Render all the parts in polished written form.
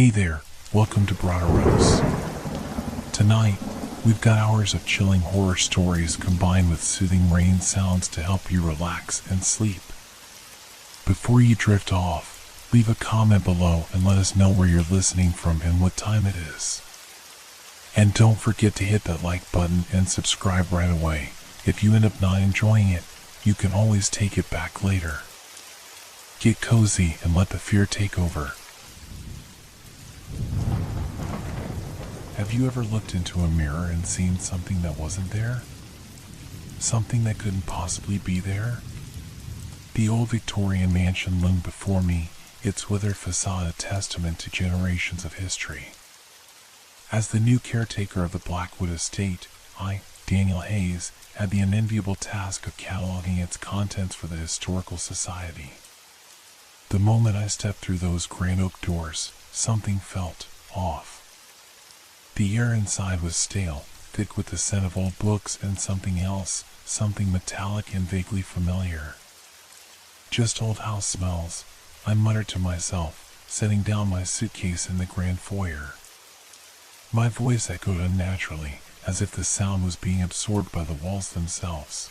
Hey there, welcome to Broderos. Tonight, we've got hours of chilling horror stories combined with soothing rain sounds to help you relax and sleep. Before you drift off, leave a comment below and let us know where you're listening from and what time it is. And don't forget to hit that like button and subscribe right away. If you end up not enjoying it, you can always take it back later. Get cozy and let the fear take over. Have you ever looked into a mirror and seen something that wasn't there? Something that couldn't possibly be there? The old Victorian mansion loomed before me, its withered facade a testament to generations of history. As the new caretaker of the Blackwood estate, I, Daniel Hayes, had the unenviable task of cataloging its contents for the Historical Society. The moment I stepped through those grand oak doors, something felt off. The air inside was stale, thick with the scent of old books and something else, something metallic and vaguely familiar. Just old house smells, I muttered to myself, setting down my suitcase in the grand foyer. My voice echoed unnaturally, as if the sound was being absorbed by the walls themselves.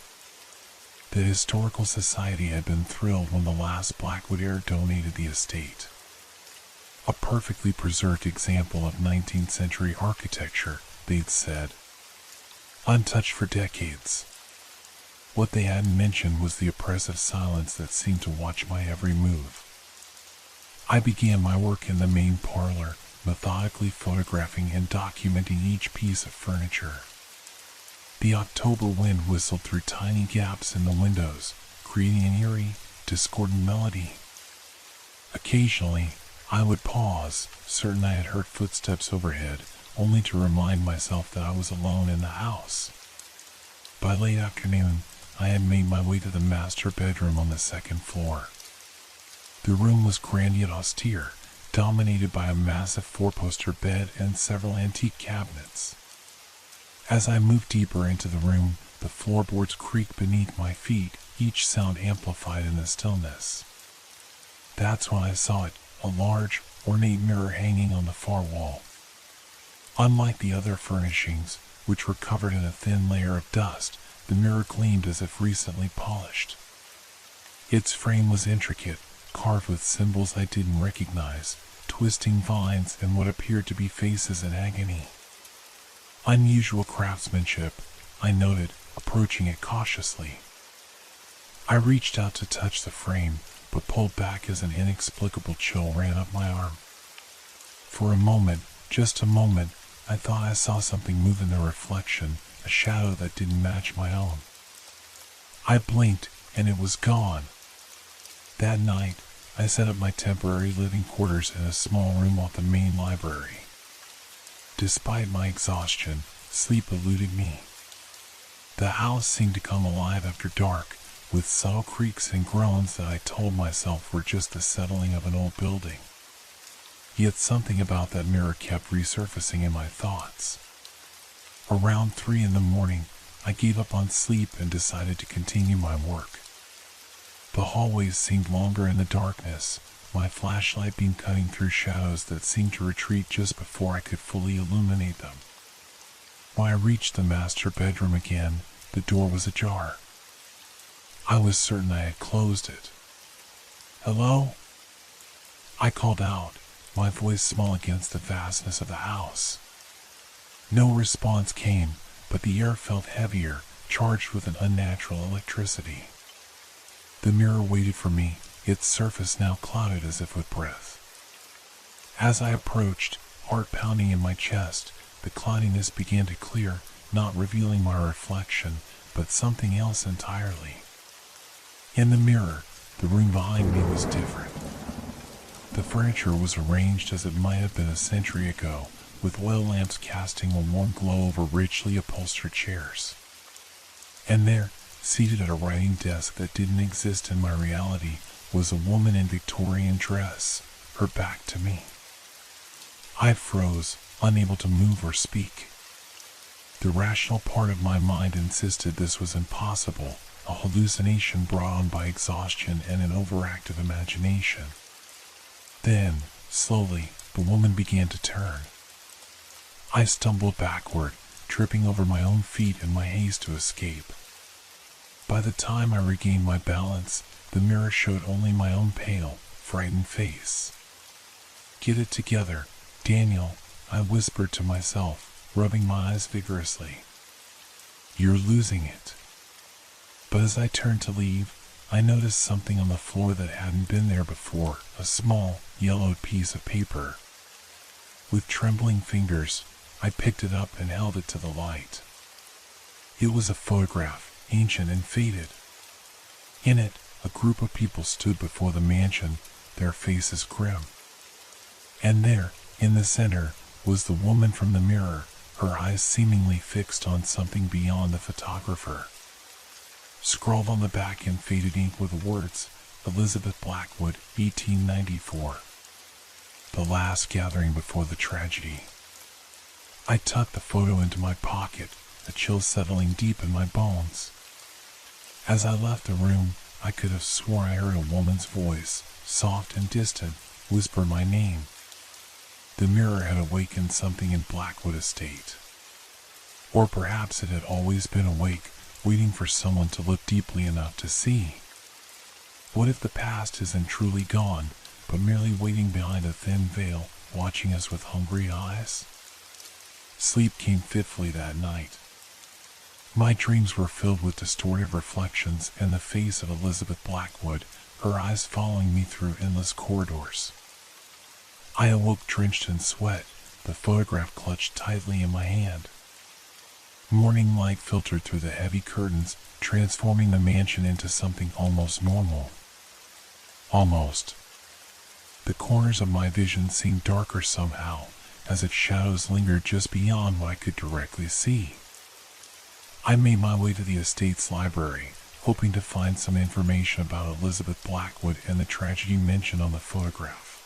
The Historical Society had been thrilled when the last Blackwood heir donated the estate. A perfectly preserved example of 19th century architecture, they'd said. Untouched for decades. What they hadn't mentioned was the oppressive silence that seemed to watch my every move. I began my work in the main parlor, methodically photographing and documenting each piece of furniture. The October wind whistled through tiny gaps in the windows, creating an eerie, discordant melody. Occasionally, I would pause, certain I had heard footsteps overhead, only to remind myself that I was alone in the house. By late afternoon, I had made my way to the master bedroom on the second floor. The room was grand yet austere, dominated by a massive four-poster bed and several antique cabinets. As I moved deeper into the room, the floorboards creaked beneath my feet, each sound amplified in the stillness. That's when I saw it, a large, ornate mirror hanging on the far wall. Unlike the other furnishings, which were covered in a thin layer of dust, the mirror gleamed as if recently polished. Its frame was intricate, carved with symbols I didn't recognize, twisting vines and what appeared to be faces in agony. Unusual craftsmanship, I noted, approaching it cautiously. I reached out to touch the frame, but pulled back as an inexplicable chill ran up my arm. For a moment, just a moment, I thought I saw something move in the reflection, a shadow that didn't match my own. I blinked, and it was gone. That night, I set up my temporary living quarters in a small room off the main library. Despite my exhaustion, sleep eluded me. The house seemed to come alive after dark, with subtle creaks and groans that I told myself were just the settling of an old building. Yet something about that mirror kept resurfacing in my thoughts. Around 3 a.m, I gave up on sleep and decided to continue my work. The hallways seemed longer in the darkness, my flashlight beam cutting through shadows that seemed to retreat just before I could fully illuminate them. When I reached the master bedroom again, the door was ajar. I was certain I had closed it. "Hello?" I called out, my voice small against the vastness of the house. No response came, but the air felt heavier, charged with an unnatural electricity. The mirror waited for me, its surface now clouded as if with breath. As I approached, heart pounding in my chest, the cloudiness began to clear, not revealing my reflection, but something else entirely. In the mirror, the room behind me was different. The furniture was arranged as it might have been a century ago, with oil lamps casting a warm glow over richly upholstered chairs. And there, seated at a writing desk that didn't exist in my reality, was a woman in Victorian dress, her back to me. I froze, unable to move or speak. The rational part of my mind insisted this was impossible, a hallucination brought on by exhaustion and an overactive imagination. Then, slowly, the woman began to turn. I stumbled backward, tripping over my own feet in my haste to escape. By the time I regained my balance, the mirror showed only my own pale, frightened face. "Get it together, Daniel," I whispered to myself, rubbing my eyes vigorously. "You're losing it." But as I turned to leave, I noticed something on the floor that hadn't been there before, a small, yellowed piece of paper. With trembling fingers, I picked it up and held it to the light. It was a photograph, ancient and faded. In it, a group of people stood before the mansion, their faces grim. And there, in the center, was the woman from the mirror, her eyes seemingly fixed on something beyond the photographer. Scrawled on the back in faded ink were the words, "Elizabeth Blackwood, 1894. The last gathering before the tragedy." I tucked the photo into my pocket, a chill settling deep in my bones. As I left the room, I could have sworn I heard a woman's voice, soft and distant, whisper my name. The mirror had awakened something in Blackwood Estate. Or perhaps it had always been awake, waiting for someone to look deeply enough to see. What if the past isn't truly gone, but merely waiting behind a thin veil, watching us with hungry eyes? Sleep came fitfully that night. My dreams were filled with distorted reflections and the face of Elizabeth Blackwood, her eyes following me through endless corridors. I awoke drenched in sweat, the photograph clutched tightly in my hand. Morning light filtered through the heavy curtains, transforming the mansion into something almost normal. Almost. The corners of my vision seemed darker somehow, as its shadows lingered just beyond what I could directly see. I made my way to the estate's library, hoping to find some information about Elizabeth Blackwood and the tragedy mentioned on the photograph.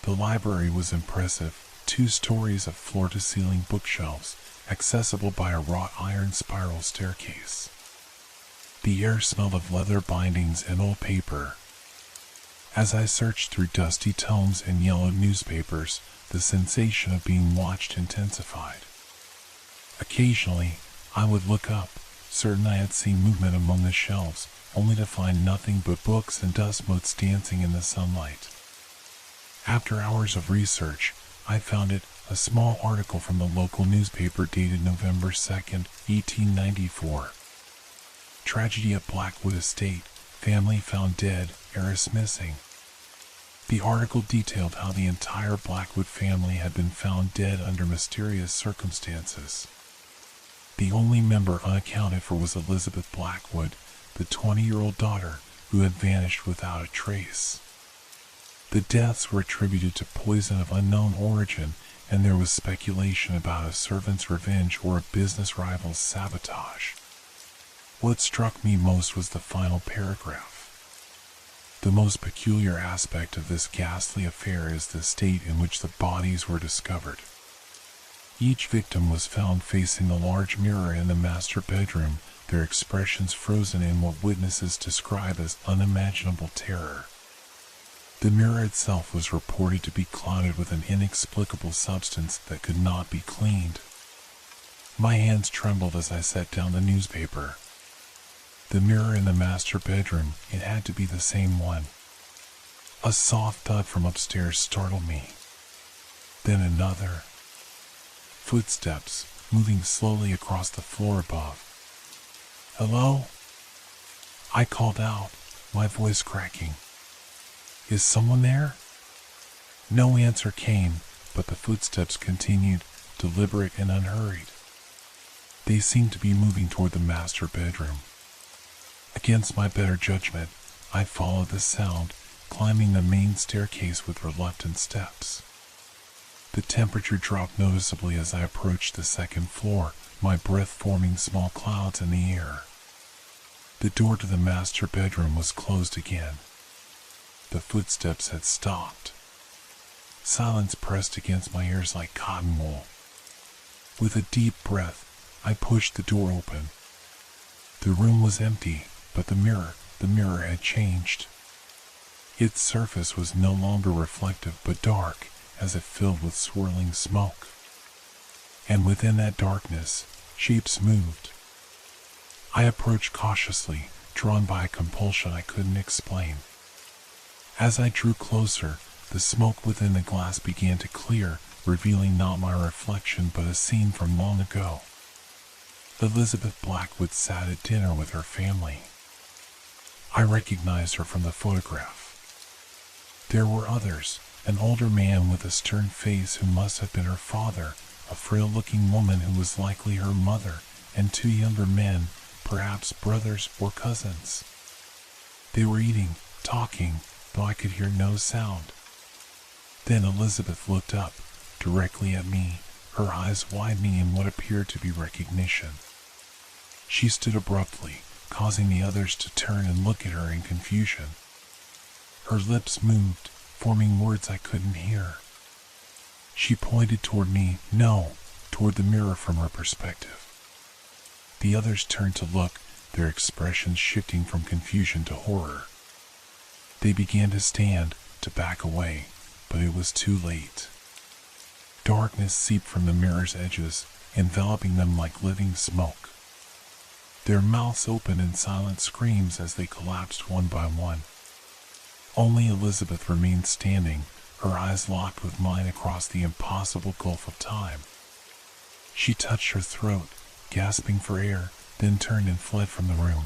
The library was impressive, 2 stories of floor-to-ceiling bookshelves, accessible by a wrought iron spiral staircase. The air smelled of leather bindings and old paper. As I searched through dusty tomes and yellowed newspapers, the sensation of being watched intensified. Occasionally, I would look up, certain I had seen movement among the shelves, only to find nothing but books and dust motes dancing in the sunlight. After hours of research, I found it, a small article from the local newspaper dated November 2nd, 1894. Tragedy at Blackwood Estate, family found dead, heiress missing. The article detailed how the entire Blackwood family had been found dead under mysterious circumstances. The only member unaccounted for was Elizabeth Blackwood, the 20-year-old daughter, who had vanished without a trace. The deaths were attributed to poison of unknown origin, and there was speculation about a servant's revenge or a business rival's sabotage. What struck me most was the final paragraph. The most peculiar aspect of this ghastly affair is the state in which the bodies were discovered. Each victim was found facing the large mirror in the master bedroom, their expressions frozen in what witnesses describe as unimaginable terror. The mirror itself was reported to be clouded with an inexplicable substance that could not be cleaned. My hands trembled as I set down the newspaper. The mirror in the master bedroom, it had to be the same one. A soft thud from upstairs startled me. Then another. Footsteps, moving slowly across the floor above. "Hello?" I called out, my voice cracking. "Is someone there?" No answer came, but the footsteps continued, deliberate and unhurried. They seemed to be moving toward the master bedroom. Against my better judgment, I followed the sound, climbing the main staircase with reluctant steps. The temperature dropped noticeably as I approached the second floor, my breath forming small clouds in the air. The door to the master bedroom was closed again. The footsteps had stopped. Silence pressed against my ears like cotton wool. With a deep breath, I pushed the door open. The room was empty, but the mirror had changed. Its surface was no longer reflective but dark, as if filled with swirling smoke. And within that darkness, shapes moved. I approached cautiously, drawn by a compulsion I couldn't explain. As I drew closer, the smoke within the glass began to clear, revealing not my reflection but a scene from long ago. Elizabeth Blackwood sat at dinner with her family. I recognized her from the photograph. There were others, an older man with a stern face who must have been her father, a frail-looking woman who was likely her mother, and two younger men, perhaps brothers or cousins. They were eating, talking, though I could hear no sound. Then Elizabeth looked up, directly at me, her eyes widening in what appeared to be recognition. She stood abruptly, causing the others to turn and look at her in confusion. Her lips moved, forming words I couldn't hear. She pointed toward me, no, toward the mirror from her perspective. The others turned to look, their expressions shifting from confusion to horror. They began to stand, to back away, but it was too late. Darkness seeped from the mirror's edges, enveloping them like living smoke. Their mouths opened in silent screams as they collapsed one by one. Only Elizabeth remained standing, her eyes locked with mine across the impossible gulf of time. She touched her throat, gasping for air, then turned and fled from the room.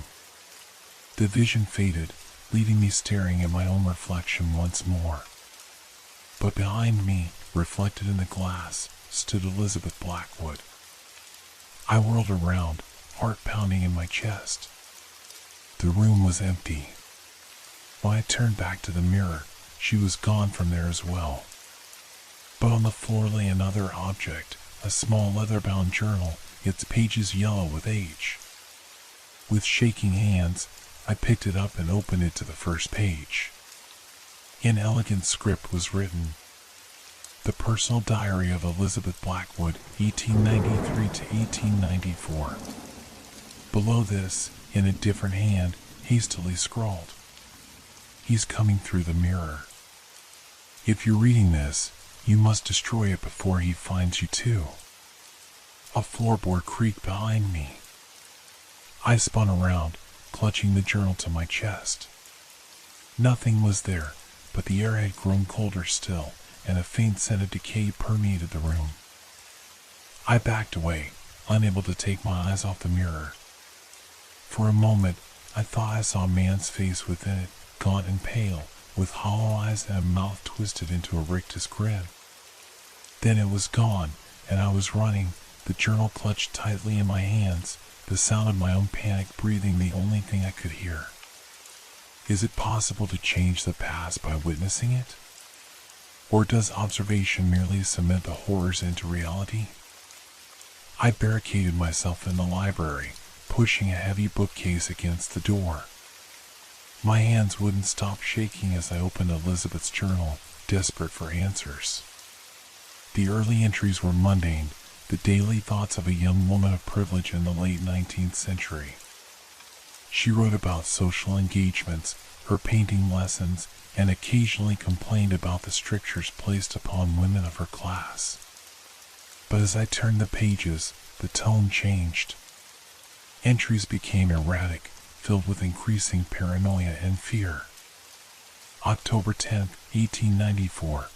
The vision faded, leaving me staring at my own reflection once more. But behind me, reflected in the glass, stood Elizabeth Blackwood. I whirled around, heart pounding in my chest. The room was empty. When I turned back to the mirror, she was gone from there as well. But on the floor lay another object, a small leather-bound journal, its pages yellow with age. With shaking hands, I picked it up and opened it to the first page. In elegant script was written, "The Personal Diary of Elizabeth Blackwood, 1893 to 1894. Below this, in a different hand, hastily scrawled, "He's coming through the mirror. If you're reading this, you must destroy it before he finds you too." A floorboard creaked behind me. I spun around, clutching the journal to my chest. Nothing was there, but the air had grown colder still, and a faint scent of decay permeated the room. I backed away, unable to take my eyes off the mirror. For a moment, I thought I saw a man's face within it, gaunt and pale, with hollow eyes and a mouth twisted into a rictus grin. Then it was gone, and I was running, the journal clutched tightly in my hands, the sound of my own panic breathing the only thing I could hear. Is it possible to change the past by witnessing it? Or does observation merely cement the horrors into reality? I barricaded myself in the library, pushing a heavy bookcase against the door. My hands wouldn't stop shaking as I opened Elizabeth's journal, desperate for answers. The early entries were mundane, the daily thoughts of a young woman of privilege in the late 19th century. She wrote about social engagements, her painting lessons, and occasionally complained about the strictures placed upon women of her class. But as I turned the pages, the tone changed. Entries became erratic, filled with increasing paranoia and fear. October 10, 1894.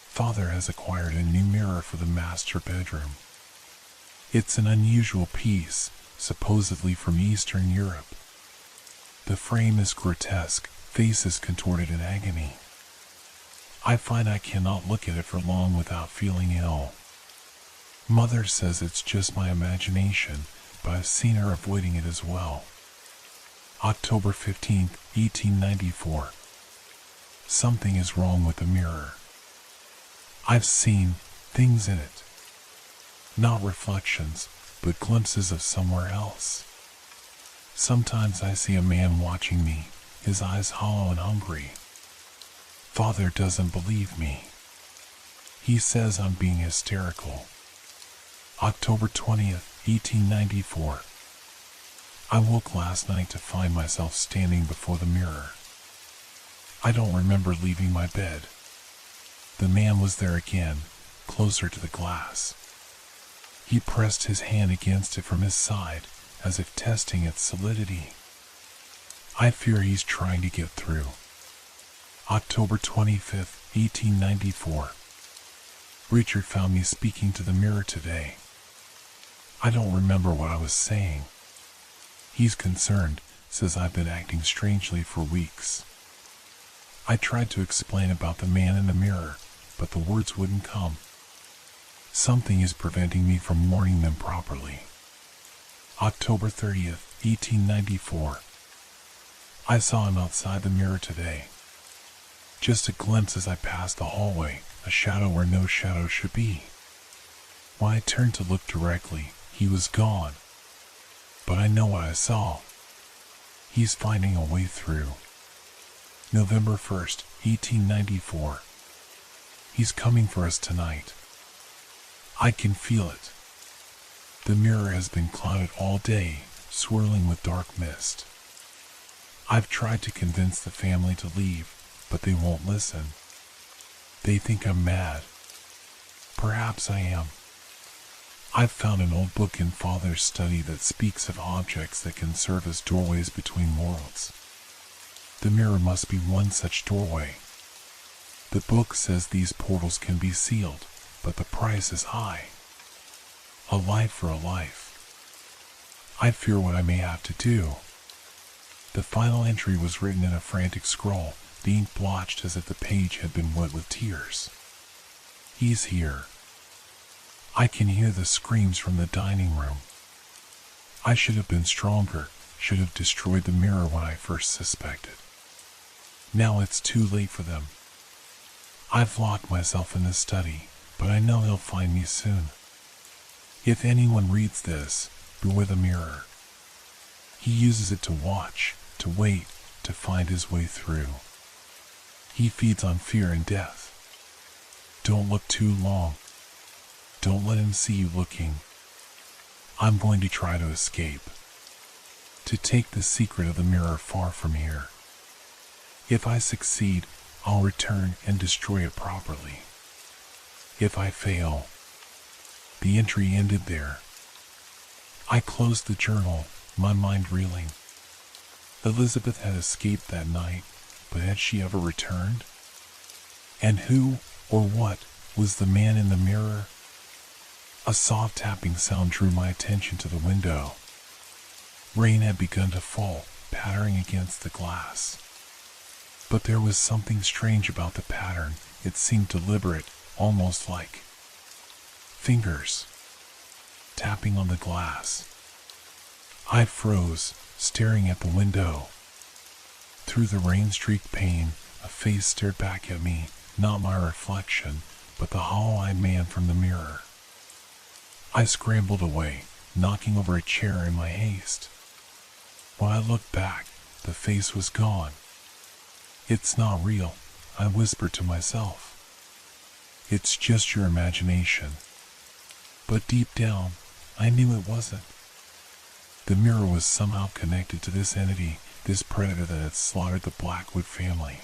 Father has acquired a new mirror for the master bedroom. It's an unusual piece, supposedly from Eastern Europe. The frame is grotesque, faces contorted in agony. I find I cannot look at it for long without feeling ill. Mother says it's just my imagination, but I've seen her avoiding it as well. October 15, 1894. Something is wrong with the mirror. I've seen things in it. Not reflections, but glimpses of somewhere else. Sometimes I see a man watching me, his eyes hollow and hungry. Father doesn't believe me. He says I'm being hysterical. October 20th, 1894. I woke last night to find myself standing before the mirror. I don't remember leaving my bed. The man was there again, closer to the glass. He pressed his hand against it from his side, as if testing its solidity. I fear he's trying to get through. October 25th, 1894. Richard found me speaking to the mirror today. I don't remember what I was saying. He's concerned, says I've been acting strangely for weeks. I tried to explain about the man in the mirror, but the words wouldn't come. Something is preventing me from warning them properly. October 30th, 1894. I saw him outside the mirror today. Just a glimpse as I passed the hallway, a shadow where no shadow should be. When I turned to look directly, he was gone. But I know what I saw. He's finding a way through. November 1st, 1894. He's coming for us tonight. I can feel it. The mirror has been clouded all day, swirling with dark mist. I've tried to convince the family to leave, but they won't listen. They think I'm mad. Perhaps I am. I've found an old book in Father's study that speaks of objects that can serve as doorways between worlds. The mirror must be one such doorway. The book says these portals can be sealed, but the price is high. A life for a life. I fear what I may have to do. The final entry was written in a frantic scroll, the ink blotched as if the page had been wet with tears. He's here. I can hear the screams from the dining room. I should have been stronger, should have destroyed the mirror when I first suspected. Now it's too late for them. I've locked myself in the study, but I know he'll find me soon. If anyone reads this, beware the mirror. He uses it to watch, to wait, to find his way through. He feeds on fear and death. Don't look too long. Don't let him see you looking. I'm going to try to escape. To take the secret of the mirror far from here. If I succeed, I'll return and destroy it properly. If I fail, the entry ended there. I closed the journal, my mind reeling. Elizabeth had escaped that night, but had she ever returned? And who, or what, was the man in the mirror? A soft tapping sound drew my attention to the window. Rain had begun to fall, pattering against the glass. But there was something strange about the pattern. It seemed deliberate, almost like fingers tapping on the glass. I froze, staring at the window. Through the rain-streaked pane, a face stared back at me, not my reflection, but the hollow-eyed man from the mirror. I scrambled away, knocking over a chair in my haste. When I looked back, the face was gone. It's not real, I whispered to myself. It's just your imagination. But deep down, I knew it wasn't. The mirror was somehow connected to this entity, this predator that had slaughtered the Blackwood family.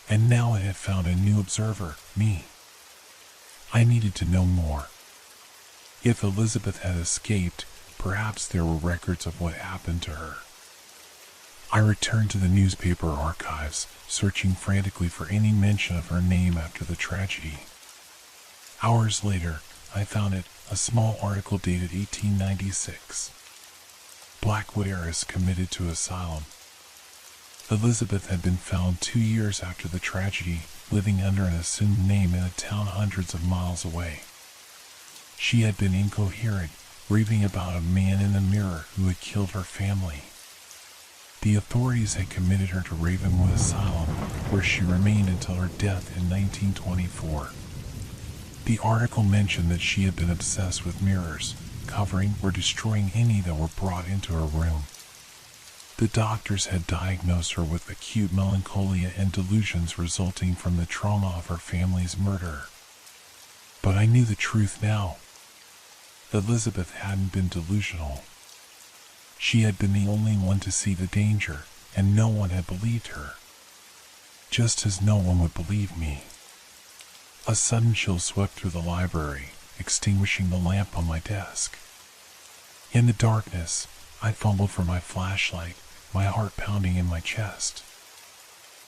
And now it had found a new observer, me. I needed to know more. If Elizabeth had escaped, perhaps there were records of what happened to her. I returned to the newspaper archives, searching frantically for any mention of her name after the tragedy. Hours later, I found it, a small article dated 1896. Blackwood heiress committed to asylum. Elizabeth had been found 2 years after the tragedy, living under an assumed name in a town hundreds of miles away. She had been incoherent, raving about a man in the mirror who had killed her family. The authorities had committed her to Ravenwood Asylum, where she remained until her death in 1924. The article mentioned that she had been obsessed with mirrors, covering or destroying any that were brought into her room. The doctors had diagnosed her with acute melancholia and delusions resulting from the trauma of her family's murder. But I knew the truth now. Elizabeth hadn't been delusional. She had been the only one to see the danger, and no one had believed her. Just as no one would believe me. A sudden chill swept through the library, extinguishing the lamp on my desk. In the darkness, I fumbled for my flashlight, my heart pounding in my chest.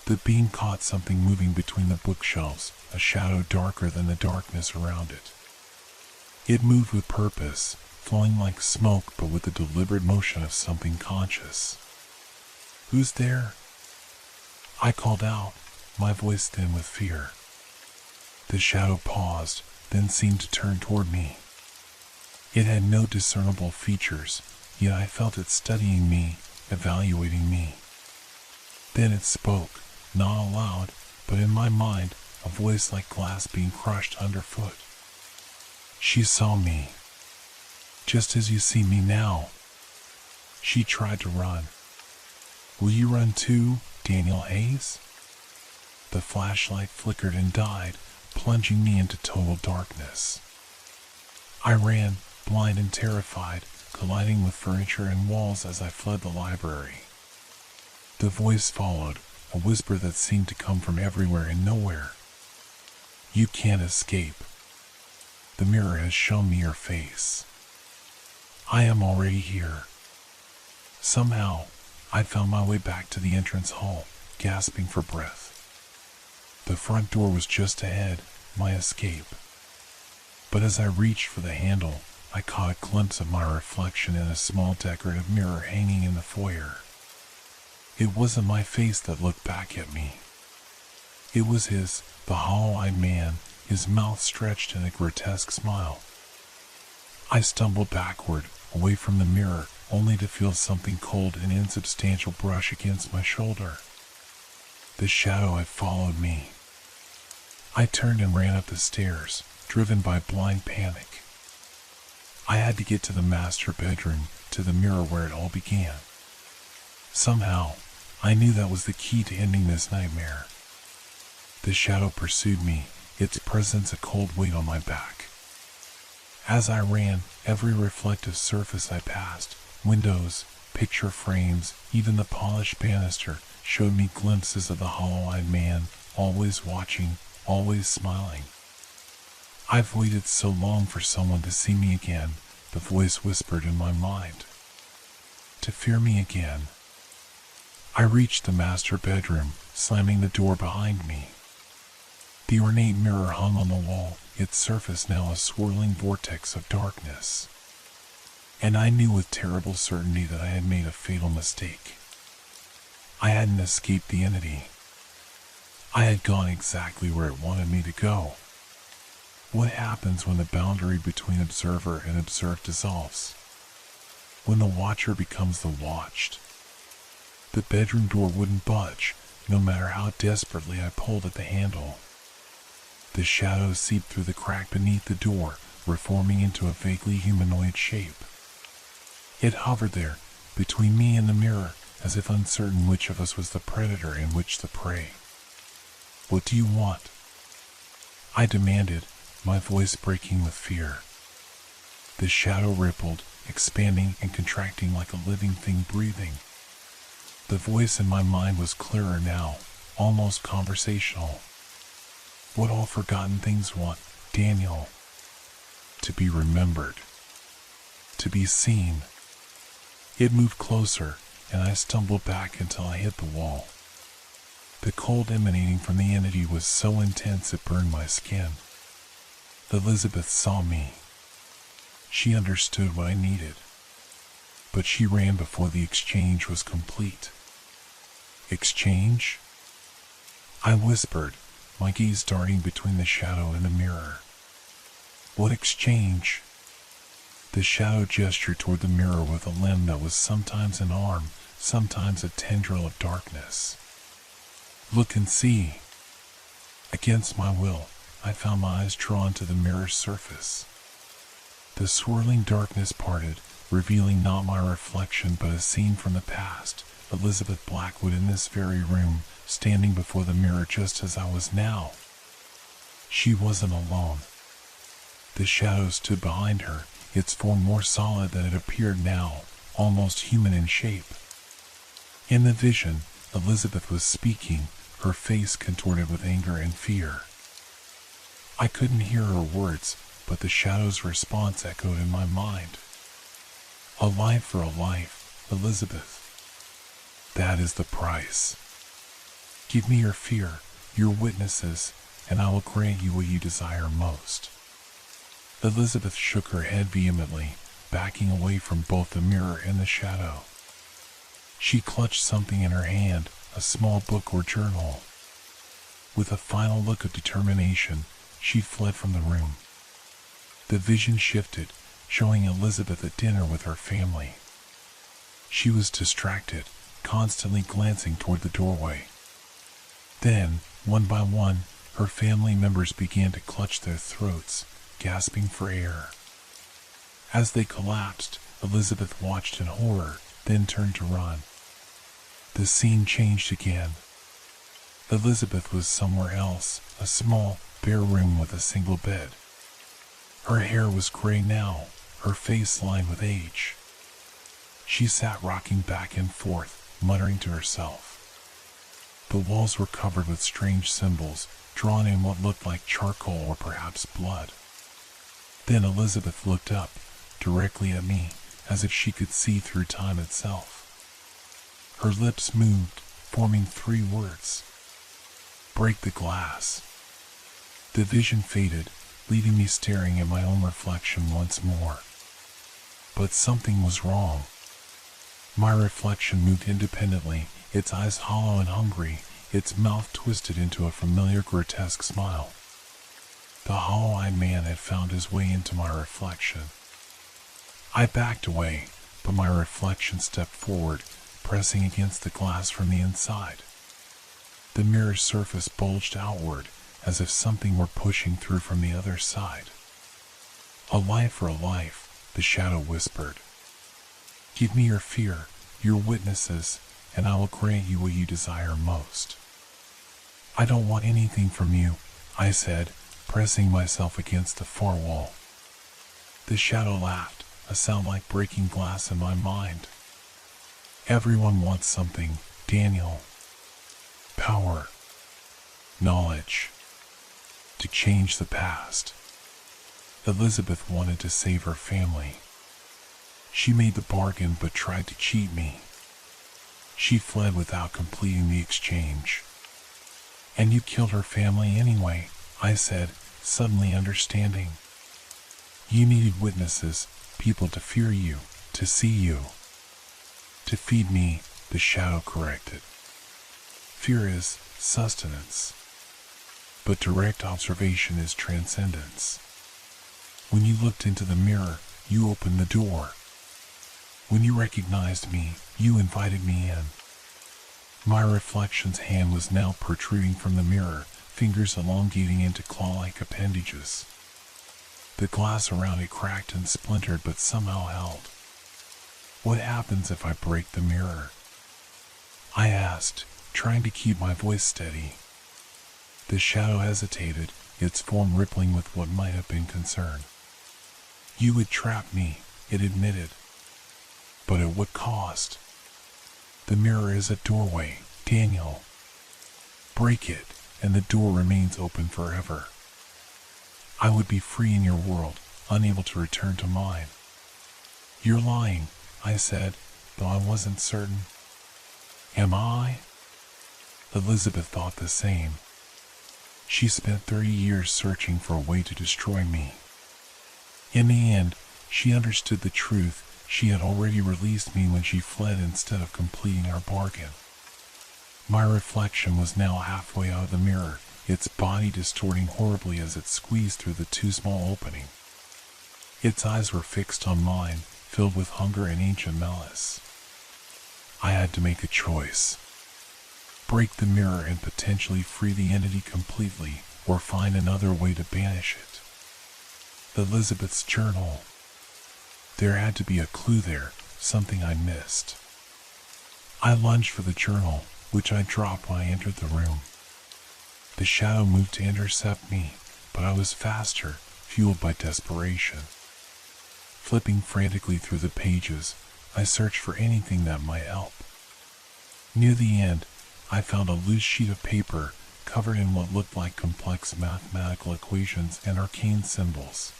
The beam caught something moving between the bookshelves, a shadow darker than the darkness around it. It moved with purpose, flowing like smoke but with the deliberate motion of something conscious. "Who's there?" I called out, my voice thin with fear. The shadow paused, then seemed to turn toward me. It had no discernible features, yet I felt it studying me, evaluating me. Then it spoke, not aloud, but in my mind, a voice like glass being crushed underfoot. She saw me, just as you see me now. She tried to run. "Will you run too, Daniel Hayes?" The flashlight flickered and died, plunging me into total darkness. I ran, blind and terrified, colliding with furniture and walls as I fled the library. The voice followed, a whisper that seemed to come from everywhere and nowhere. "You can't escape. The mirror has shown me your face. I am already here." Somehow, I found my way back to the entrance hall, gasping for breath. The front door was just ahead, my escape. But as I reached for the handle, I caught a glimpse of my reflection in a small decorative mirror hanging in the foyer. It wasn't my face that looked back at me. It was his, the hollow-eyed man, his mouth stretched in a grotesque smile. I stumbled backward, away from the mirror, only to feel something cold and insubstantial brush against my shoulder. The shadow had followed me. I turned and ran up the stairs, driven by blind panic. I had to get to the master bedroom, to the mirror where it all began. Somehow, I knew that was the key to ending this nightmare. The shadow pursued me, its presence a cold weight on my back. As I ran, every reflective surface I passed, windows, picture frames, even the polished banister, showed me glimpses of the hollow-eyed man, always watching, always smiling. "I've waited so long for someone to see me again," the voice whispered in my mind. "To fear me again." I reached the master bedroom, slamming the door behind me. The ornate mirror hung on the wall, its surface now a swirling vortex of darkness. And I knew with terrible certainty that I had made a fatal mistake. I hadn't escaped the entity. I had gone exactly where it wanted me to go. What happens when the boundary between observer and observed dissolves? When the watcher becomes the watched? The bedroom door wouldn't budge, no matter how desperately I pulled at the handle. The shadows seeped through the crack beneath the door, reforming into a vaguely humanoid shape. It hovered there, between me and the mirror, as if uncertain which of us was the predator and which the prey. "What do you want?" I demanded, my voice breaking with fear. The shadow rippled, expanding and contracting like a living thing breathing. The voice in my mind was clearer now, almost conversational. "What all forgotten things want, Daniel?" "To be remembered. To be seen." It moved closer, and I stumbled back until I hit the wall. The cold emanating from the entity was so intense it burned my skin. Elizabeth saw me. She understood what I needed. But she ran before the exchange was complete. "Exchange?" I whispered, my gaze darting between the shadow and the mirror. "What exchange?" The shadow gestured toward the mirror with a limb that was sometimes an arm, sometimes a tendril of darkness. "Look and see." Against my will, I found my eyes drawn to the mirror's surface. The swirling darkness parted, revealing not my reflection but a scene from the past, Elizabeth Blackwood in this very room, standing before the mirror just as I was now. She wasn't alone. The shadow stood behind her, its form more solid than it appeared now, almost human in shape. In the vision, Elizabeth was speaking, her face contorted with anger and fear. I couldn't hear her words, but the shadow's response echoed in my mind. A life for a life, Elizabeth. That is the price. Give me your fear, your witnesses, and I will grant you what you desire most. Elizabeth shook her head vehemently, backing away from both the mirror and the shadow. She clutched something in her hand, a small book or journal. With a final look of determination, she fled from the room. The vision shifted, showing Elizabeth at dinner with her family. She was distracted, constantly glancing toward the doorway. Then, one by one, her family members began to clutch their throats, gasping for air. As they collapsed, Elizabeth watched in horror, then turned to run. The scene changed again. Elizabeth was somewhere else, a small, bare room with a single bed. Her hair was gray now, her face lined with age. She sat rocking back and forth, muttering to herself. The walls were covered with strange symbols, drawn in what looked like charcoal or perhaps blood. Then Elizabeth looked up, directly at me, as if she could see through time itself. Her lips moved, forming 3 words. Break the glass. The vision faded, leaving me staring at my own reflection once more. But something was wrong. My reflection moved independently, its eyes hollow and hungry, its mouth twisted into a familiar grotesque smile. The hollow-eyed man had found his way into my reflection. I backed away, but my reflection stepped forward, pressing against the glass from the inside. The mirror's surface bulged outward, as if something were pushing through from the other side. A life for a life, the shadow whispered. Give me your fear, your witnesses, and I will grant you what you desire most. I don't want anything from you, I said, pressing myself against the far wall. The shadow laughed, a sound like breaking glass in my mind. Everyone wants something, Daniel. Power. Knowledge. To change the past. Elizabeth wanted to save her family. She made the bargain but tried to cheat me. She fled without completing the exchange. And you killed her family anyway, I said, suddenly understanding. You needed witnesses, people to fear you, to see you. To feed me, the shadow corrected. Fear is sustenance. But direct observation is transcendence. When you looked into the mirror, you opened the door. When you recognized me, you invited me in. My reflection's hand was now protruding from the mirror, fingers elongating into claw-like appendages. The glass around it cracked and splintered but somehow held. What happens if I break the mirror? I asked, trying to keep my voice steady. The shadow hesitated, its form rippling with what might have been concern. You would trap me, it admitted. But at what cost? The mirror is a doorway, Daniel. Break it, and the door remains open forever. I would be free in your world, unable to return to mine. You're lying, I said, though I wasn't certain. Am I? Elizabeth thought the same. She spent 30 years searching for a way to destroy me. In the end, she understood the truth. She had already released me when she fled instead of completing our bargain. My reflection was now halfway out of the mirror, its body distorting horribly as it squeezed through the too small opening. Its eyes were fixed on mine, filled with hunger and ancient malice. I had to make a choice. Break the mirror and potentially free the entity completely, or find another way to banish it. Elizabeth's journal. There had to be a clue there, something I missed. I lunged for the journal, which I dropped when I entered the room. The shadow moved to intercept me, but I was faster, fueled by desperation. Flipping frantically through the pages, I searched for anything that might help. Near the end, I found a loose sheet of paper, covered in what looked like complex mathematical equations and arcane symbols.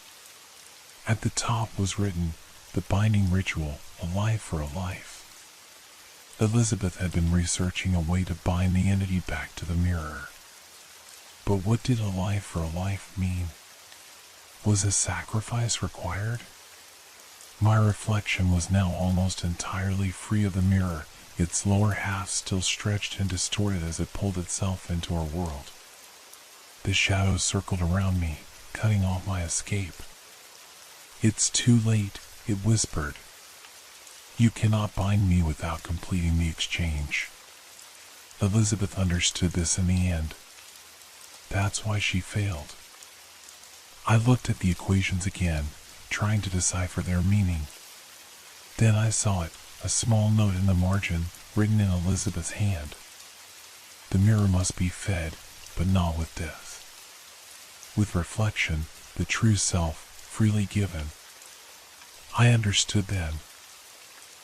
At the top was written, "The Binding Ritual, a Life for a Life." Elizabeth had been researching a way to bind the entity back to the mirror. But what did a life for a life mean? Was a sacrifice required? My reflection was now almost entirely free of the mirror, its lower half still stretched and distorted as it pulled itself into our world. The shadows circled around me, cutting off my escape. "It's too late," it whispered. "You cannot bind me without completing the exchange." Elizabeth understood this in the end. That's why she failed. I looked at the equations again, trying to decipher their meaning. Then I saw it, a small note in the margin, written in Elizabeth's hand. The mirror must be fed, but not with death. With reflection, the true self, freely given. I understood then.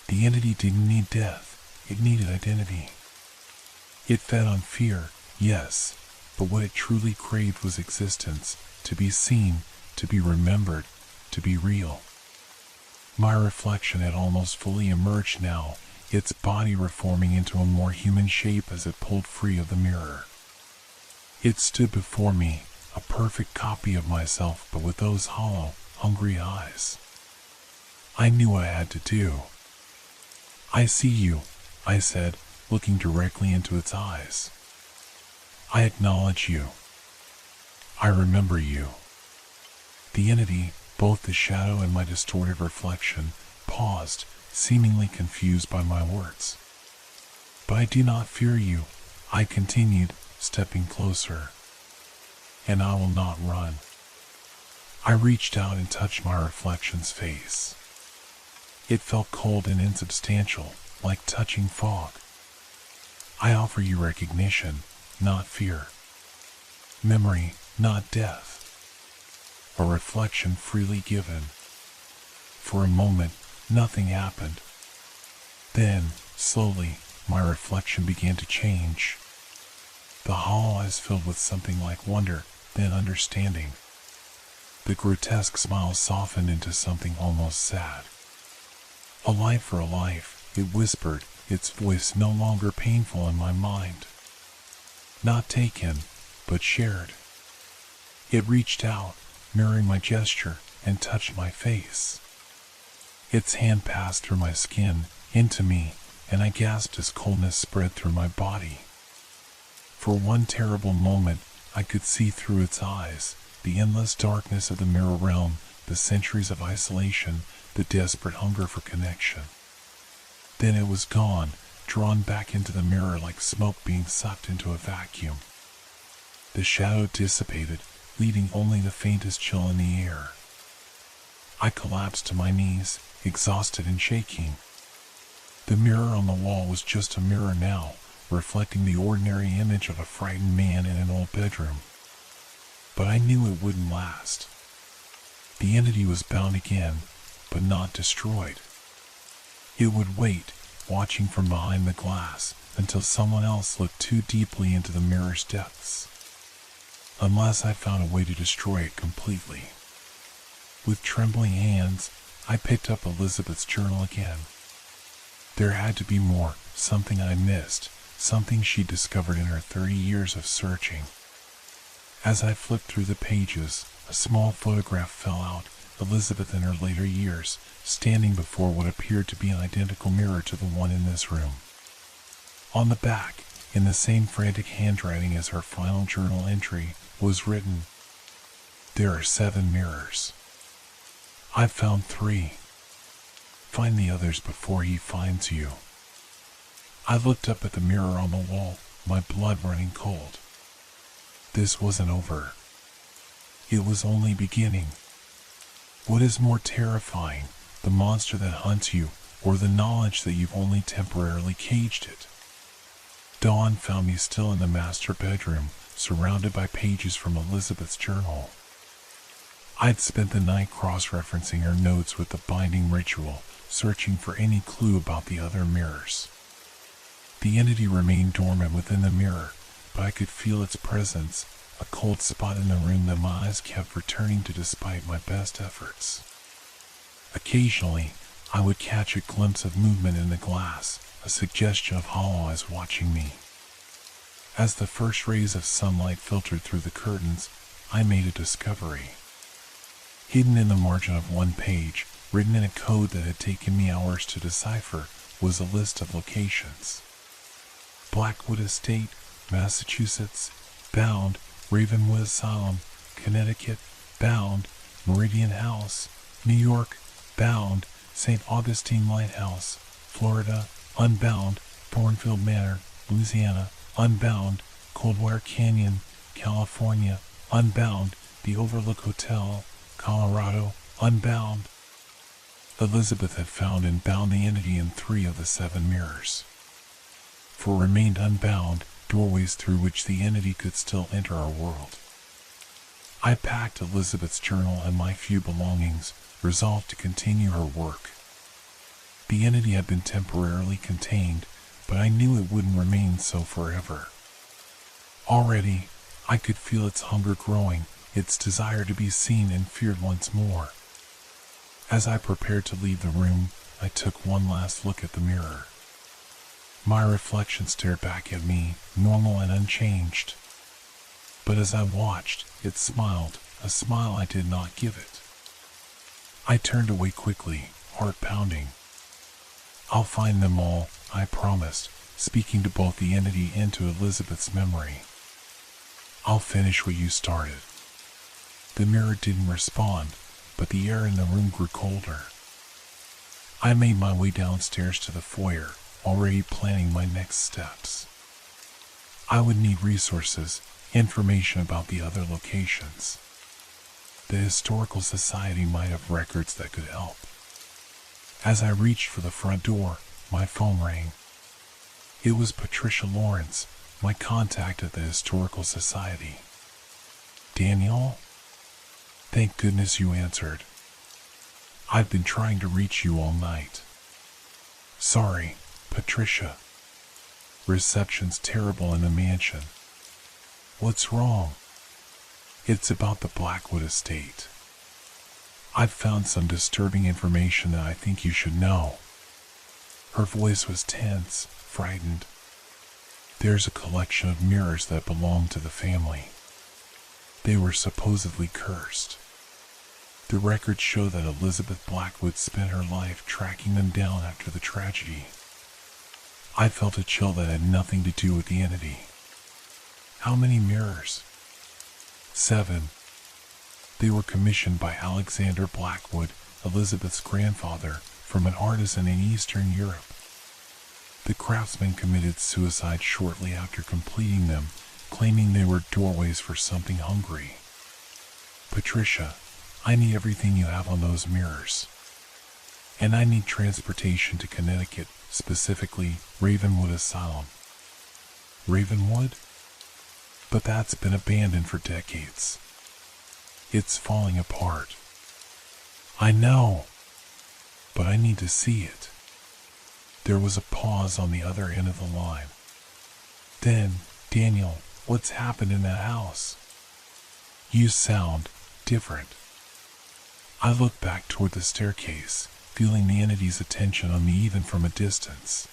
The entity didn't need death, it needed identity. It fed on fear, yes, but what it truly craved was existence, to be seen, to be remembered, to be real. My reflection had almost fully emerged now, its body reforming into a more human shape as it pulled free of the mirror. It stood before me, a perfect copy of myself, but with those hollow, hungry eyes. I knew what I had to do. "I see you," I said, looking directly into its eyes. "I acknowledge you. I remember you." The entity, both the shadow and my distorted reflection, paused, seemingly confused by my words. "But I do not fear you," I continued, stepping closer. "And I will not run." I reached out and touched my reflection's face. It felt cold and insubstantial, like touching fog. "I offer you recognition, not fear. Memory, not death. A reflection freely given." For a moment, nothing happened. Then, slowly, my reflection began to change. The hollow eyes filled with something like wonder, then understanding. The grotesque smile softened into something almost sad. "A life for a life," it whispered, its voice no longer painful in my mind. "Not taken, but shared." It reached out, mirroring my gesture, and touched my face. Its hand passed through my skin, into me, and I gasped as coldness spread through my body. For one terrible moment, I could see through its eyes, the endless darkness of the mirror realm, the centuries of isolation, the desperate hunger for connection. Then it was gone, drawn back into the mirror like smoke being sucked into a vacuum. The shadow dissipated, leaving only the faintest chill in the air. I collapsed to my knees, exhausted and shaking. The mirror on the wall was just a mirror now, reflecting the ordinary image of a frightened man in an old bedroom. But I knew it wouldn't last. The entity was bound again, but not destroyed. It would wait, watching from behind the glass, until someone else looked too deeply into the mirror's depths. Unless I found a way to destroy it completely. With trembling hands, I picked up Elizabeth's journal again. There had to be more, something I missed, something she discovered in her 30 years of searching. As I flipped through the pages, a small photograph fell out, Elizabeth in her later years, standing before what appeared to be an identical mirror to the one in this room. On the back, in the same frantic handwriting as her final journal entry, was written, "There are 7 mirrors. I've found 3. Find the others before he finds you." I looked up at the mirror on the wall, my blood running cold. This wasn't over. It was only beginning. What is more terrifying, the monster that hunts you, or the knowledge that you've only temporarily caged it? Dawn found me still in the master bedroom, surrounded by pages from Elizabeth's journal. I'd spent the night cross-referencing her notes with the binding ritual, searching for any clue about the other mirrors. The entity remained dormant within the mirror, but I could feel its presence, a cold spot in the room that my eyes kept returning to despite my best efforts. Occasionally, I would catch a glimpse of movement in the glass, a suggestion of hollow eyes watching me. As the first rays of sunlight filtered through the curtains, I made a discovery. Hidden in the margin of one page, written in a code that had taken me hours to decipher, was a list of locations. Blackwood Estate, Massachusetts, bound. Ravenwood Asylum, Connecticut, bound. Meridian House, New York, bound. St. Augustine Lighthouse, Florida, unbound. Thornfield Manor, Louisiana, unbound. Coldwater Canyon, California, unbound. The Overlook Hotel, Colorado, unbound. Elizabeth had found and bound the entity in 3 of the 7 mirrors. 4 remained unbound, doorways through which the entity could still enter our world. I packed Elizabeth's journal and my few belongings, resolved to continue her work. The entity had been temporarily contained, but I knew it wouldn't remain so forever. Already, I could feel its hunger growing, its desire to be seen and feared once more. As I prepared to leave the room, I took one last look at the mirror. My reflection stared back at me, normal and unchanged. But as I watched, it smiled, a smile I did not give it. I turned away quickly, heart pounding. "I'll find them all," I promised, speaking to both the entity and to Elizabeth's memory. "I'll finish what you started." The mirror didn't respond, but the air in the room grew colder. I made my way downstairs to the foyer, already planning my next steps. I would need resources, information about the other locations. The Historical Society might have records that could help. As I reached for the front door, my phone rang. It was Patricia Lawrence, my contact at the Historical Society. "Daniel? Thank goodness you answered. I've been trying to reach you all night." "Sorry, Patricia. Reception's terrible in the mansion." "What's wrong?" "It's about the Blackwood Estate. I've found some disturbing information that I think you should know." Her voice was tense, frightened. "There's a collection of mirrors that belong to the family. They were supposedly cursed. The records show that Elizabeth Blackwood spent her life tracking them down after the tragedy." I felt a chill that had nothing to do with the entity. "How many mirrors?" 7. They were commissioned by Alexander Blackwood, Elizabeth's grandfather, from an artisan in Eastern Europe. The craftsman committed suicide shortly after completing them, claiming they were doorways for something hungry. "Patricia, I need everything you have on those mirrors. And I need transportation to Connecticut, specifically Ravenwood Asylum." "Ravenwood? But that's been abandoned for decades. It's falling apart." "I know, but I need to see it." There was a pause on the other end of the line. "Then, Daniel, what's happened in that house? You sound different." I looked back toward the staircase, feeling the entity's attention on me even from a distance.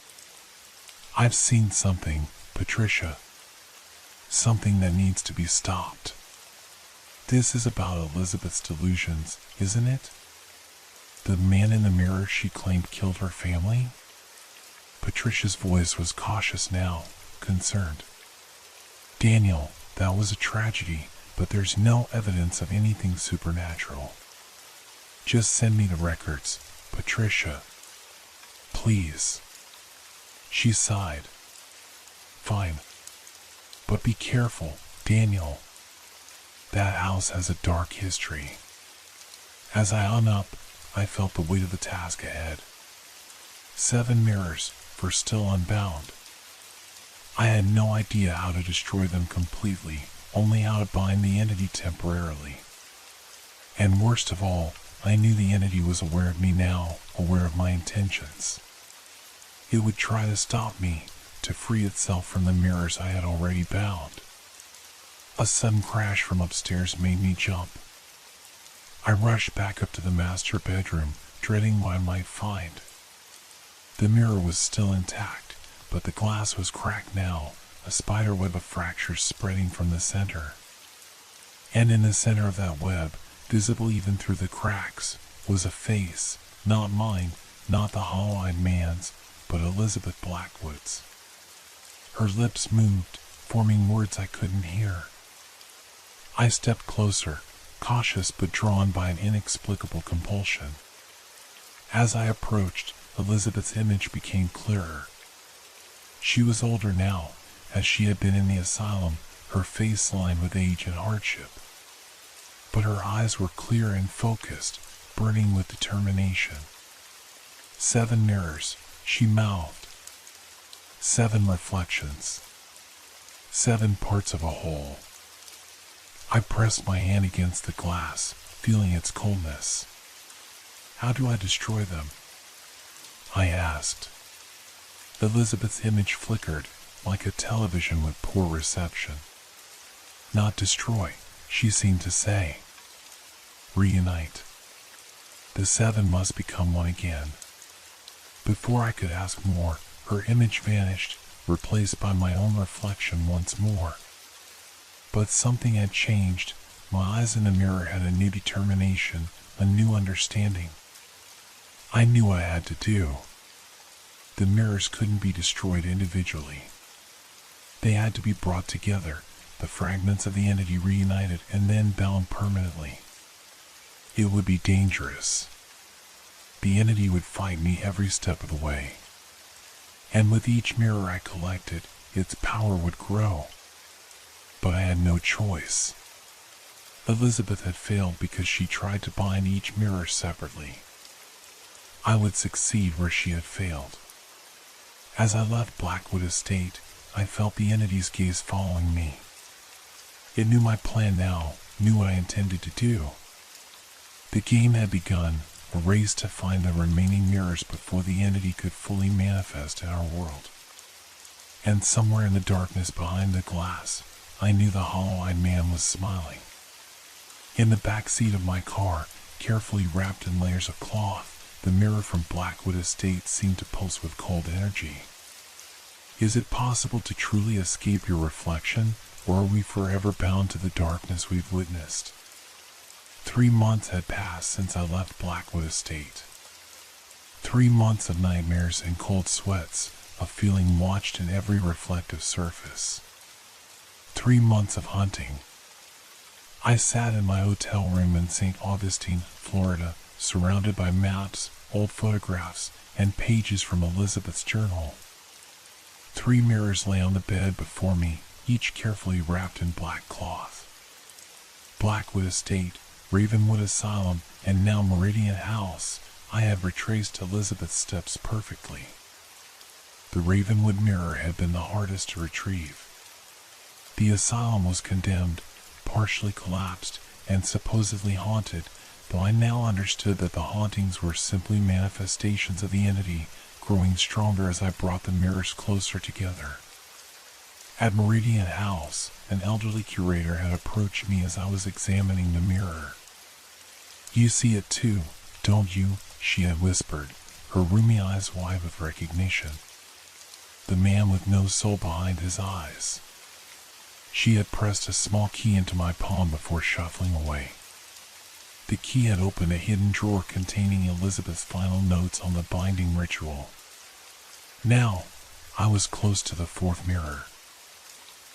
"I've seen something, Patricia. Something that needs to be stopped. This is about Elizabeth's delusions, isn't it? The man in the mirror she claimed killed her family?" Patricia's voice was cautious now, concerned. "Daniel, that was a tragedy, but there's no evidence of anything supernatural. Just send me the records, Patricia. Please." She sighed. "Fine. But be careful, Daniel. That house has a dark history." As I hung up, I felt the weight of the task ahead. 7 mirrors, for still unbound. I had no idea how to destroy them completely, only how to bind the entity temporarily. And worst of all, I knew the entity was aware of me now, aware of my intentions. It would try to stop me, to free itself from the mirrors I had already bound. A sudden crash from upstairs made me jump. I rushed back up to the master bedroom, dreading what I might find. The mirror was still intact, but the glass was cracked now, a spider web of fractures spreading from the center. And in the center of that web, visible even through the cracks, was a face, not mine, not the hollow-eyed man's, but Elizabeth Blackwood's. Her lips moved, forming words I couldn't hear. I stepped closer, cautious but drawn by an inexplicable compulsion. As I approached, Elizabeth's image became clearer. She was older now, as she had been in the asylum, her face lined with age and hardship. But her eyes were clear and focused, burning with determination. 7 mirrors, she mouthed. 7 reflections. 7 parts of a whole. I pressed my hand against the glass, feeling its coldness. How do I destroy them? I asked. Elizabeth's image flickered, like a television with poor reception. Not destroy, she seemed to say. Reunite. The 7 must become one again. Before I could ask more, her image vanished, replaced by my own reflection once more. But something had changed. My eyes in the mirror had a new determination, a new understanding. I knew what I had to do. The mirrors couldn't be destroyed individually. They had to be brought together, the fragments of the entity reunited and then bound permanently. It would be dangerous. The entity would fight me every step of the way. And with each mirror I collected, its power would grow. But I had no choice. Elizabeth had failed because she tried to bind each mirror separately. I would succeed where she had failed. As I left Blackwood Estate, I felt the entity's gaze following me. It knew my plan now, knew what I intended to do. The game had begun, a race to find the remaining mirrors before the entity could fully manifest in our world. And somewhere in the darkness behind the glass, I knew the hollow-eyed man was smiling. In the back seat of my car, carefully wrapped in layers of cloth, the mirror from Blackwood Estate seemed to pulse with cold energy. Is it possible to truly escape your reflection, or are we forever bound to the darkness we've witnessed? 3 months had passed since I left Blackwood Estate. 3 months of nightmares and cold sweats, of feeling watched in every reflective surface. 3 months of hunting. I sat in my hotel room in St. Augustine, Florida, surrounded by maps, old photographs, and pages from Elizabeth's journal. 3 mirrors lay on the bed before me, each carefully wrapped in black cloth. Blackwood Estate, Ravenwood Asylum, and now Meridian House, I had retraced Elizabeth's steps perfectly. The Ravenwood mirror had been the hardest to retrieve. The asylum was condemned, partially collapsed, and supposedly haunted, though I now understood that the hauntings were simply manifestations of the entity, growing stronger as I brought the mirrors closer together. At Meridian House, an elderly curator had approached me as I was examining the mirror. "You see it too, don't you?" she had whispered, her rheumy eyes wide with recognition. The man with no soul behind his eyes. She had pressed a small key into my palm before shuffling away. The key had opened a hidden drawer containing Elizabeth's final notes on the binding ritual. Now, I was close to the 4th mirror.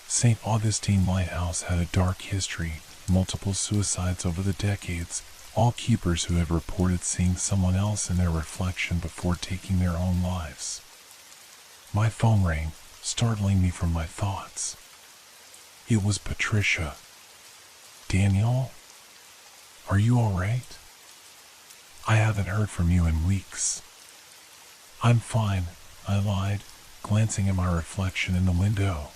St. Augustine Lighthouse had a dark history, multiple suicides over the decades, all keepers who had reported seeing someone else in their reflection before taking their own lives. My phone rang, startling me from my thoughts. It was Patricia. "Daniel? Are you all right? I haven't heard from you in weeks." "I'm fine," I lied, glancing at my reflection in the window.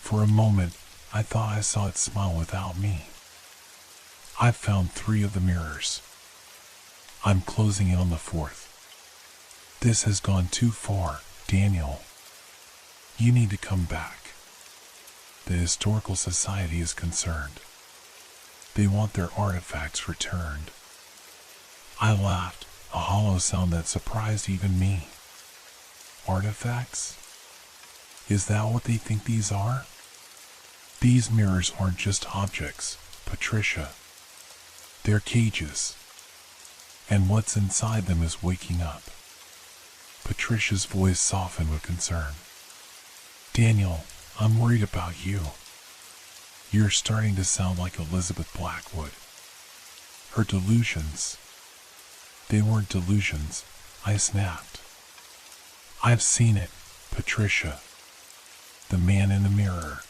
For a moment, I thought I saw it smile without me. "I've found 3 of the mirrors. I'm closing in on the 4th. This has gone too far, Daniel." You need to come back. The Historical Society is concerned. They want their artifacts returned. I laughed, a hollow sound that surprised even me. Artifacts? Is that what they think these are? These mirrors aren't just objects, Patricia. They're cages. And what's inside them is waking up. Patricia's voice softened with concern. Daniel, I'm worried about you. You're starting to sound like Elizabeth Blackwood. Her delusions. They weren't delusions, I snapped. I've seen it, Patricia. The man in the mirror.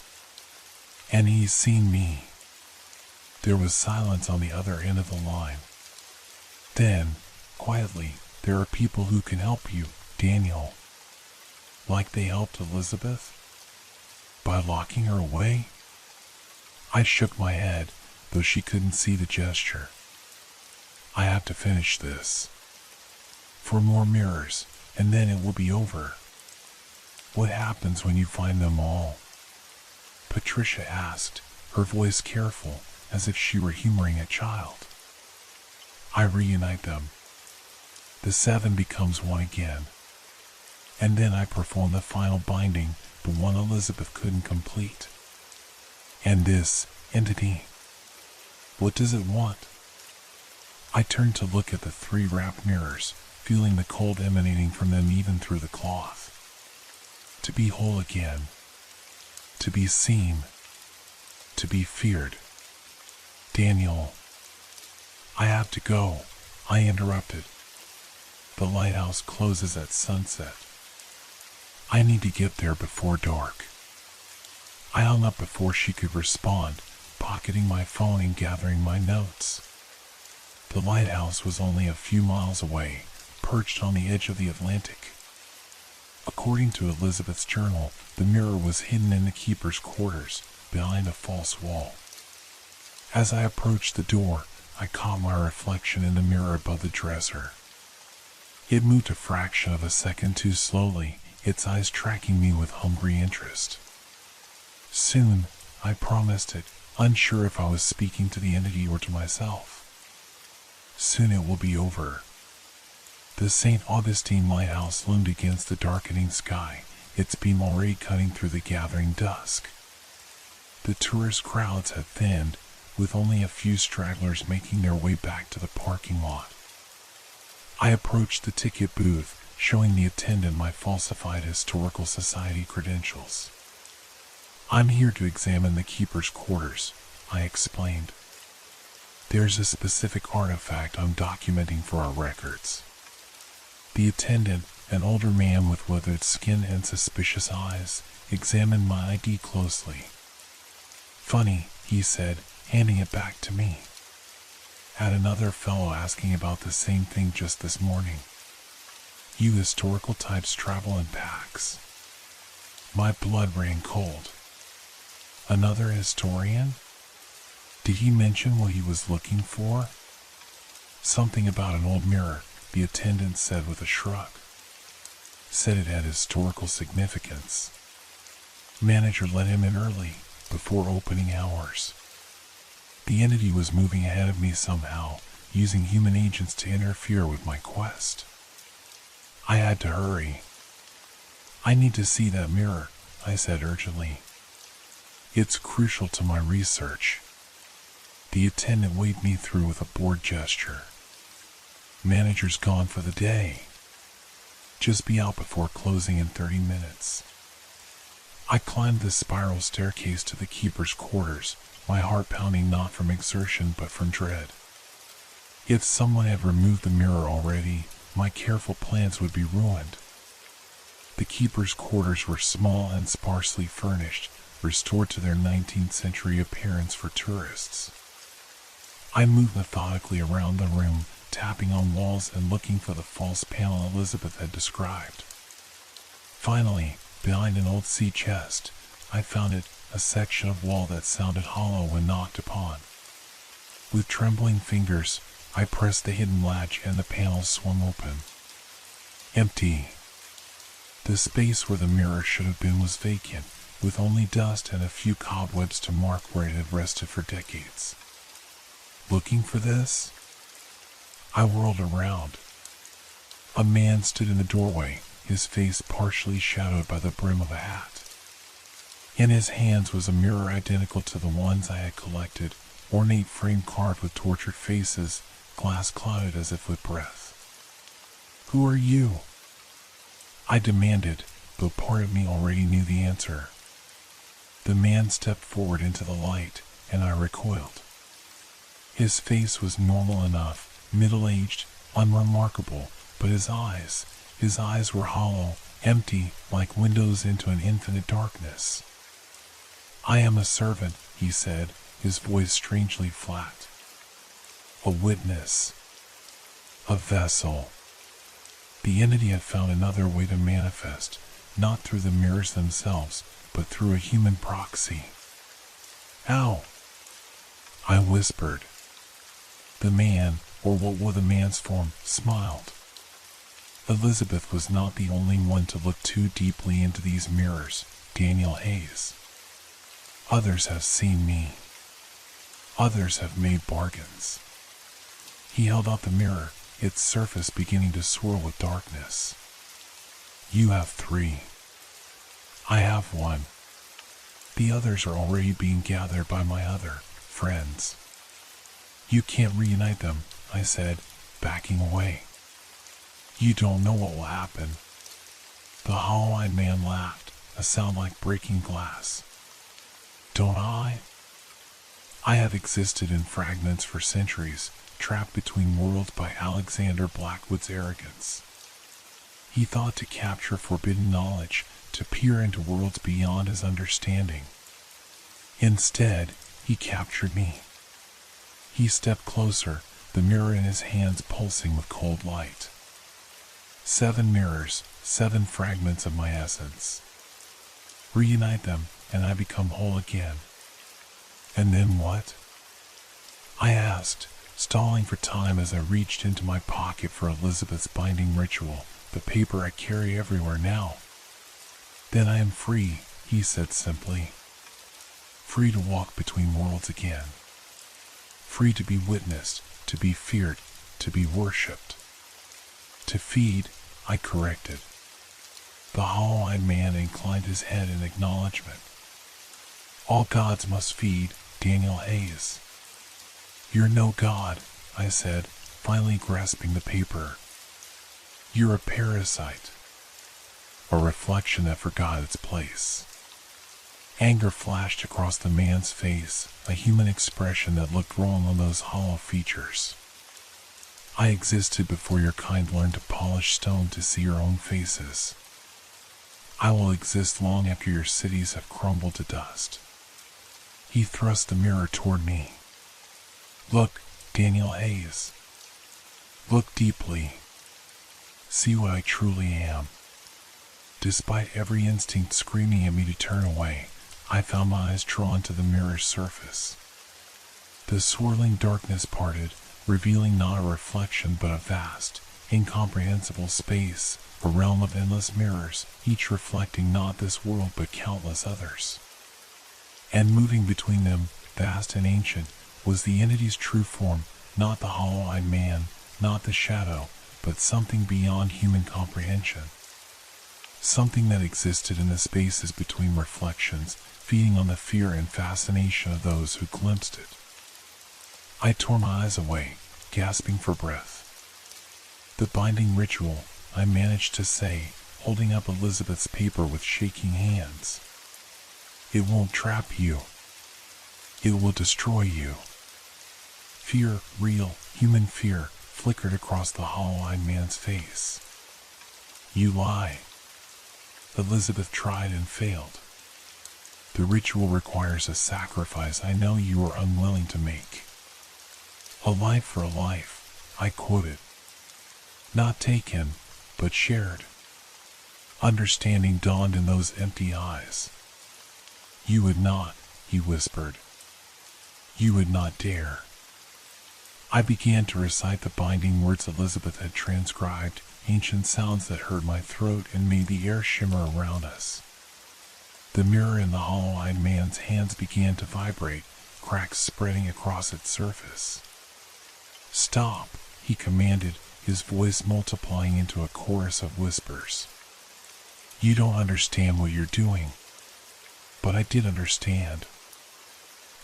And he's seen me. There was silence on the other end of the line. Then, quietly, there are people who can help you, Daniel. Like they helped Elizabeth? By locking her away? I shook my head, though she couldn't see the gesture. I have to finish this. 4 more mirrors, and then it will be over. What happens when you find them all? Patricia asked, her voice careful, as if she were humoring a child. I reunite them. The 7 becomes 1 again. And then I perform the final binding, the one Elizabeth couldn't complete. And this entity, what does it want? I turned to look at the 3 wrapped mirrors, feeling the cold emanating from them even through the cloth. To be whole again. To be seen. To be feared. Daniel. I have to go, I interrupted. The lighthouse closes at sunset. I need to get there before dark. I hung up before she could respond, pocketing my phone and gathering my notes. The lighthouse was only a few miles away, perched on the edge of the Atlantic. According to Elizabeth's journal, the mirror was hidden in the keeper's quarters, behind a false wall. As I approached the door, I caught my reflection in the mirror above the dresser. It moved a fraction of a second too slowly, its eyes tracking me with hungry interest. Soon, I promised it, unsure if I was speaking to the entity or to myself. Soon it will be over. The St. Augustine lighthouse loomed against the darkening sky, its beam already cutting through the gathering dusk. The tourist crowds had thinned, with only a few stragglers making their way back to the parking lot. I approached the ticket booth, showing the attendant my falsified Historical Society credentials. I'm here to examine the keeper's quarters, I explained. There's a specific artifact I'm documenting for our records. The attendant, an older man with withered skin and suspicious eyes, examined my ID closely. Funny, he said, handing it back to me. Had another fellow asking about the same thing just this morning. You historical types travel in packs. My blood ran cold. Another historian? Did he mention what he was looking for? Something about an old mirror, the attendant said with a shrug. Said it had historical significance. Manager let him in early, before opening hours. The entity was moving ahead of me somehow, using human agents to interfere with my quest. I had to hurry. I need to see that mirror, I said urgently. It's crucial to my research. The attendant waved me through with a bored gesture. Manager's gone for the day. Just be out before closing in 30 minutes. I climbed the spiral staircase to the keeper's quarters, my heart pounding not from exertion but from dread. If someone had removed the mirror already, my careful plans would be ruined. The keeper's quarters were small and sparsely furnished, restored to their 19th century appearance for tourists. I moved methodically around the room, tapping on walls and looking for the false panel Elizabeth had described. Finally, behind an old sea chest, I found it, a section of wall that sounded hollow when knocked upon. With trembling fingers, I pressed the hidden latch and the panel swung open. Empty. The space where the mirror should have been was vacant, with only dust and a few cobwebs to mark where it had rested for decades. Looking for this? I whirled around. A man stood in the doorway, his face partially shadowed by the brim of a hat. In his hands was a mirror identical to the ones I had collected, ornate frame carved with tortured faces, glass clouded as if with breath. "Who are you?" I demanded, though part of me already knew the answer. The man stepped forward into the light, and I recoiled. His face was normal enough, middle-aged, unremarkable, but his eyes were hollow, empty, like windows into an infinite darkness. "I am a servant," he said, his voice strangely flat. "A witness. A vessel." The entity had found another way to manifest, not through the mirrors themselves, but through a human proxy. "Ow!" I whispered. The man, or what was the man's form, smiled. Elizabeth was not the only one to look too deeply into these mirrors, Daniel Hayes. Others have seen me. Others have made bargains. He held out the mirror, its surface beginning to swirl with darkness. "You have 3. I have 1. The others are already being gathered by my other friends." "You can't reunite them," I said, backing away. "You don't know what will happen." The hollow-eyed man laughed, a sound like breaking glass. "Don't I? I have existed in fragments for centuries, trapped between worlds by Alexander Blackwood's arrogance. He thought to capture forbidden knowledge, to peer into worlds beyond his understanding. Instead, he captured me." He stepped closer, the mirror in his hands pulsing with cold light. 7 mirrors, 7 fragments of my essence. Reunite them, and I become whole again. "And then what?" I asked, stalling for time as I reached into my pocket for Elizabeth's binding ritual, the paper I carry everywhere now. "Then I am free," he said simply. "Free to walk between worlds again. Free to be witnessed, to be feared, to be worshipped. To feed," I corrected. The hollow-eyed man inclined his head in acknowledgement. "All gods must feed, Daniel Hayes." "You're no god," I said, finally grasping the paper. "You're a parasite. A reflection that forgot its place." Anger flashed across the man's face, a human expression that looked wrong on those hollow features. "I existed before your kind learned to polish stone to see your own faces. I will exist long after your cities have crumbled to dust." He thrust the mirror toward me. "Look, Daniel Hayes. Look deeply. See what I truly am." Despite every instinct screaming at me to turn away, I found my eyes drawn to the mirror's surface. The swirling darkness parted, revealing not a reflection but a vast, incomprehensible space, a realm of endless mirrors, each reflecting not this world but countless others. And moving between them, vast and ancient, was the entity's true form, not the hollow-eyed man, not the shadow, but something beyond human comprehension. Something that existed in the spaces between reflections, feeding on the fear and fascination of those who glimpsed it. I tore my eyes away, gasping for breath. "The binding ritual," I managed to say, holding up Elizabeth's paper with shaking hands. "It won't trap you. It will destroy you." Fear, real, human fear, flickered across the hollow-eyed man's face. "You lie." Elizabeth tried and failed. "The ritual requires a sacrifice I know you are unwilling to make." "A life for a life," I quoted. "Not taken, but shared." Understanding dawned in those empty eyes. "You would not," he whispered. "You would not dare." I began to recite the binding words Elizabeth had transcribed, ancient sounds that hurt my throat and made the air shimmer around us. The mirror in the hollow-eyed man's hands began to vibrate, cracks spreading across its surface. "Stop," he commanded, his voice multiplying into a chorus of whispers. "You don't understand what you're doing." But I did understand.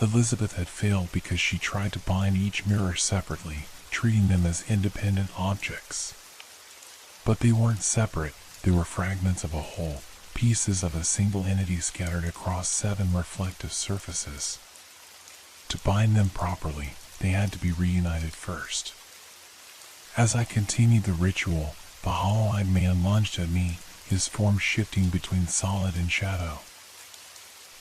Elizabeth had failed because she tried to bind each mirror separately, treating them as independent objects. But they weren't separate, they were fragments of a whole, pieces of a single entity scattered across 7 reflective surfaces. To bind them properly, they had to be reunited first. As I continued the ritual, the hollow-eyed man lunged at me, his form shifting between solid and shadow.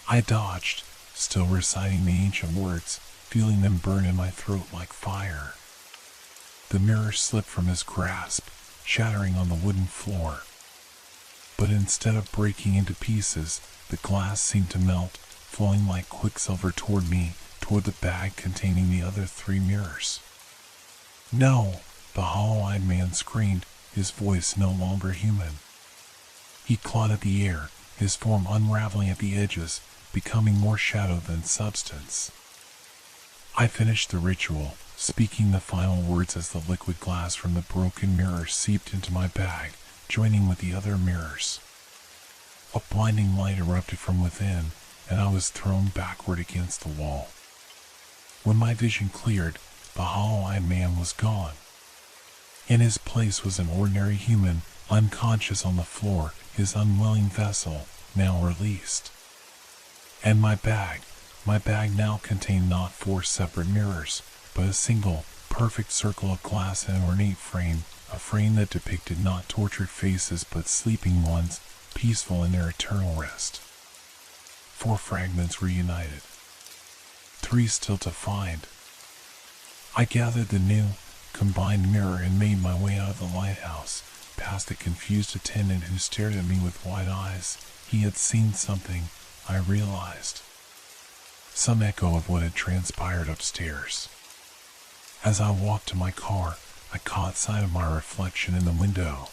I dodged, still reciting the ancient words, feeling them burn in my throat like fire. The mirror slipped from his grasp, shattering on the wooden floor. But instead of breaking into pieces, the glass seemed to melt, flowing like quicksilver toward me, toward the bag containing the other 3 mirrors. "No!" the hollow-eyed man screamed, his voice no longer human. He clawed at the air, his form unraveling at the edges, becoming more shadow than substance. I finished the ritual, speaking the final words as the liquid glass from the broken mirror seeped into my bag, joining with the other mirrors. A blinding light erupted from within, and I was thrown backward against the wall. When my vision cleared, the hollow-eyed man was gone. In his place was an ordinary human, unconscious on the floor, his unwilling vessel, now released. And my bag now contained not 4 separate mirrors, but a single, perfect circle of glass in an ornate frame, a frame that depicted not tortured faces but sleeping ones, peaceful in their eternal rest. 4 fragments reunited. 3 still to find. I gathered the new, combined mirror and made my way out of the lighthouse, past a confused attendant who stared at me with wide eyes. He had seen something, I realized. Some echo of what had transpired upstairs. As I walked to my car, I caught sight of my reflection in the window.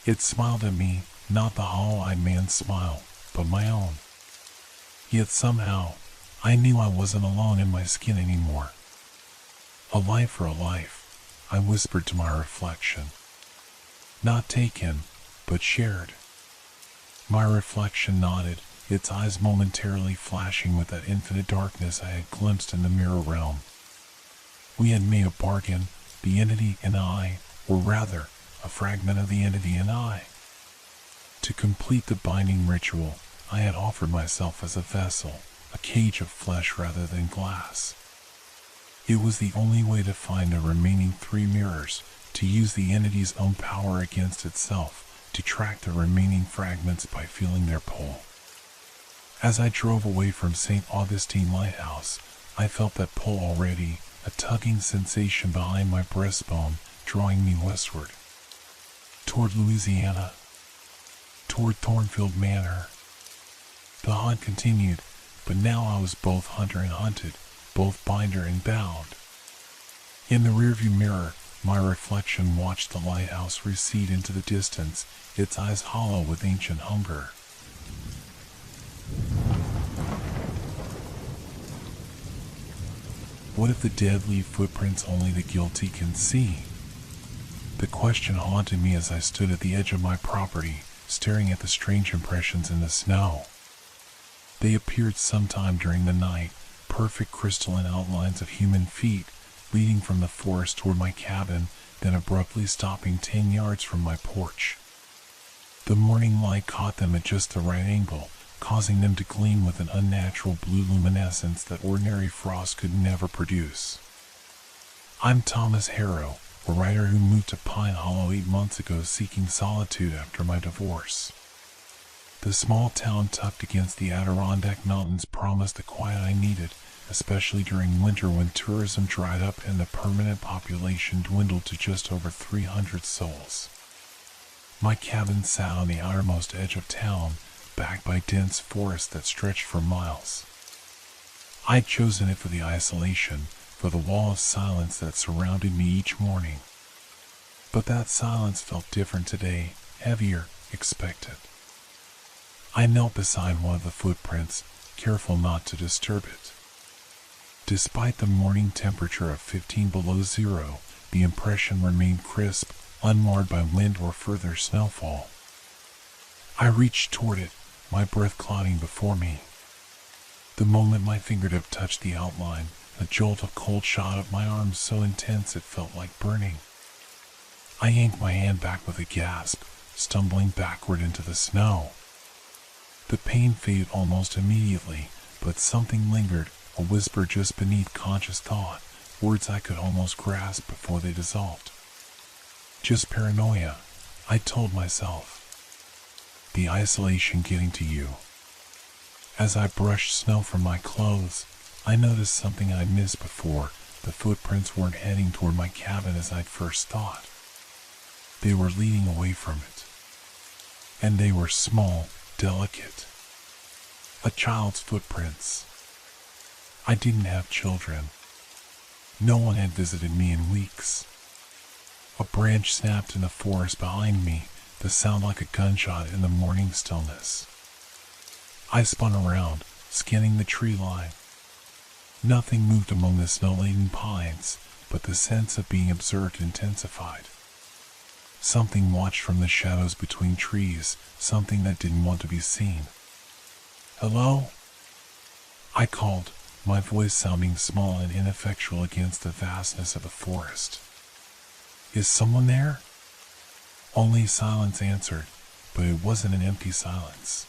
It smiled at me, not the hollow-eyed man's smile, but my own. Yet somehow, I knew I wasn't alone in my skin anymore. "A life for a life," I whispered to my reflection. Not taken, but shared. My reflection nodded, its eyes momentarily flashing with that infinite darkness I had glimpsed in the mirror realm. We had made a bargain, the entity and I, or rather, a fragment of the entity and I. To complete the binding ritual, I had offered myself as a vessel, a cage of flesh rather than glass. It was the only way to find the remaining 3 mirrors, to use the entity's own power against itself, to track the remaining fragments by feeling their pull. As I drove away from St. Augustine Lighthouse, I felt that pull already, a tugging sensation behind my breastbone, drawing me westward. Toward Louisiana. Toward Thornfield Manor. The hunt continued, but now I was both hunter and hunted, both binder and bound. In the rearview mirror, my reflection watched the lighthouse recede into the distance, its eyes hollow with ancient hunger. What if the dead leave footprints only the guilty can see? The question haunted me as I stood at the edge of my property, staring at the strange impressions in the snow. They appeared sometime during the night, perfect crystalline outlines of human feet, leading from the forest toward my cabin, then abruptly stopping 10 yards from my porch. The morning light caught them at just the right angle, causing them to gleam with an unnatural blue luminescence that ordinary frost could never produce. I'm Thomas Harrow, a writer who moved to Pine Hollow 8 months ago seeking solitude after my divorce. The small town tucked against the Adirondack Mountains promised the quiet I needed, especially during winter when tourism dried up and the permanent population dwindled to just over 300 souls. My cabin sat on the outermost edge of town, backed by dense forest that stretched for miles. I'd chosen it for the isolation, for the wall of silence that surrounded me each morning. But that silence felt different today, heavier, expectant. I knelt beside one of the footprints, careful not to disturb it. Despite the morning temperature of 15 below zero, the impression remained crisp, unmarred by wind or further snowfall. I reached toward it, my breath clouding before me. The moment my fingertip touched the outline, a jolt of cold shot up my arm so intense it felt like burning. I yanked my hand back with a gasp, stumbling backward into the snow. The pain faded almost immediately, but something lingered, a whisper just beneath conscious thought, words I could almost grasp before they dissolved. Just paranoia, I told myself. The isolation getting to you. As I brushed snow from my clothes, I noticed something I'd missed before. The footprints weren't heading toward my cabin as I'd first thought. They were leading away from it. And they were small, delicate. A child's footprints. I didn't have children. No one had visited me in weeks. A branch snapped in the forest behind me, the sound like a gunshot in the morning stillness. I spun around, scanning the tree line. Nothing moved among the snow-laden pines, but the sense of being observed intensified. Something watched from the shadows between trees, something that didn't want to be seen. "Hello?" I called, my voice sounding small and ineffectual against the vastness of the forest. "Is someone there?" Only silence answered, but it wasn't an empty silence.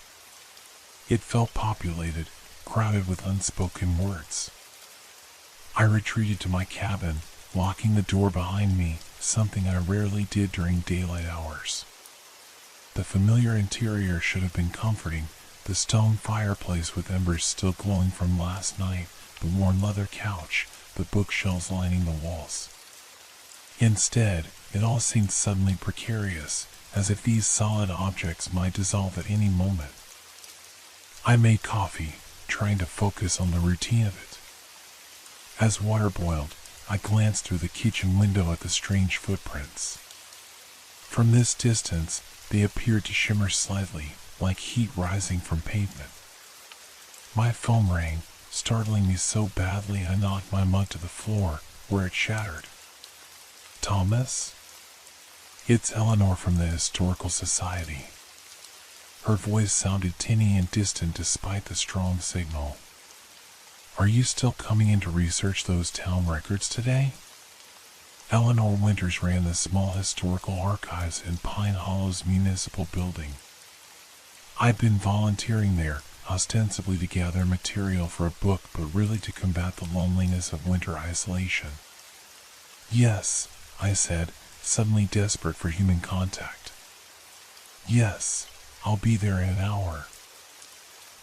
It felt populated, crowded with unspoken words. I retreated to my cabin, locking the door behind me, something I rarely did during daylight hours. The familiar interior should have been comforting, the stone fireplace with embers still glowing from last night, the worn leather couch, the bookshelves lining the walls. Instead, it all seemed suddenly precarious, as if these solid objects might dissolve at any moment. I made coffee, trying to focus on the routine of it. As water boiled, I glanced through the kitchen window at the strange footprints. From this distance, they appeared to shimmer slightly, like heat rising from pavement. My phone rang, startling me so badly I knocked my mug to the floor, where it shattered. "Thomas?" "It's Eleanor from the Historical Society." Her voice sounded tinny and distant despite the strong signal. "Are you still coming in to research those town records today?" Eleanor Winters ran the small historical archives in Pine Hollow's municipal building. I'd been volunteering there, ostensibly to gather material for a book, but really to combat the loneliness of winter isolation. "Yes," I said, suddenly desperate for human contact. "Yes, I'll be there in an hour."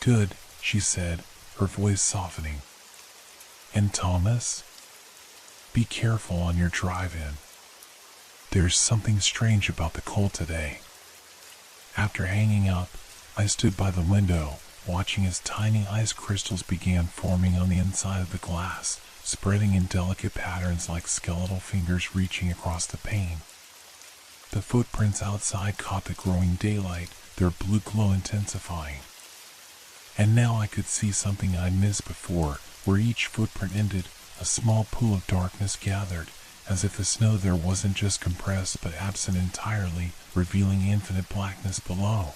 "Good," she said, her voice softening. "And Thomas? Be careful on your drive-in. There's something strange about the cold today." After hanging up, I stood by the window, watching as tiny ice crystals began forming on the inside of the glass, spreading in delicate patterns like skeletal fingers reaching across the pane. The footprints outside caught the growing daylight, their blue glow intensifying. And now I could see something I'd missed before, where each footprint ended, a small pool of darkness gathered, as if the snow there wasn't just compressed but absent entirely, revealing infinite blackness below.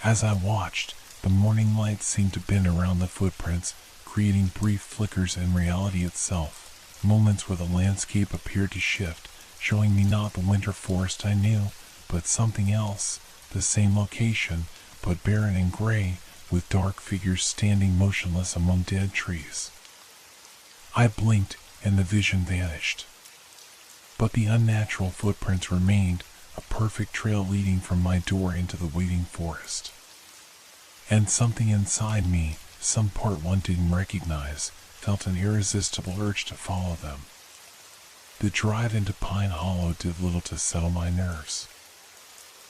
As I watched, the morning light seemed to bend around the footprints, creating brief flickers in reality itself, moments where the landscape appeared to shift, showing me not the winter forest I knew, but something else, the same location, but barren and gray, with dark figures standing motionless among dead trees. I blinked, and the vision vanished. But the unnatural footprints remained, a perfect trail leading from my door into the waiting forest. And something inside me, some part one didn't recognize, felt an irresistible urge to follow them. The drive into Pine Hollow did little to settle my nerves.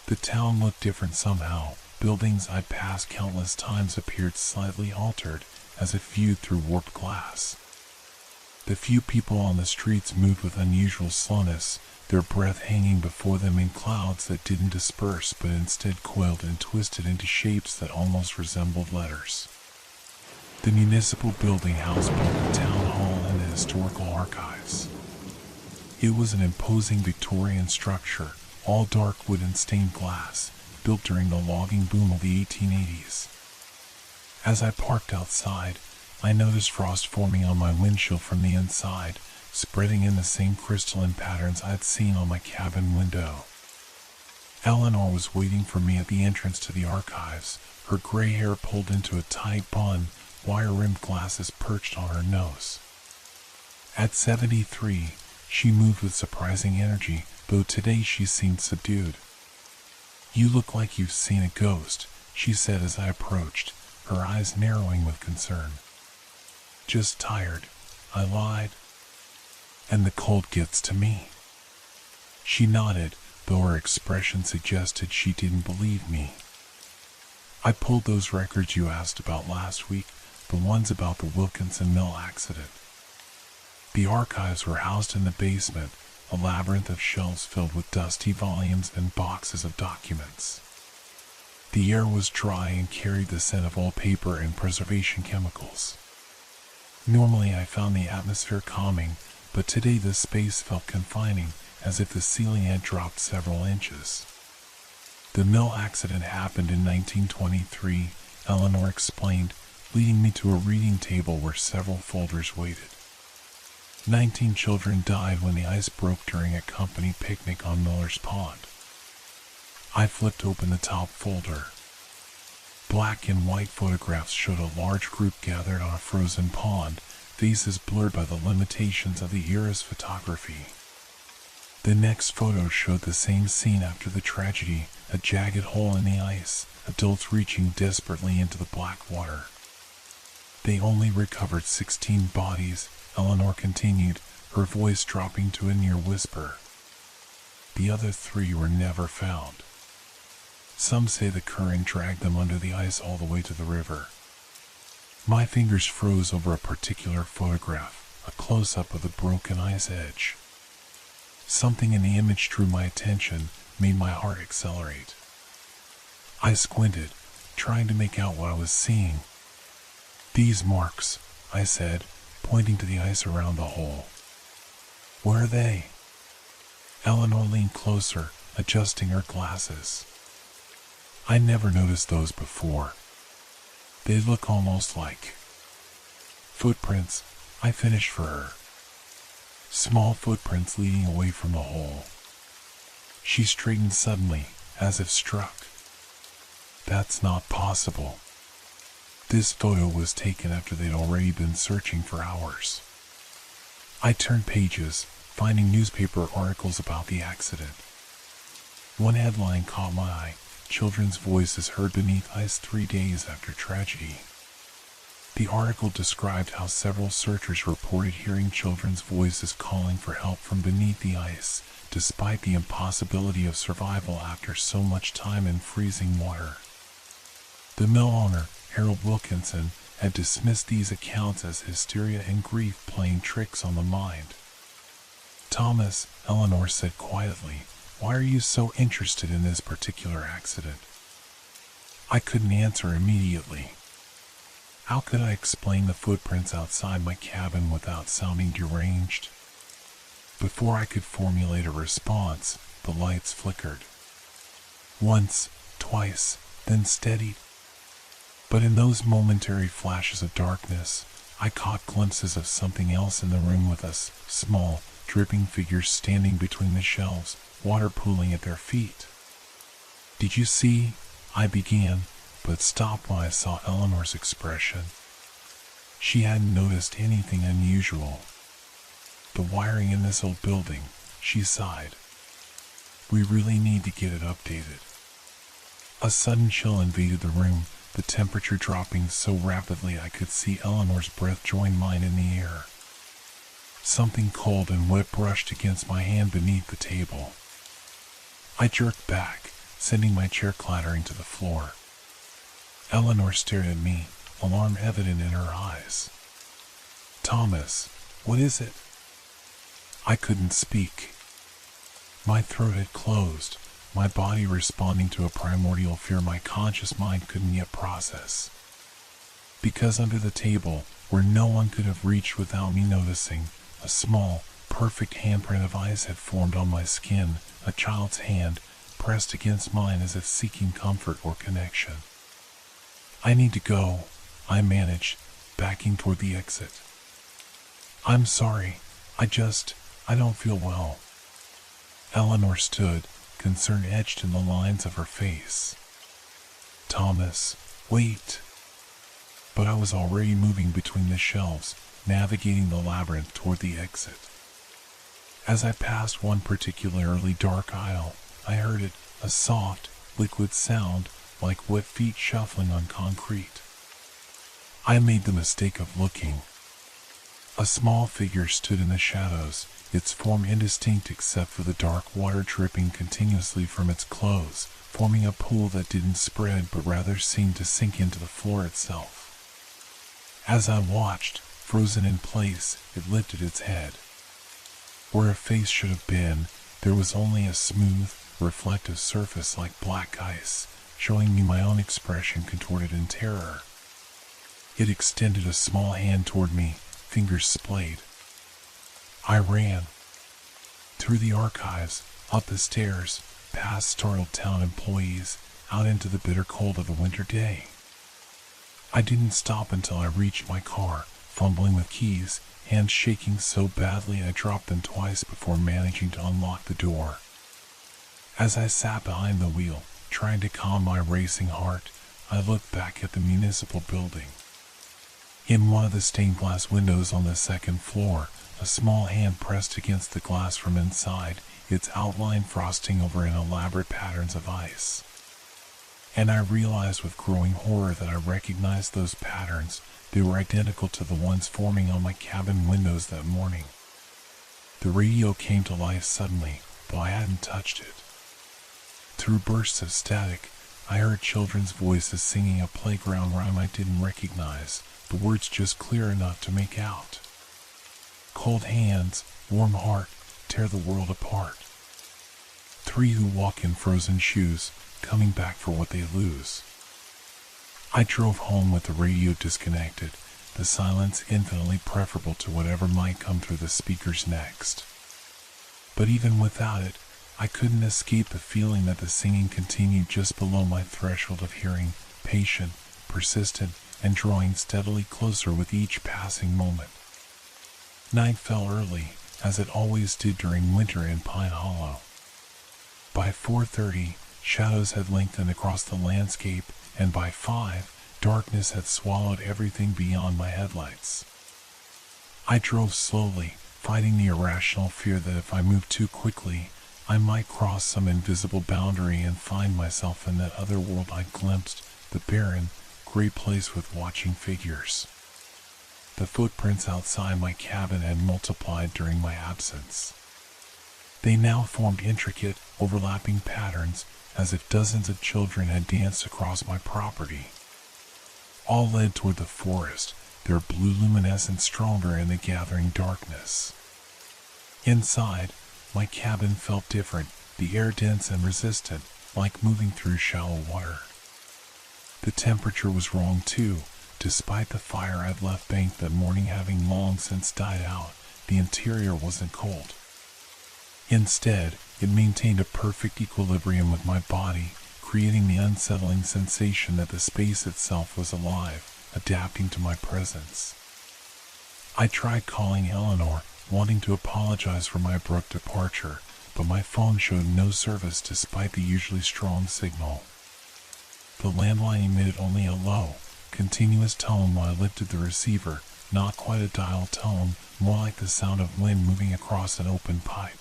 The town looked different somehow. Buildings I'd passed countless times appeared slightly altered, as if viewed through warped glass. The few people on the streets moved with unusual slowness, their breath hanging before them in clouds that didn't disperse but instead coiled and twisted into shapes that almost resembled letters. The municipal building housed both the town hall and the historical archives. It was an imposing Victorian structure, all dark wood and stained glass, built during the logging boom of the 1880s. As I parked outside, I noticed frost forming on my windshield from the inside, spreading in the same crystalline patterns I'd seen on my cabin window. Eleanor was waiting for me at the entrance to the archives, her gray hair pulled into a tight bun, wire-rimmed glasses perched on her nose. At 73, she moved with surprising energy, though today she seemed subdued. "You look like you've seen a ghost," she said as I approached, her eyes narrowing with concern. "Just tired," I lied. "And the cold gets to me." She nodded, though her expression suggested she didn't believe me. "I pulled those records you asked about last week, the ones about the Wilkinson Mill accident." The archives were housed in the basement, a labyrinth of shelves filled with dusty volumes and boxes of documents. The air was dry and carried the scent of old paper and preservation chemicals. Normally I found the atmosphere calming, but today the space felt confining, as if the ceiling had dropped several inches. "The mill accident happened in 1923, Eleanor explained, leading me to a reading table where several folders waited. 19 children died when the ice broke during a company picnic on Miller's Pond. I flipped open the top folder. Black and white photographs showed a large group gathered on a frozen pond, faces blurred by the limitations of the era's photography. The next photo showed the same scene after the tragedy, a jagged hole in the ice, adults reaching desperately into the black water. They only recovered 16 bodies, Eleanor continued, her voice dropping to a near whisper. The other 3 were never found. Some say the current dragged them under the ice all the way to the river. My fingers froze over a particular photograph, a close-up of the broken ice edge. Something in the image drew my attention, made my heart accelerate. I squinted, trying to make out what I was seeing. "These marks," I said, pointing to the ice around the hole. "Where are they?" Eleanor leaned closer, adjusting her glasses. "I never noticed those before. They look almost like footprints," I finished for her. "Small footprints leading away from the hole." She straightened suddenly, as if struck. "That's not possible. This photo was taken after they'd already been searching for hours." I turned pages, finding newspaper articles about the accident. One headline caught my eye: "Children's voices heard beneath ice 3 days after tragedy." The article described how several searchers reported hearing children's voices calling for help from beneath the ice, despite the impossibility of survival after so much time in freezing water. The mill owner, Harold Wilkinson, had dismissed these accounts as hysteria and grief playing tricks on the mind. "Thomas," Eleanor said quietly, "why are you so interested in this particular accident?" I couldn't answer immediately. How could I explain the footprints outside my cabin without sounding deranged? Before I could formulate a response, the lights flickered. Once, twice, then steadied. But in those momentary flashes of darkness, I caught glimpses of something else in the room with us, small, dripping figures standing between the shelves, water pooling at their feet. "Did you see?" I began, but stopped when I saw Eleanor's expression. She hadn't noticed anything unusual. "The wiring in this old building," she sighed. "We really need to get it updated." A sudden chill invaded the room, the temperature dropping so rapidly I could see Eleanor's breath join mine in the air. Something cold and wet brushed against my hand beneath the table. I jerked back, sending my chair clattering to the floor. Eleanor stared at me, alarm evident in her eyes. "Thomas, What is it? I couldn't speak. My throat had closed, my body responding to a primordial fear my conscious mind couldn't yet process. Because under the table, where no one could have reached without me noticing, a small, perfect handprint of ice had formed on my skin, a child's hand, pressed against mine as if seeking comfort or connection. I need to go, I managed, backing toward the exit. I'm sorry, I don't feel well. Eleanor stood, concern etched in the lines of her face. Thomas, wait. But I was already moving between the shelves, navigating the labyrinth toward the exit. As I passed one particularly dark aisle, I heard it, a soft, liquid sound like wet feet shuffling on concrete. I made the mistake of looking. A small figure stood in the shadows, its form indistinct except for the dark water dripping continuously from its clothes, forming a pool that didn't spread but rather seemed to sink into the floor itself. As I watched, frozen in place, it lifted its head. Where a face should have been, there was only a smooth, reflective surface like black ice, showing me my own expression contorted in terror. It extended a small hand toward me, fingers splayed. I ran. Through the archives, up the stairs, past startled town employees, out into the bitter cold of the winter day. I didn't stop until I reached my car, fumbling with keys, hands shaking so badly I dropped them twice before managing to unlock the door. As I sat behind the wheel, trying to calm my racing heart, I looked back at the municipal building. In one of the stained glass windows on the second floor, a small hand pressed against the glass from inside, its outline frosting over in elaborate patterns of ice. And I realized with growing horror that I recognized those patterns. They were identical to the ones forming on my cabin windows that morning. The radio came to life suddenly, though I hadn't touched it. Through bursts of static, I heard children's voices singing a playground rhyme I didn't recognize, the words just clear enough to make out. Cold hands, warm heart, tear the world apart. Three who walk in frozen shoes, coming back for what they lose. I drove home with the radio disconnected, the silence infinitely preferable to whatever might come through the speakers next. But even without it, I couldn't escape the feeling that the singing continued just below my threshold of hearing, patient, persistent, and drawing steadily closer with each passing moment. Night fell early, as it always did during winter in Pine Hollow. By 4:30, shadows had lengthened across the landscape, and by 5, darkness had swallowed everything beyond my headlights. I drove slowly, fighting the irrational fear that if I moved too quickly, I might cross some invisible boundary and find myself in that other world I glimpsed, the barren, gray place with watching figures. The footprints outside my cabin had multiplied during my absence. They now formed intricate, overlapping patterns, as if dozens of children had danced across my property. All led toward the forest, their blue luminescence stronger in the gathering darkness. Inside, my cabin felt different, the air dense and resistant, like moving through shallow water. The temperature was wrong too. Despite the fire I'd left banked that morning having long since died out, the interior wasn't cold. Instead, it maintained a perfect equilibrium with my body, creating the unsettling sensation that the space itself was alive, adapting to my presence. I tried calling Eleanor, wanting to apologize for my abrupt departure, but my phone showed no service despite the usually strong signal. The landline emitted only a low, continuous tone while I lifted the receiver, not quite a dial tone, more like the sound of wind moving across an open pipe.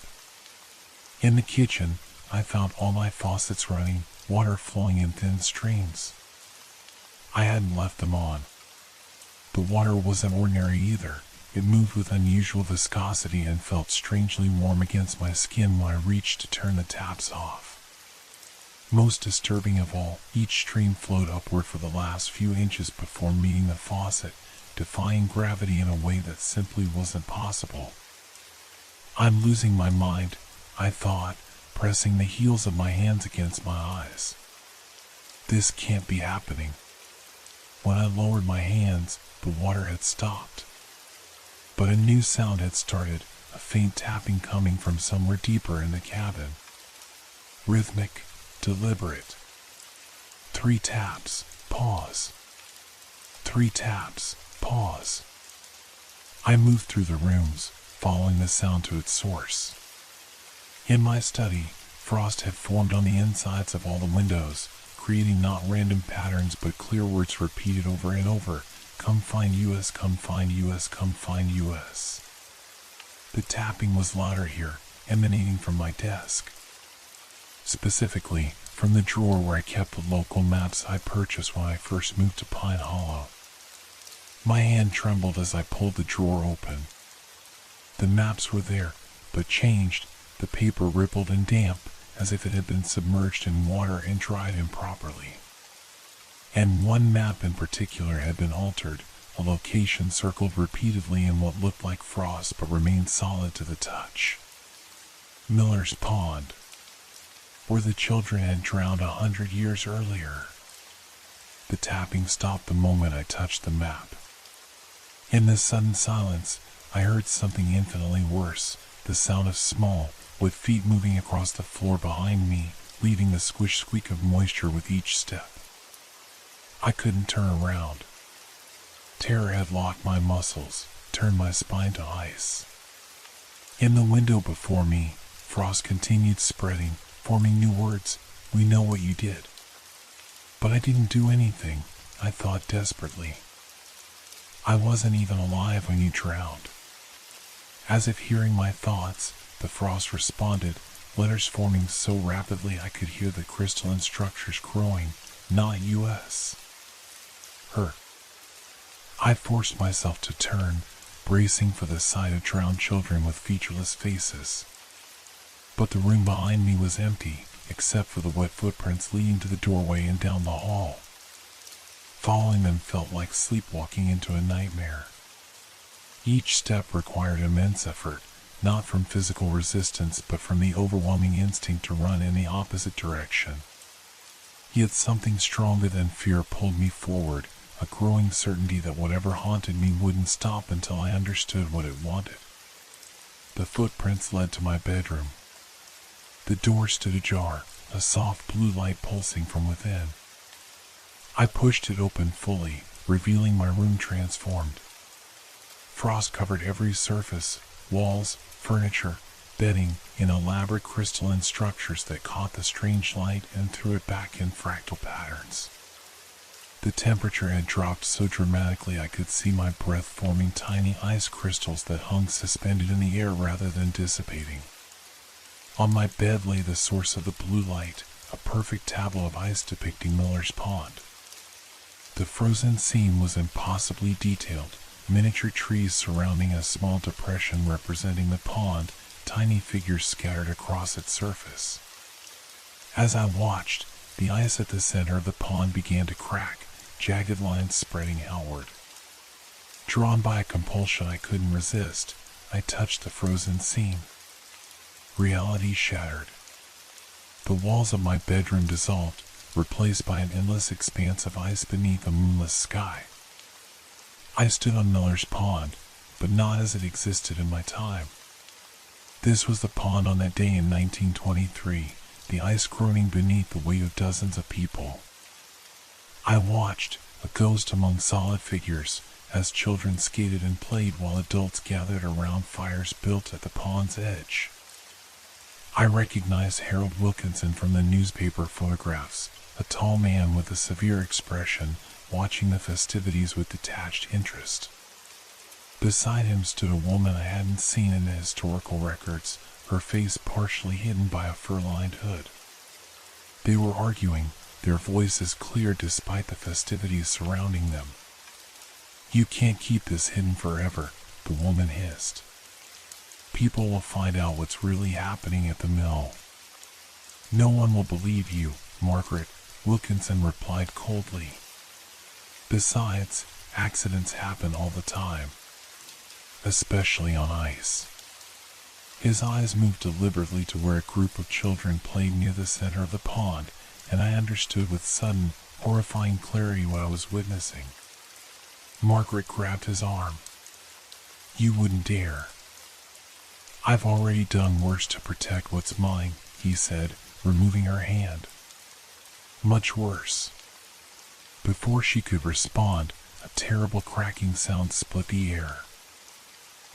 In the kitchen, I found all my faucets running, water flowing in thin streams. I hadn't left them on. The water wasn't ordinary either. It moved with unusual viscosity and felt strangely warm against my skin when I reached to turn the taps off. Most disturbing of all, each stream flowed upward for the last few inches before meeting the faucet, defying gravity in a way that simply wasn't possible. I'm losing my mind, I thought, pressing the heels of my hands against my eyes. This can't be happening. When I lowered my hands, the water had stopped. But a new sound had started, a faint tapping coming from somewhere deeper in the cabin. Rhythmic, deliberate. 3 taps, pause. 3 taps, pause. I moved through the rooms, following the sound to its source. In my study, frost had formed on the insides of all the windows, creating not random patterns but clear words repeated over and over. Come find US, come find US, come find US. The tapping was louder here, emanating from my desk. Specifically, from the drawer where I kept the local maps I purchased when I first moved to Pine Hollow. My hand trembled as I pulled the drawer open. The maps were there, but changed. The paper rippled and damp, as if it had been submerged in water and dried improperly. And one map in particular had been altered, a location circled repeatedly in what looked like frost but remained solid to the touch. Miller's Pond, where the children had drowned 100 years earlier. The tapping stopped the moment I touched the map. In the sudden silence, I heard something infinitely worse, the sound of small, wet feet moving across the floor behind me, leaving the squish squeak of moisture with each step. I couldn't turn around. Terror had locked my muscles, turned my spine to ice. In the window before me, frost continued spreading, forming new words. We know what you did. But I didn't do anything, I thought desperately. I wasn't even alive when you drowned. As if hearing my thoughts, the frost responded, letters forming so rapidly I could hear the crystalline structures growing, not US. Her. I forced myself to turn, bracing for the sight of drowned children with featureless faces. But the room behind me was empty, except for the wet footprints leading to the doorway and down the hall. Following them felt like sleepwalking into a nightmare. Each step required immense effort, not from physical resistance but from the overwhelming instinct to run in the opposite direction. Yet something stronger than fear pulled me forward, a growing certainty that whatever haunted me wouldn't stop until I understood what it wanted. The footprints led to my bedroom. The door stood ajar, a soft blue light pulsing from within. I pushed it open fully, revealing my room transformed. Frost covered every surface, walls, furniture, bedding, in elaborate crystalline structures that caught the strange light and threw it back in fractal patterns. The temperature had dropped so dramatically I could see my breath forming tiny ice crystals that hung suspended in the air rather than dissipating. On my bed lay the source of the blue light, a perfect tableau of ice depicting Miller's Pond. The frozen scene was impossibly detailed, miniature trees surrounding a small depression representing the pond, tiny figures scattered across its surface. As I watched, the ice at the center of the pond began to crack, jagged lines spreading outward. Drawn by a compulsion I couldn't resist, I touched the frozen scene. Reality shattered. The walls of my bedroom dissolved, replaced by an endless expanse of ice beneath a moonless sky. I stood on Miller's Pond, but not as it existed in my time. This was the pond on that day in 1923, the ice groaning beneath the weight of dozens of people. I watched, a ghost among solid figures, as children skated and played while adults gathered around fires built at the pond's edge. I recognized Harold Wilkinson from the newspaper photographs, a tall man with a severe expression, watching the festivities with detached interest. Beside him stood a woman I hadn't seen in the historical records, her face partially hidden by a fur-lined hood. They were arguing, their voices clear despite the festivities surrounding them. "You can't keep this hidden forever," the woman hissed. "People will find out what's really happening at the mill." "No one will believe you, Margaret," Wilkinson replied coldly. "Besides, Accidents happen all the time, especially on ice. His eyes moved deliberately to where a group of children played near the center of the pond, and I understood with sudden, horrifying clarity what I was witnessing. Margaret grabbed his arm. "You wouldn't dare." "I've already done worse to protect what's mine," he said, removing her hand. "Much worse." Before she could respond, a terrible cracking sound split the air.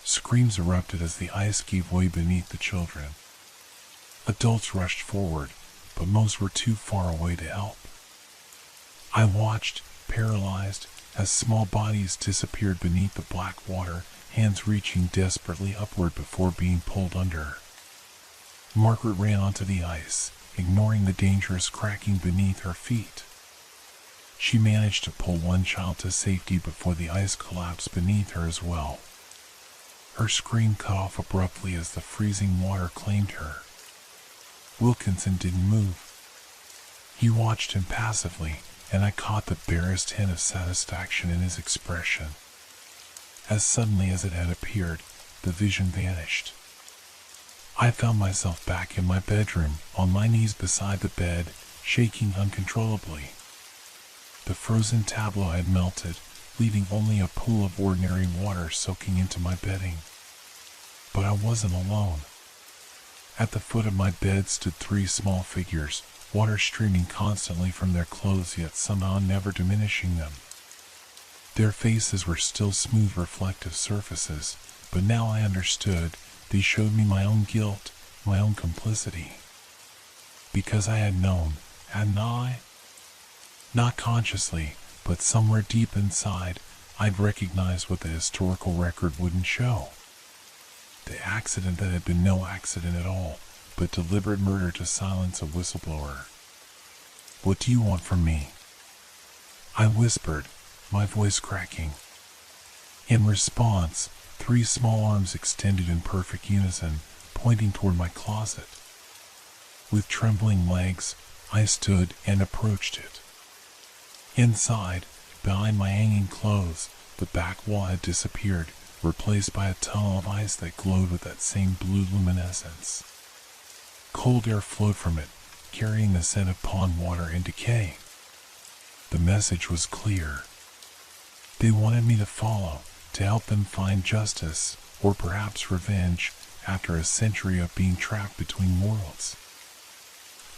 Screams erupted as the ice gave way beneath the children. Adults rushed forward, but most were too far away to help. I watched, paralyzed, as small bodies disappeared beneath the black water, hands reaching desperately upward before being pulled under. Margaret ran onto the ice, ignoring the dangerous cracking beneath her feet. She managed to pull one child to safety before the ice collapsed beneath her as well. Her scream cut off abruptly as the freezing water claimed her. Wilkinson didn't move. He watched impassively, and I caught the barest hint of satisfaction in his expression. As suddenly as it had appeared, the vision vanished. I found myself back in my bedroom, on my knees beside the bed, shaking uncontrollably. The frozen tableau had melted, leaving only a pool of ordinary water soaking into my bedding. But I wasn't alone. At the foot of my bed stood 3 small figures, water streaming constantly from their clothes yet somehow never diminishing them. Their faces were still smooth reflective surfaces, but now I understood. They showed me my own guilt, my own complicity. Because I had known, hadn't I? Not consciously, but somewhere deep inside, I'd recognized what the historical record wouldn't show. The accident that had been no accident at all, but deliberate murder to silence a whistleblower. "What do you want from me?" I whispered, my voice cracking. In response, 3 small arms extended in perfect unison, pointing toward my closet. With trembling legs, I stood and approached it. Inside, behind my hanging clothes, the back wall had disappeared, replaced by a tunnel of ice that glowed with that same blue luminescence. Cold air flowed from it, carrying the scent of pond water and decay. The message was clear. They wanted me to follow, to help them find justice, or perhaps revenge, after a century of being trapped between worlds.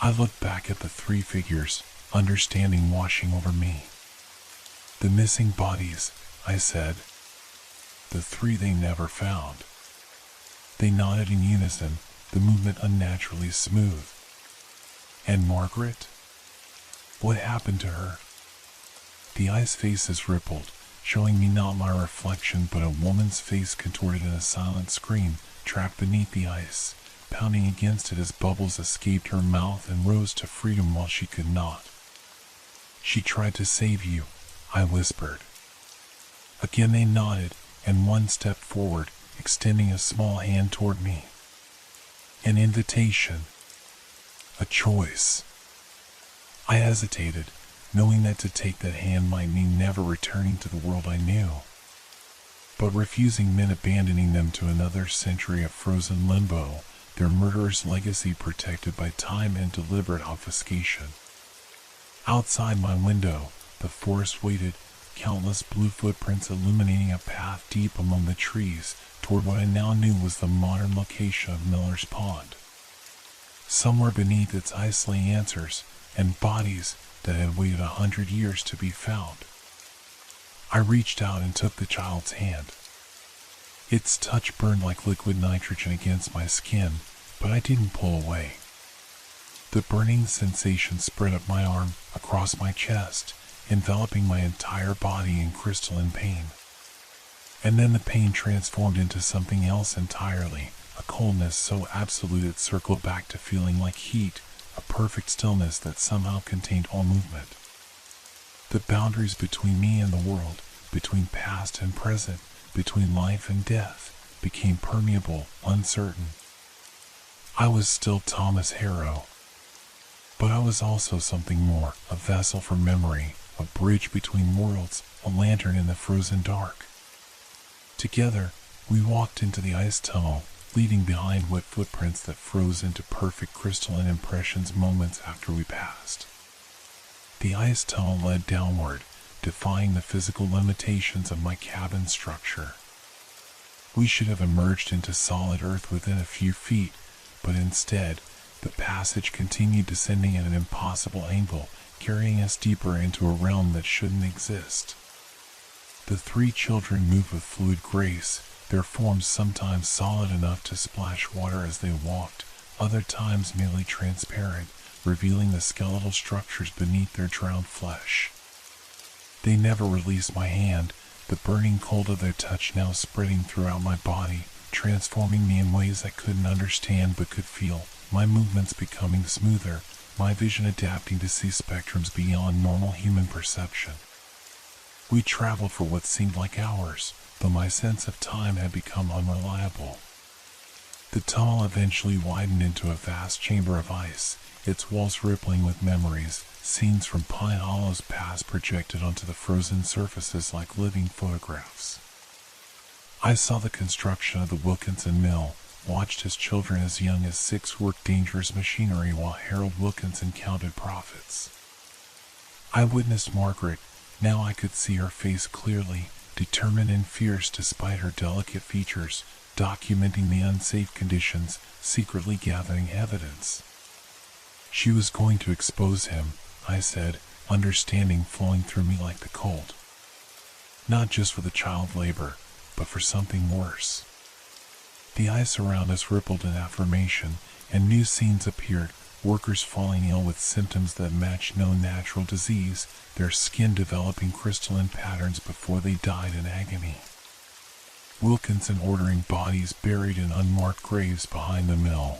I looked back at the 3 figures, understanding washing over me. "The missing bodies," I said. "The 3 they never found." They nodded in unison, the movement unnaturally smooth. "And Margaret? What happened to her?" The ice faces rippled, showing me not my reflection but a woman's face contorted in a silent scream, trapped beneath the ice, pounding against it as bubbles escaped her mouth and rose to freedom while she could not. "She tried to save you," I whispered. Again they nodded, and one stepped forward, extending a small hand toward me. An invitation. A choice. I hesitated, knowing that to take that hand might mean never returning to the world I knew. But refusing meant abandoning them to another century of frozen limbo, their murderous legacy protected by time and deliberate obfuscation. Outside my window, the forest waited, countless blue footprints illuminating a path deep among the trees toward what I now knew was the modern location of Miller's Pond. Somewhere beneath its ice lay answers and bodies that had waited 100 years to be found. I reached out and took the child's hand. Its touch burned like liquid nitrogen against my skin, but I didn't pull away. The burning sensation spread up my arm, across my chest, enveloping my entire body in crystalline pain. And then the pain transformed into something else entirely, a coldness so absolute it circled back to feeling like heat, a perfect stillness that somehow contained all movement. The boundaries between me and the world, between past and present, between life and death, became permeable, uncertain. I was still Thomas Harrow, but I was also something more, a vessel for memory, a bridge between worlds, a lantern in the frozen dark. Together, we walked into the ice tunnel, leaving behind wet footprints that froze into perfect crystalline impressions moments after we passed. The ice tunnel led downward, defying the physical limitations of my cabin structure. We should have emerged into solid earth within a few feet, but instead, the passage continued descending at an impossible angle, carrying us deeper into a realm that shouldn't exist. The three children moved with fluid grace, their forms sometimes solid enough to splash water as they walked, other times merely transparent, revealing the skeletal structures beneath their drowned flesh. They never released my hand, the burning cold of their touch now spreading throughout my body, transforming me in ways I couldn't understand but could feel, my movements becoming smoother, my vision adapting to see spectrums beyond normal human perception. We traveled for what seemed like hours, though my sense of time had become unreliable. The tunnel eventually widened into a vast chamber of ice, its walls rippling with memories, scenes from Pine Hollow's past projected onto the frozen surfaces like living photographs. I saw the construction of the Wilkinson Mill, watched as children as young as 6 worked dangerous machinery while Harold Wilkinson counted profits. I witnessed Margaret. Now I could see her face clearly, determined and fierce despite her delicate features, documenting the unsafe conditions, secretly gathering evidence. She was going to expose him, I said, understanding flowing through me like the cold. Not just for the child labor, but for something worse. The ice around us rippled in affirmation, and new scenes appeared, workers falling ill with symptoms that matched no natural disease, their skin developing crystalline patterns before they died in agony. Wilkinson ordering bodies buried in unmarked graves behind the mill.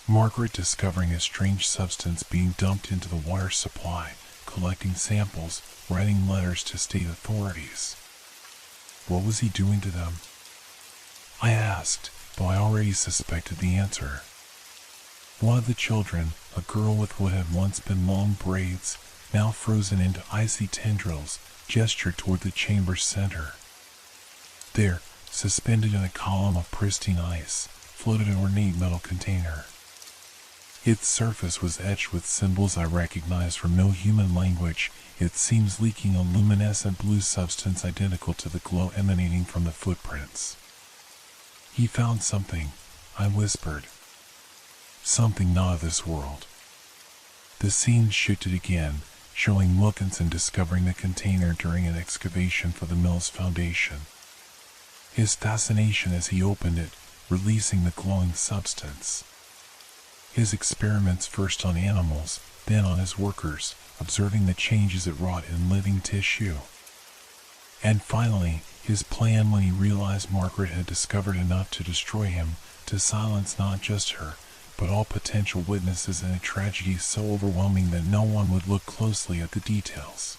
Margaret discovering a strange substance being dumped into the water supply, collecting samples, writing letters to state authorities. What was he doing to them? I asked, though I already suspected the answer. One of the children, a girl with what had once been long braids, now frozen into icy tendrils, gestured toward the chamber's center. There, suspended in a column of pristine ice, floated an ornate metal container. Its surface was etched with symbols I recognized from no human language, its seams leaking a luminescent blue substance identical to the glow emanating from the footprints. He found something, I whispered. Something not of this world. The scene shifted again, showing Wilkinson discovering the container during an excavation for the mill's foundation. His fascination as he opened it, releasing the glowing substance. His experiments first on animals, then on his workers, observing the changes it wrought in living tissue. And finally, his plan when he realized Margaret had discovered enough to destroy him, to silence not just her, but all potential witnesses in a tragedy so overwhelming that no one would look closely at the details.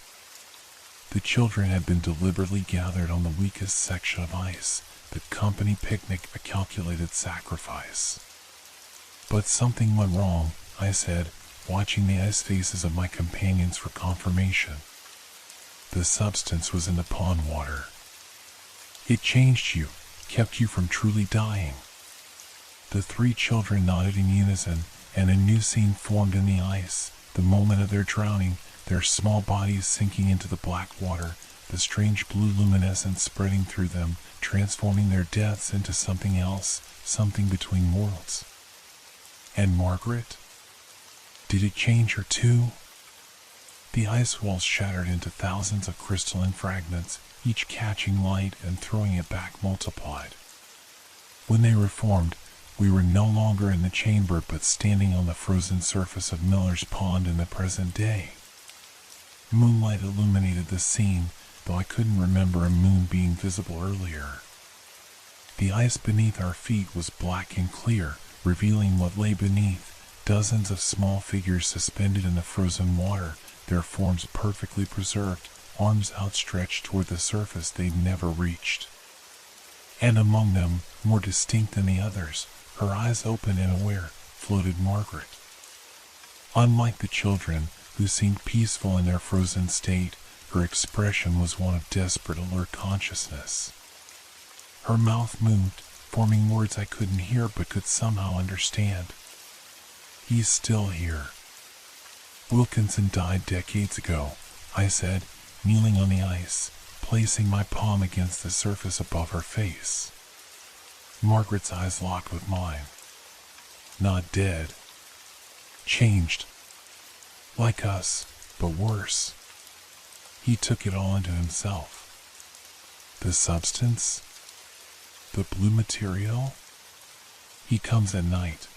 The children had been deliberately gathered on the weakest section of ice, the company picnic, a calculated sacrifice. But something went wrong, I said, watching the ice faces of my companions for confirmation. The substance was in the pond water. It changed you, kept you from truly dying. The 3 children nodded in unison, and a new scene formed in the ice, the moment of their drowning, their small bodies sinking into the black water, the strange blue luminescence spreading through them, transforming their deaths into something else, something between worlds. And Margaret? Did it change her too? The ice walls shattered into thousands of crystalline fragments, each catching light and throwing it back multiplied. When they reformed, we were no longer in the chamber but standing on the frozen surface of Miller's Pond in the present day. Moonlight illuminated the scene, though I couldn't remember a moon being visible earlier. The ice beneath our feet was black and clear, revealing what lay beneath, dozens of small figures suspended in the frozen water, their forms perfectly preserved, arms outstretched toward the surface they'd never reached. And among them, more distinct than the others, her eyes open and aware, floated Margaret. Unlike the children, who seemed peaceful in their frozen state. Her expression was one of desperate, alert consciousness. Her mouth moved, forming words I couldn't hear but could somehow understand. "He's still here. Wilkinson died decades ago," I said, kneeling on the ice, placing my palm against the surface above her face. Margaret's eyes locked with mine. "Not dead. Changed. Like us, but worse. He took it all into himself. The substance? The blue material? He comes at night.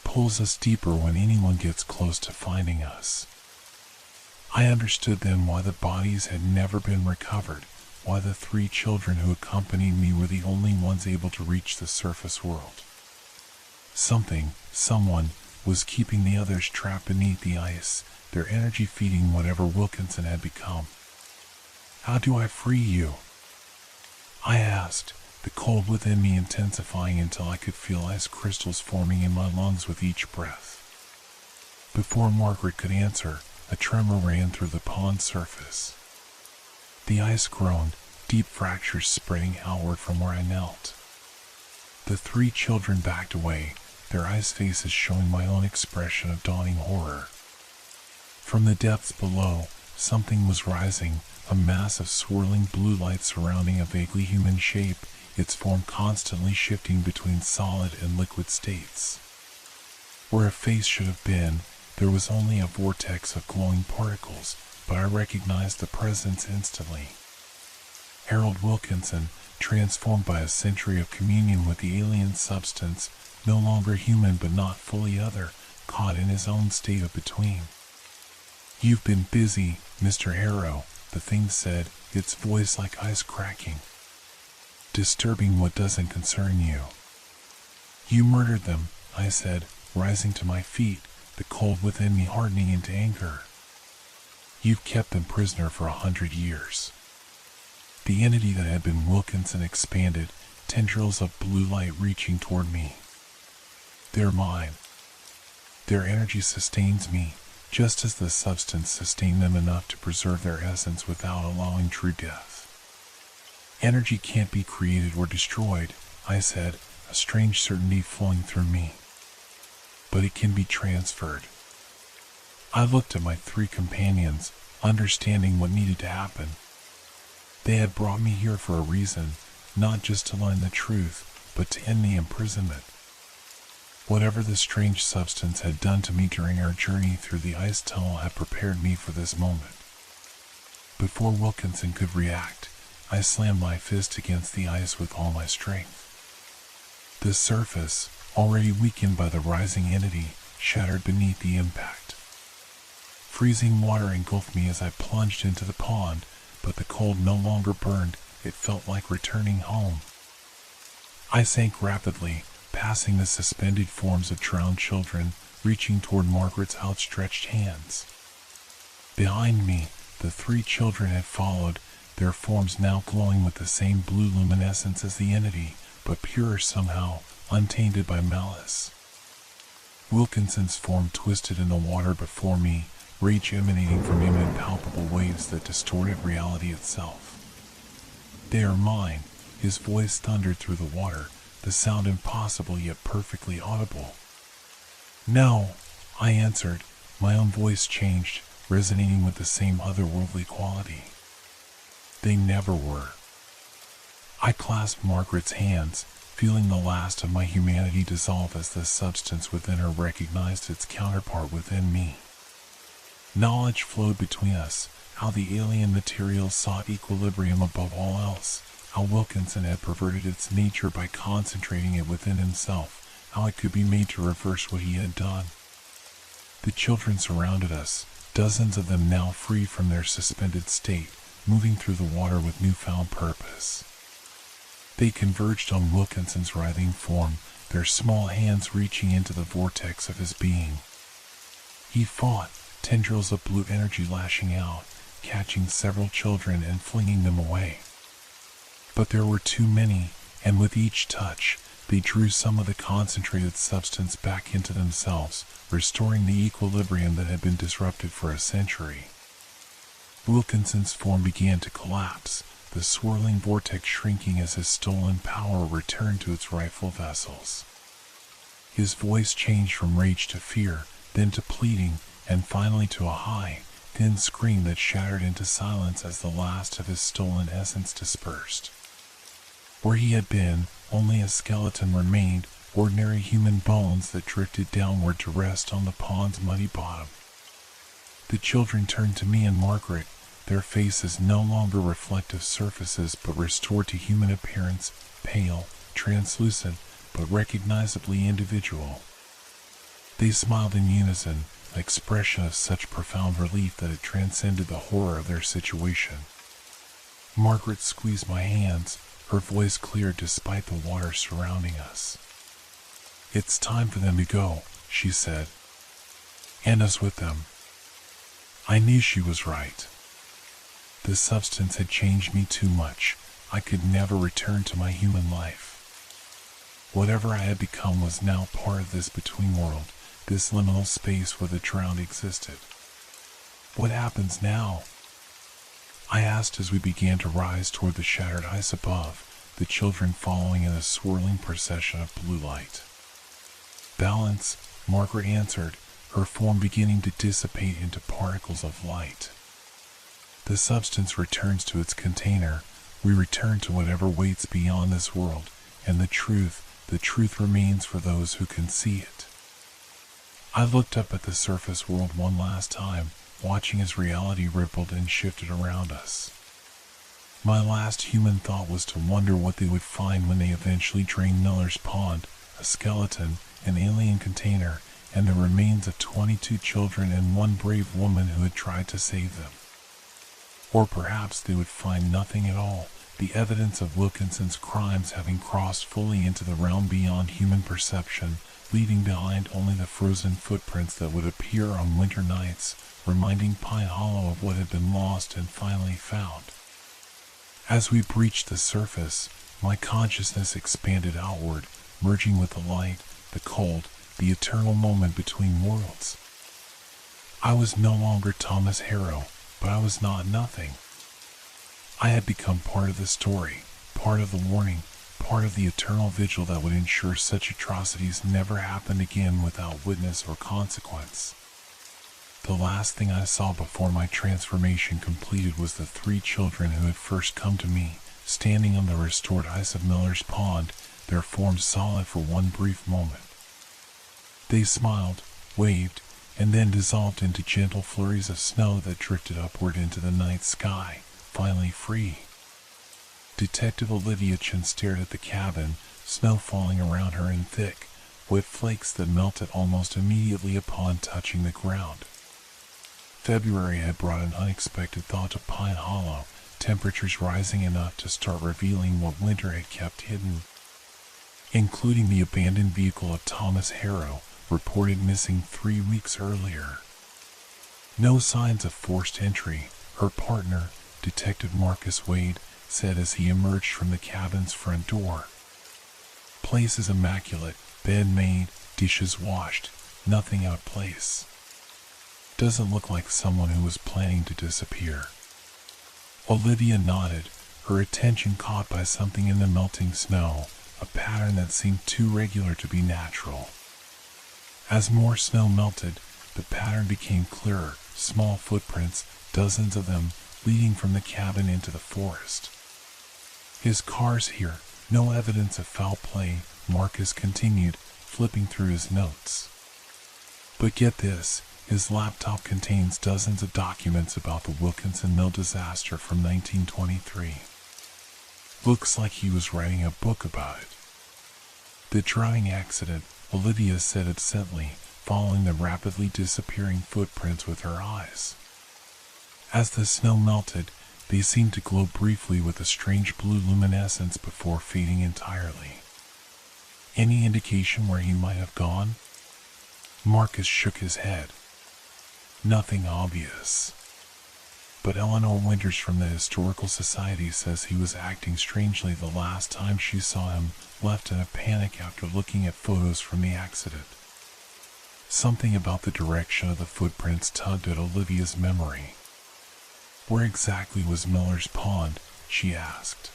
Pulls us deeper when anyone gets close to finding us." I understood then why the bodies had never been recovered, why the 3 children who accompanied me were the only ones able to reach the surface world. Someone, was keeping the others trapped beneath the ice, their energy feeding whatever Wilkinson had become. "How do I free you?" I asked, the cold within me intensifying until I could feel ice crystals forming in my lungs with each breath. Before Margaret could answer, a tremor ran through the pond surface. The ice groaned, deep fractures spreading outward from where I knelt. The 3 children backed away, their ice faces showing my own expression of dawning horror. From the depths below, something was rising, a mass of swirling blue light surrounding a vaguely human shape, its form constantly shifting between solid and liquid states. Where a face should have been, there was only a vortex of glowing particles, but I recognized the presence instantly. Harold Wilkinson, transformed by a century of communion with the alien substance, no longer human but not fully other, caught in his own state of between. "You've been busy, Mr. Harrow," the thing said, its voice like ice cracking. "Disturbing what doesn't concern you." "You murdered them," I said, rising to my feet, the cold within me hardening into anger. "You've kept them prisoner for 100 years. The entity that had been Wilkinson expanded, tendrils of blue light reaching toward me. "They're mine. Their energy sustains me, just as the substance sustained them enough to preserve their essence without allowing true death. Energy can't be created or destroyed," I said, a strange certainty flowing through me. "But it can be transferred." I looked at my 3 companions, understanding what needed to happen. They had brought me here for a reason, not just to learn the truth, but to end the imprisonment. Whatever the strange substance had done to me during our journey through the ice tunnel had prepared me for this moment. Before Wilkinson could react, I slammed my fist against the ice with all my strength. The surface, already weakened by the rising entity, shattered beneath the impact. Freezing water engulfed me as I plunged into the pond, but the cold no longer burned, it felt like returning home. I sank rapidly, passing the suspended forms of drowned children, reaching toward Margaret's outstretched hands. Behind me, the 3 children had followed, their forms now glowing with the same blue luminescence as the entity, but purer somehow, untainted by malice. Wilkinson's form twisted in the water before me, rage emanating from him in palpable waves that distorted reality itself. "They are mine," his voice thundered through the water, the sound impossible yet perfectly audible. "No," I answered, my own voice changed, resonating with the same otherworldly quality. "They never were." I clasped Margaret's hands, feeling the last of my humanity dissolve as the substance within her recognized its counterpart within me. Knowledge flowed between us, how the alien material sought equilibrium above all else, how Wilkinson had perverted its nature by concentrating it within himself, how it could be made to reverse what he had done. The children surrounded us, dozens of them now free from their suspended state, moving through the water with newfound purpose. They converged on Wilkinson's writhing form, their small hands reaching into the vortex of his being. He fought, tendrils of blue energy lashing out, catching several children and flinging them away. But there were too many, and with each touch, They drew some of the concentrated substance back into themselves, restoring the equilibrium that had been disrupted for a century. Wilkinson's form began to collapse, the swirling vortex shrinking as his stolen power returned to its rightful vessels. His voice changed from rage to fear, then to pleading, and finally to a high, thin scream that shattered into silence as the last of his stolen essence dispersed. Where he had been, only a skeleton remained, ordinary human bones that drifted downward to rest on the pond's muddy bottom. The children turned to me and Margaret, their faces no longer reflective surfaces but restored to human appearance, pale, translucent, but recognizably individual. They smiled in unison, an expression of such profound relief that it transcended the horror of their situation. Margaret squeezed my hands, her voice clear despite the water surrounding us. "It's time for them to go," she said. "And us with them." I knew she was right. The substance had changed me too much. I could never return to my human life. Whatever I had become was now part of this between world, this liminal space where the drowned existed. "What happens now?" I asked as we began to rise toward the shattered ice above, the children following in a swirling procession of blue light. "Balance," Margaret answered, her form beginning to dissipate into particles of light. "The substance returns to its container, we return to whatever waits beyond this world, and the truth remains for those who can see it." I looked up at the surface world one last time, watching as reality rippled and shifted around us. My last human thought was to wonder what they would find when they eventually drained Miller's Pond, a skeleton, an alien container, and the remains of 22 children and one brave woman who had tried to save them. Or perhaps they would find nothing at all, the evidence of Wilkinson's crimes having crossed fully into the realm beyond human perception, leaving behind only the frozen footprints that would appear on winter nights, reminding Pine Hollow of what had been lost and finally found. As we breached the surface, my consciousness expanded outward, merging with the light, the cold, the eternal moment between worlds. I was no longer Thomas Harrow, but I was not nothing. I had become part of the story, part of the warning, part of the eternal vigil that would ensure such atrocities never happened again without witness or consequence. The last thing I saw before my transformation completed was the 3 children who had first come to me, standing on the restored ice of Miller's Pond, their forms solid for one brief moment. They smiled, waved, and then dissolved into gentle flurries of snow that drifted upward into the night sky, finally free. Detective Olivia Chen stared at the cabin, snow falling around her in thick, wet flakes that melted almost immediately upon touching the ground. February had brought an unexpected thaw to Pine Hollow, temperatures rising enough to start revealing what winter had kept hidden, including the abandoned vehicle of Thomas Harrow, reported missing 3 weeks earlier. No signs of forced entry, her partner, Detective Marcus Wade, said as he emerged from the cabin's front door. Place is immaculate, bed made, dishes washed, nothing out of place. Doesn't look like someone who was planning to disappear. Olivia nodded, her attention caught by something in the melting snow, a pattern that seemed too regular to be natural. As more snow melted, the pattern became clearer, small footprints, dozens of them, leading from the cabin into the forest. "His car's here, no evidence of foul play," Marcus continued, flipping through his notes. "But get this, his laptop contains dozens of documents about the Wilkinson Mill disaster from 1923. Looks like he was writing a book about it." "The drowning accident," Olivia said absently, following the rapidly disappearing footprints with her eyes. As the snow melted, they seemed to glow briefly with a strange blue luminescence before fading entirely. "Any indication where he might have gone?" Marcus shook his head. "Nothing obvious. But Eleanor Winters from the Historical Society says he was acting strangely the last time she saw him, left in a panic after looking at photos from the accident. Something about the direction of the footprints tugged at Olivia's memory. Where exactly was Miller's Pond? She asked.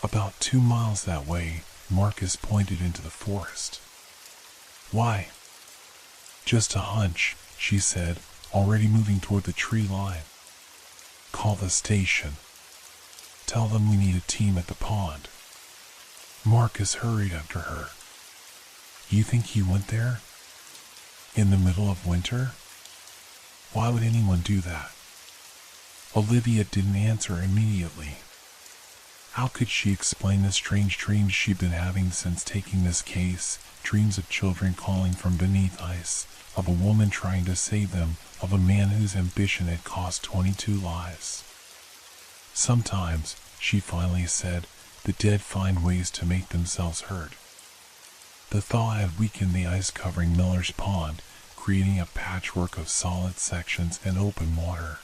About 2 miles that way, Marcus pointed into the forest. Why? Just a hunch, she said, already moving toward the tree line. Call the station. Tell them we need a team at the pond. Marcus hurried after her. You think he went there? In the middle of winter? Why would anyone do that? Olivia didn't answer immediately. How could she explain the strange dreams she'd been having since taking this case, dreams of children calling from beneath ice, of a woman trying to save them, of a man whose ambition had cost 22 lives. Sometimes, she finally said, the dead find ways to make themselves heard. The thaw had weakened the ice covering Miller's Pond, creating a patchwork of solid sections and open water.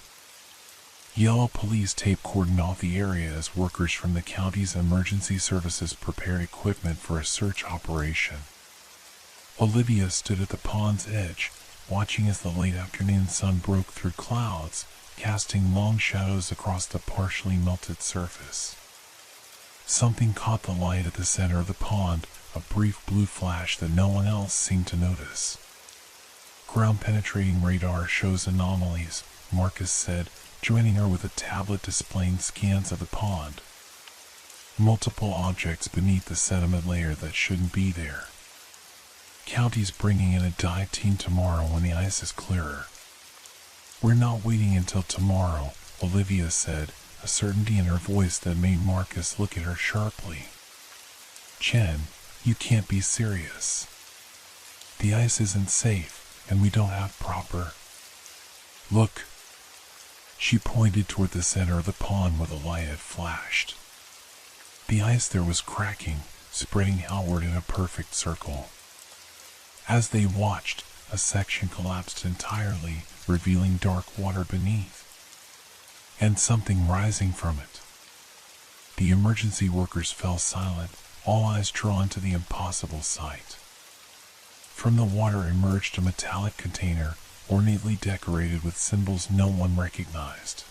Yellow police tape cordoned off the area as workers from the county's emergency services prepared equipment for a search operation. Olivia stood at the pond's edge, watching as the late afternoon sun broke through clouds, casting long shadows across the partially melted surface. Something caught the light at the center of the pond, a brief blue flash that no one else seemed to notice. Ground-penetrating radar shows anomalies, Marcus said, joining her with a tablet displaying scans of the pond. Multiple objects beneath the sediment layer that shouldn't be there. County's bringing in a dive team tomorrow when the ice is clearer. We're not waiting until tomorrow, Olivia said, a certainty in her voice that made Marcus look at her sharply. Chen, you can't be serious. The ice isn't safe, and we don't have proper... Look. She pointed toward the center of the pond where the light had flashed. The ice there was cracking, spreading outward in a perfect circle. As they watched, a section collapsed entirely, revealing dark water beneath, and something rising from it. The emergency workers fell silent, all eyes drawn to the impossible sight. From the water emerged a metallic container, ornately decorated with symbols no one recognized.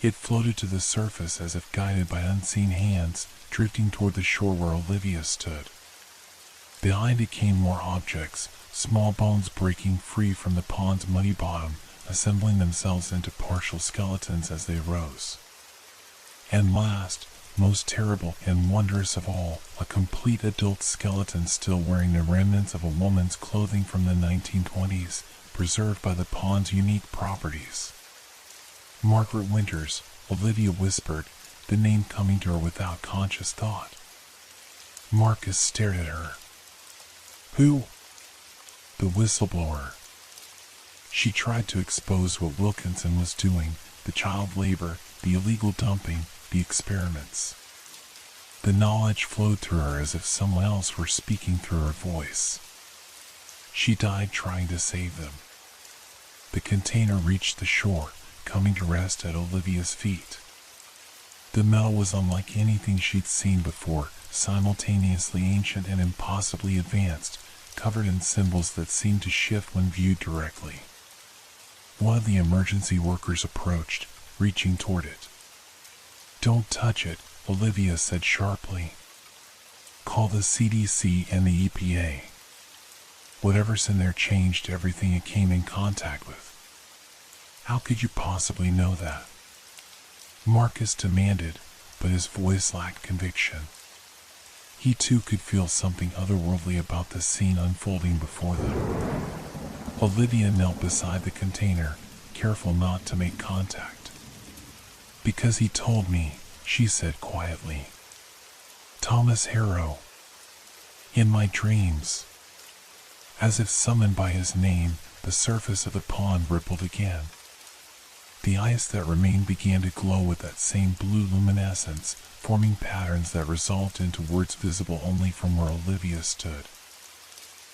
It floated to the surface as if guided by unseen hands, drifting toward the shore where Olivia stood. Behind it came more objects, small bones breaking free from the pond's muddy bottom, assembling themselves into partial skeletons as they rose. And last, most terrible and wondrous of all, a complete adult skeleton still wearing the remnants of a woman's clothing from the 1920s, preserved by the pond's unique properties. Margaret Winters, Olivia whispered, the name coming to her without conscious thought. Marcus stared at her. Who? The whistleblower. She tried to expose what Wilkinson was doing, the child labor, the illegal dumping, the experiments. The knowledge flowed through her as if someone else were speaking through her voice. She died trying to save them. The container reached the shore, coming to rest at Olivia's feet. The metal was unlike anything she'd seen before, simultaneously ancient and impossibly advanced, covered in symbols that seemed to shift when viewed directly. One of the emergency workers approached, reaching toward it. Don't touch it, Olivia said sharply. Call the CDC and the EPA. Whatever's in there changed everything it came in contact with. How could you possibly know that? Marcus demanded, but his voice lacked conviction. He too could feel something otherworldly about the scene unfolding before them. Olivia knelt beside the container, careful not to make contact. Because he told me, she said quietly. Thomas Harrow. In my dreams. As if summoned by his name, the surface of the pond rippled again. The ice that remained began to glow with that same blue luminescence, forming patterns that resolved into words visible only from where Olivia stood.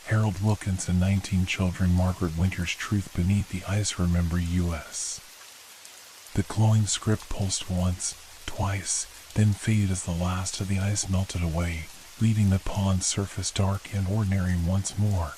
Harold Wilkinson, 19 children, Margaret Winters, Truth Beneath the Ice, Remember U.S. The glowing script pulsed once, twice, then faded as the last of the ice melted away, leaving the pond's surface dark and ordinary once more.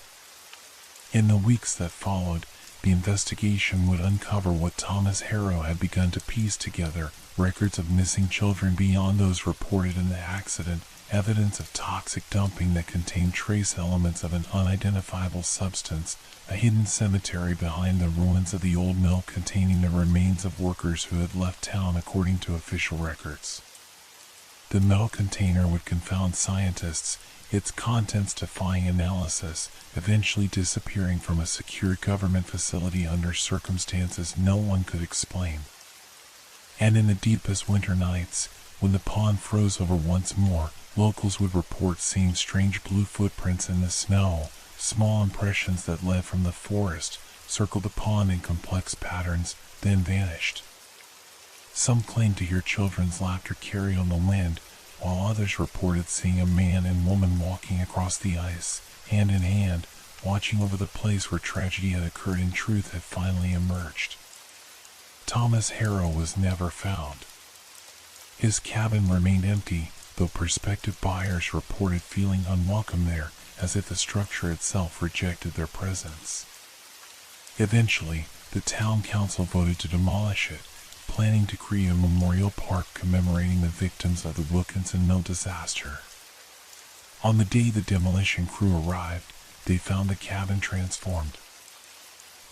In the weeks that followed, the investigation would uncover what Thomas Harrow had begun to piece together: records of missing children beyond those reported in the accident, evidence of toxic dumping that contained trace elements of an unidentifiable substance, a hidden cemetery behind the ruins of the old mill containing the remains of workers who had left town according to official records. The metal container would confound scientists, its contents defying analysis, eventually disappearing from a secure government facility under circumstances no one could explain. And in the deepest winter nights, when the pond froze over once more, locals would report seeing strange blue footprints in the snow. Small impressions that led from the forest circled the pond in complex patterns, then vanished. Some claimed to hear children's laughter carried on the wind, while others reported seeing a man and woman walking across the ice, hand in hand, watching over the place where tragedy had occurred and truth had finally emerged. Thomas Harrow was never found. His cabin remained empty, though prospective buyers reported feeling unwelcome there, as if the structure itself rejected their presence. Eventually, the town council voted to demolish it, planning to create a memorial park commemorating the victims of the Wilkinson Mill disaster. On the day the demolition crew arrived, they found the cabin transformed.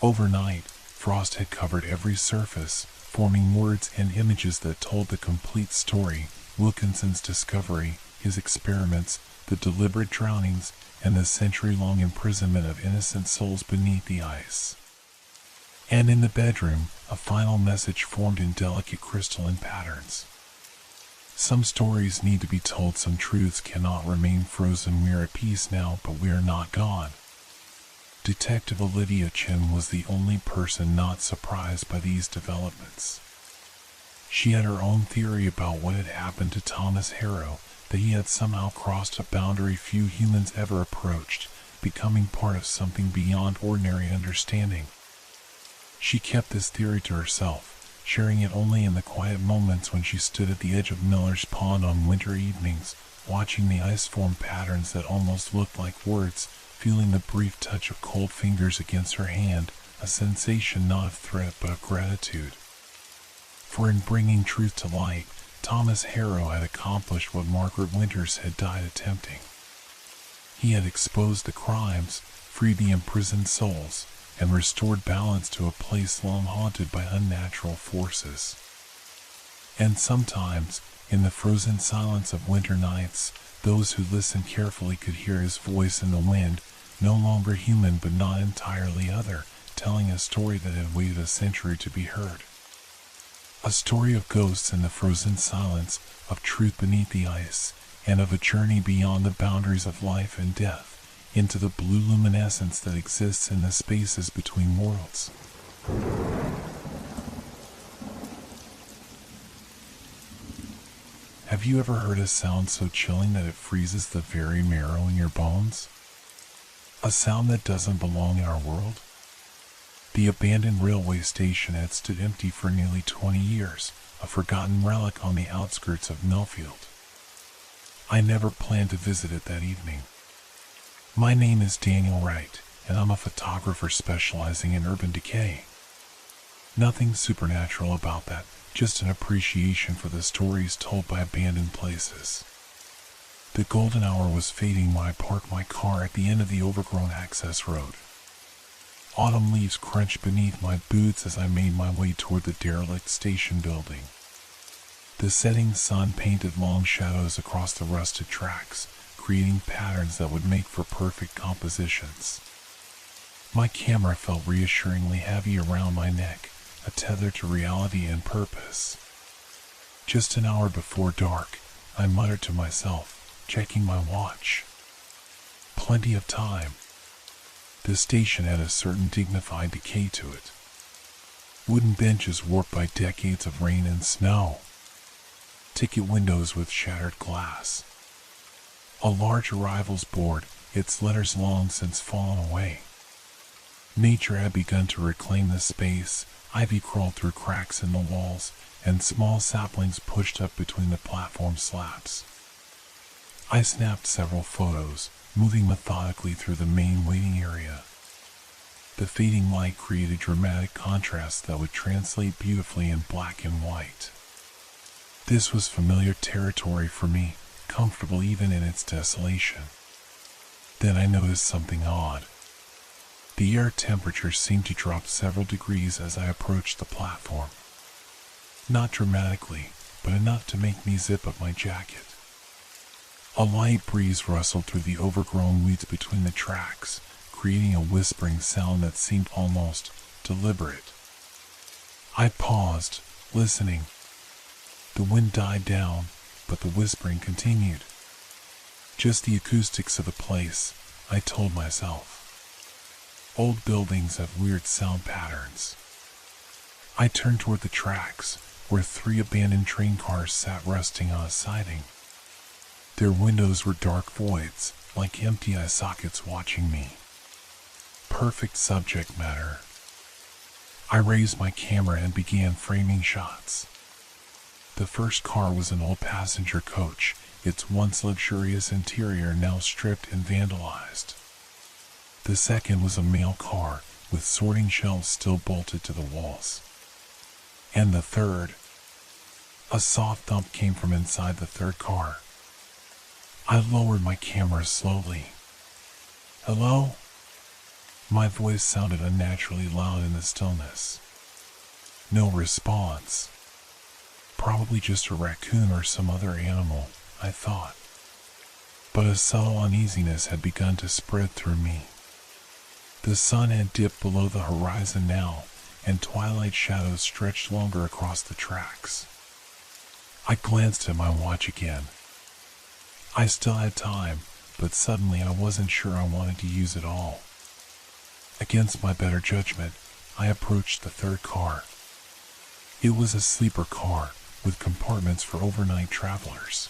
Overnight, frost had covered every surface, forming words and images that told the complete story: Wilkinson's discovery, his experiments, the deliberate drownings, and the century-long imprisonment of innocent souls beneath the ice. And in the bedroom, a final message formed in delicate crystalline patterns. Some stories need to be told, some truths cannot remain frozen. We are at peace now, but we are not gone. Detective Olivia Chen was the only person not surprised by these developments. She had her own theory about what had happened to Thomas Harrow, that he had somehow crossed a boundary few humans ever approached, becoming part of something beyond ordinary understanding. She kept this theory to herself, sharing it only in the quiet moments when she stood at the edge of Miller's Pond on winter evenings, watching the ice form patterns that almost looked like words, feeling the brief touch of cold fingers against her hand, a sensation not of threat but of gratitude. For in bringing truth to light, Thomas Harrow had accomplished what Margaret Winters had died attempting. He had exposed the crimes, freed the imprisoned souls, and restored balance to a place long haunted by unnatural forces. And sometimes, in the frozen silence of winter nights, those who listened carefully could hear his voice in the wind, no longer human but not entirely other, telling a story that had waited a century to be heard. A story of ghosts in the frozen silence, of truth beneath the ice, and of a journey beyond the boundaries of life and death, into the blue luminescence that exists in the spaces between worlds. Have you ever heard a sound so chilling that it freezes the very marrow in your bones? A sound that doesn't belong in our world? The abandoned railway station had stood empty for nearly 20 years, a forgotten relic on the outskirts of Millfield. I never planned to visit it that evening. My name is Daniel Wright, and I'm a photographer specializing in urban decay. Nothing supernatural about that, just an appreciation for the stories told by abandoned places. The golden hour was fading when I parked my car at the end of the overgrown access road. Autumn leaves crunched beneath my boots as I made my way toward the derelict station building. The setting sun painted long shadows across the rusted tracks, creating patterns that would make for perfect compositions. My camera felt reassuringly heavy around my neck, a tether to reality and purpose. Just an hour before dark, I muttered to myself, checking my watch. Plenty of time. The station had a certain dignified decay to it. Wooden benches warped by decades of rain and snow. Ticket windows with shattered glass. A large arrivals board, its letters long since fallen away. Nature had begun to reclaim the space. Ivy crawled through cracks in the walls, and small saplings pushed up between the platform slabs. I snapped several photos, moving methodically through the main waiting area. The fading light created dramatic contrasts that would translate beautifully in black and white. This was familiar territory for me, comfortable even in its desolation. Then I noticed something odd. The air temperature seemed to drop several degrees as I approached the platform. Not dramatically, but enough to make me zip up my jacket. A light breeze rustled through the overgrown weeds between the tracks, creating a whispering sound that seemed almost deliberate. I paused, listening. The wind died down, but the whispering continued. Just the acoustics of the place, I told myself. Old buildings have weird sound patterns. I turned toward the tracks, where 3 abandoned train cars sat resting on a siding. Their windows were dark voids, like empty eye sockets watching me. Perfect subject matter. I raised my camera and began framing shots. The first car was an old passenger coach, its once luxurious interior now stripped and vandalized. The second was a mail car, with sorting shelves still bolted to the walls. And the third, a soft thump came from inside the third car. I lowered my camera slowly. "Hello?" My voice sounded unnaturally loud in the stillness. No response. Probably just a raccoon or some other animal, I thought. But a subtle uneasiness had begun to spread through me. The sun had dipped below the horizon now, and twilight shadows stretched longer across the tracks. I glanced at my watch again. I still had time, but suddenly I wasn't sure I wanted to use it all. Against my better judgment, I approached the third car. It was a sleeper car, with compartments for overnight travelers.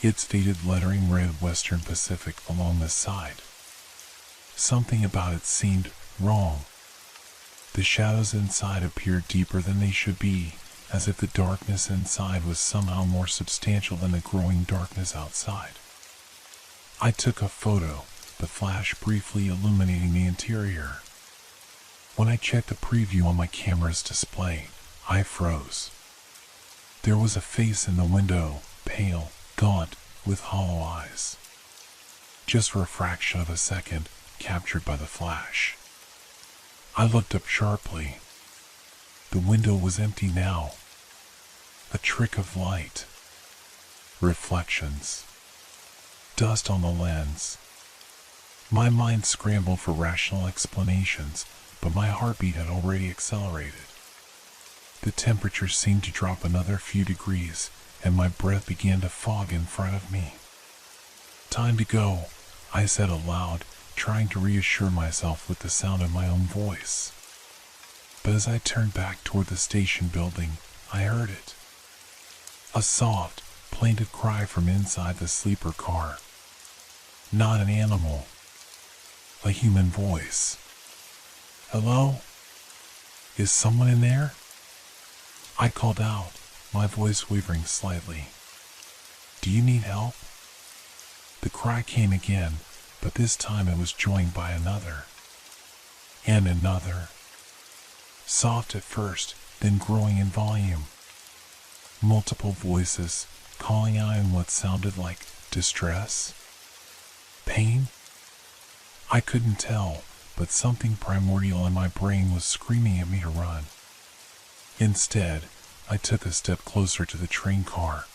Its faded lettering read Western Pacific along the side. Something about it seemed wrong. The shadows inside appeared deeper than they should be, as if the darkness inside was somehow more substantial than the growing darkness outside. I took a photo, the flash briefly illuminating the interior. When I checked the preview on my camera's display, I froze. There was a face in the window, pale, gaunt, with hollow eyes. Just for a fraction of a second, captured by the flash. I looked up sharply. The window was empty now. A trick of light. Reflections. Dust on the lens. My mind scrambled for rational explanations, but my heartbeat had already accelerated. The temperature seemed to drop another few degrees, and my breath began to fog in front of me. "Time to go," I said aloud, trying to reassure myself with the sound of my own voice. But as I turned back toward the station building, I heard it. A soft, plaintive cry from inside the sleeper car. Not an animal. A human voice. "Hello? Is someone in there?" I called out, my voice wavering slightly. "Do you need help?" The cry came again, but this time it was joined by another. And another. Soft at first, then growing in volume. Multiple voices, calling out in what sounded like distress. Pain? I couldn't tell, but something primordial in my brain was screaming at me to run. Instead, I took a step closer to the train car.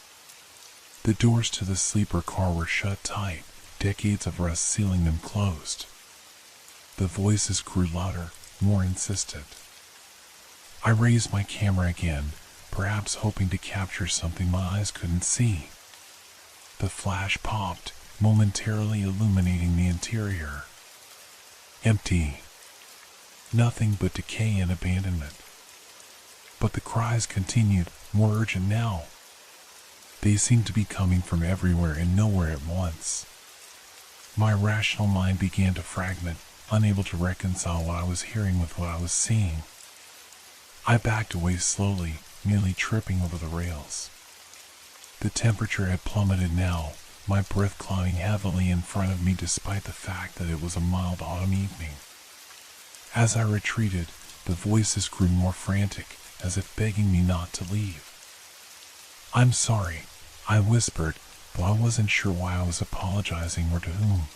The doors to the sleeper car were shut tight, decades of rust sealing them closed. The voices grew louder, more insistent. I raised my camera again, perhaps hoping to capture something my eyes couldn't see. The flash popped, momentarily illuminating the interior. Empty. Nothing but decay and abandonment. But the cries continued, more urgent now. They seemed to be coming from everywhere and nowhere at once. My rational mind began to fragment, unable to reconcile what I was hearing with what I was seeing. I backed away slowly, nearly tripping over the rails. The temperature had plummeted now, my breath clouding heavily in front of me despite the fact that it was a mild autumn evening. As I retreated, the voices grew more frantic, as if begging me not to leave. "I'm sorry," I whispered, though I wasn't sure why I was apologizing or to whom.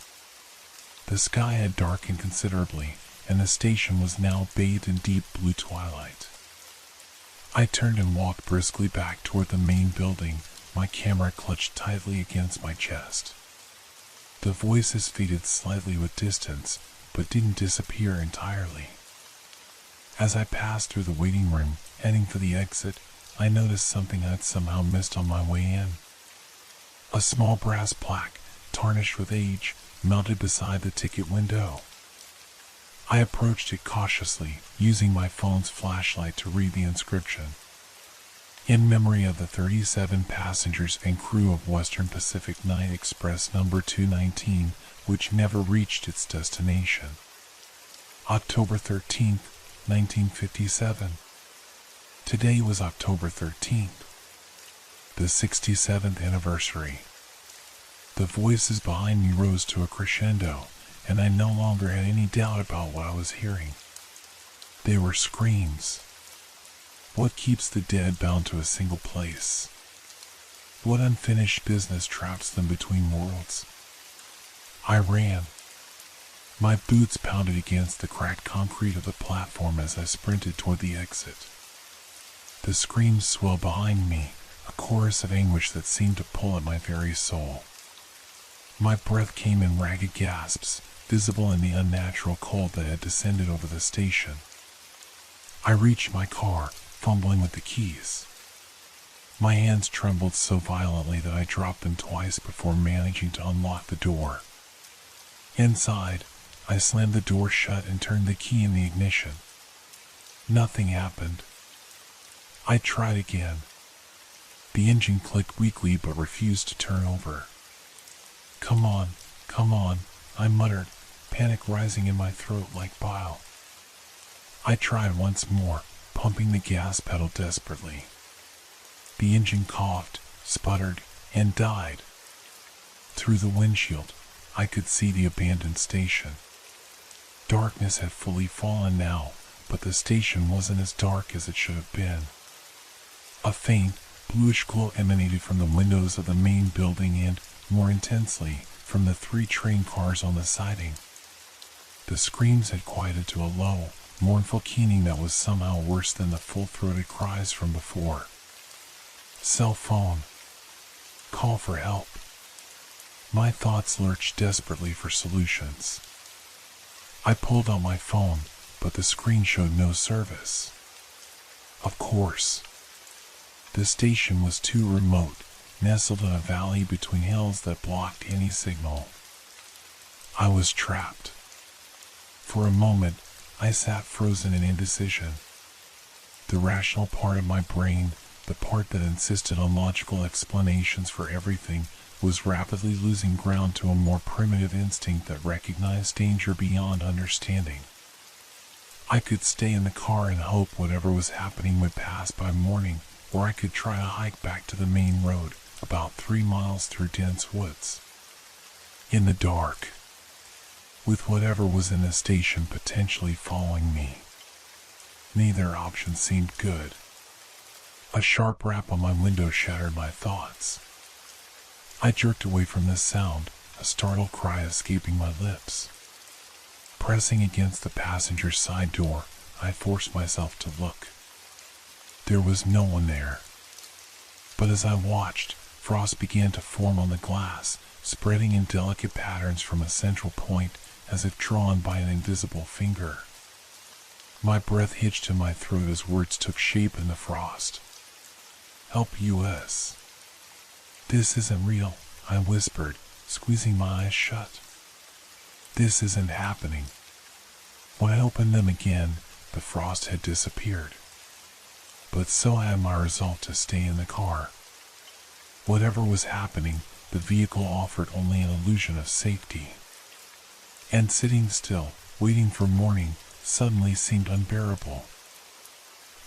The sky had darkened considerably, and the station was now bathed in deep blue twilight. I turned and walked briskly back toward the main building, my camera clutched tightly against my chest. The voices faded slightly with distance, but didn't disappear entirely. As I passed through the waiting room, heading for the exit, I noticed something I'd somehow missed on my way in. A small brass plaque, tarnished with age, mounted beside the ticket window. I approached it cautiously, using my phone's flashlight to read the inscription. "In memory of the 37 passengers and crew of Western Pacific Night Express number 219, which never reached its destination. October 13th, 1957. Today was October 13th, the 67th anniversary." The voices behind me rose to a crescendo, and I no longer had any doubt about what I was hearing. They were screams. What keeps the dead bound to a single place? What unfinished business traps them between worlds? I ran. My boots pounded against the cracked concrete of the platform as I sprinted toward the exit. The screams swelled behind me, a chorus of anguish that seemed to pull at my very soul. My breath came in ragged gasps, visible in the unnatural cold that had descended over the station. I reached my car, fumbling with the keys. My hands trembled so violently that I dropped them twice before managing to unlock the door. Inside, I slammed the door shut and turned the key in the ignition. Nothing happened. I tried again. The engine clicked weakly but refused to turn over. Come on, I muttered, panic rising in my throat like bile. I tried once more, pumping the gas pedal desperately. The engine coughed, sputtered, and died. Through the windshield, I could see the abandoned station. Darkness had fully fallen now, but the station wasn't as dark as it should have been. A faint, bluish glow emanated from the windows of the main building and, more intensely, from the 3 train cars on the siding. The screams had quieted to a low, mournful keening that was somehow worse than the full-throated cries from before. Cell phone. Call for help. My thoughts lurched desperately for solutions. I pulled out my phone, but the screen showed no service. Of course. The station was too remote, nestled in a valley between hills that blocked any signal. I was trapped. For a moment, I sat frozen in indecision. The rational part of my brain, the part that insisted on logical explanations for everything, was rapidly losing ground to a more primitive instinct that recognized danger beyond understanding. I could stay in the car and hope whatever was happening would pass by morning, or I could try a hike back to the main road, about 3 miles through dense woods. In the dark, with whatever was in the station potentially following me. Neither option seemed good. A sharp rap on my window shattered my thoughts. I jerked away from the sound, a startled cry escaping my lips. Pressing against the passenger side door, I forced myself to look. There was no one there. But as I watched, frost began to form on the glass, spreading in delicate patterns from a central point, as if drawn by an invisible finger. My breath hitched in my throat as words took shape in the frost. Help US. This isn't real, I whispered, squeezing my eyes shut. This isn't happening. When I opened them again, the frost had disappeared. But so had my resolve to stay in the car. Whatever was happening, the vehicle offered only an illusion of safety. And sitting still, waiting for morning, suddenly seemed unbearable.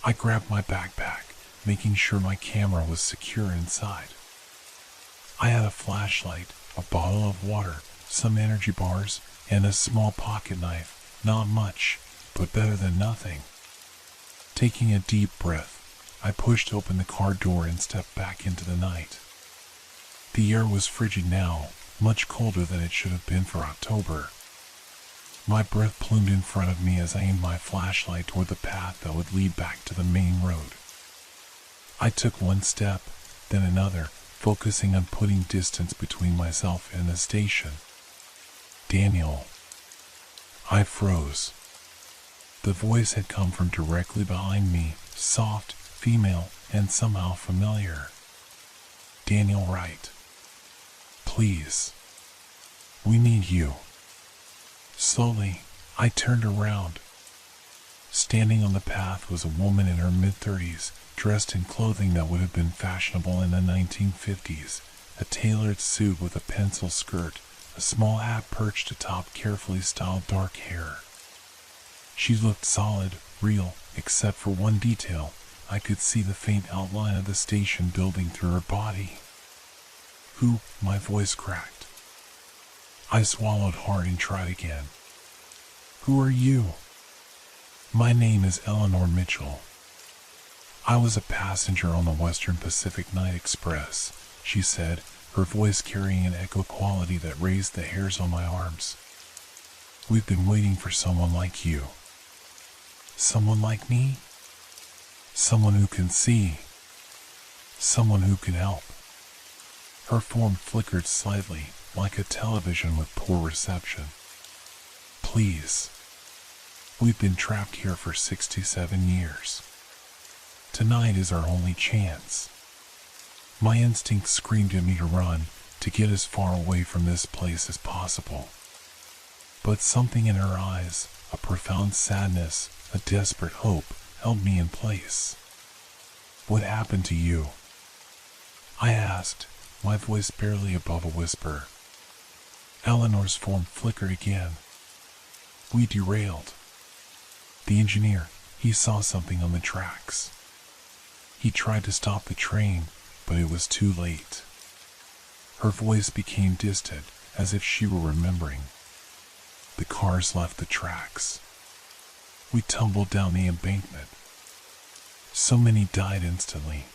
I grabbed my backpack, making sure my camera was secure inside. I had a flashlight, a bottle of water, some energy bars, and a small pocket knife. Not much, but better than nothing. Taking a deep breath, I pushed open the car door and stepped back into the night. The air was frigid now, much colder than it should have been for October. My breath plumed in front of me as I aimed my flashlight toward the path that would lead back to the main road. I took one step, then another, focusing on putting distance between myself and the station. Daniel. I froze. The voice had come from directly behind me, soft, female, and somehow familiar. Daniel Wright. Please. We need you. Slowly, I turned around. Standing on the path was a woman in her mid-30s, dressed in clothing that would have been fashionable in the 1950s, a tailored suit with a pencil skirt, a small hat perched atop carefully styled dark hair. She looked solid, real, except for one detail. I could see the faint outline of the station building through her body. Who? My voice cracked. I swallowed hard and tried again. Who are you? My name is Eleanor Mitchell. I was a passenger on the Western Pacific Night Express, she said, her voice carrying an echo quality that raised the hairs on my arms. We've been waiting for someone like you. Someone like me? Someone who can see. Someone who can help. Her form flickered slightly, like a television with poor reception. Please. We've been trapped here for 67 years. Tonight is our only chance. My instinct screamed at me to run, to get as far away from this place as possible. But something in her eyes, a profound sadness, a desperate hope, held me in place. What happened to you? I asked, my voice barely above a whisper. Eleanor's form flickered again. We derailed. The engineer, he saw something on the tracks. He tried to stop the train, but it was too late. Her voice became distant, as if she were remembering. The cars left the tracks. We tumbled down the embankment. So many died instantly.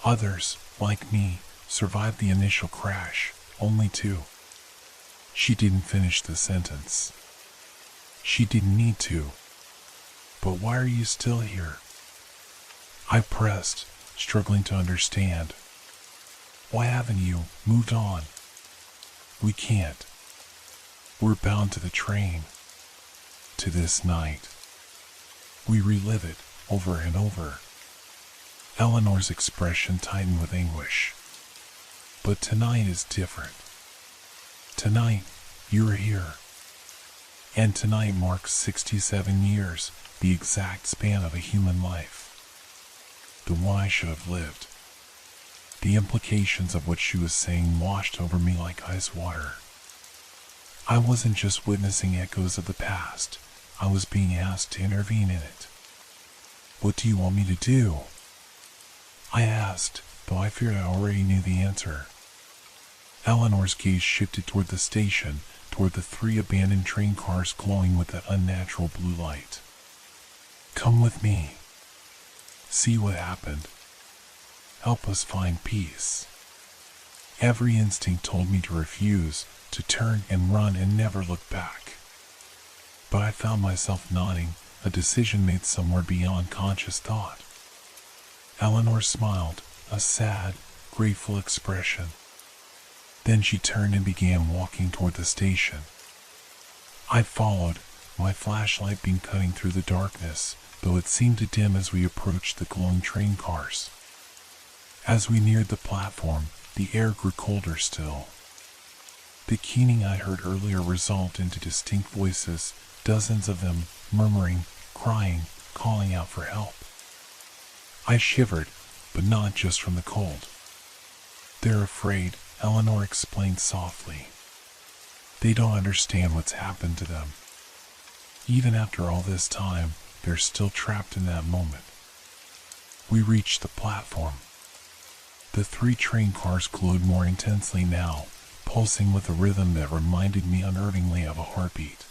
Others, like me, survived the initial crash, only 2. She didn't finish the sentence. She didn't need to. But why are you still here? I pressed, struggling to understand. Why haven't you moved on? We can't. We're bound to the train. To this night. We relive it over and over. Eleanor's expression tightened with anguish. But tonight is different. Tonight, you're here. And tonight marks 67 years, the exact span of a human life. The one I should have lived. The implications of what she was saying washed over me like ice water. I wasn't just witnessing echoes of the past, I was being asked to intervene in it. What do you want me to do? I asked, though I feared I already knew the answer. Eleanor's gaze shifted toward the station, toward the 3 abandoned train cars glowing with that unnatural blue light. Come with me. See what happened. Help us find peace. Every instinct told me to refuse, to turn and run and never look back. But I found myself nodding, a decision made somewhere beyond conscious thought. Eleanor smiled, a sad, grateful expression. Then she turned and began walking toward the station. I followed, my flashlight beam cutting through the darkness, though it seemed to dim as we approached the glowing train cars. As we neared the platform, the air grew colder still. The keening I heard earlier resolved into distinct voices, dozens of them, murmuring, crying, calling out for help. I shivered, but not just from the cold. They're afraid, Eleanor explained softly. They don't understand what's happened to them. Even after all this time, they're still trapped in that moment. We reached the platform. The 3 train cars glowed more intensely now, pulsing with a rhythm that reminded me unnervingly of a heartbeat.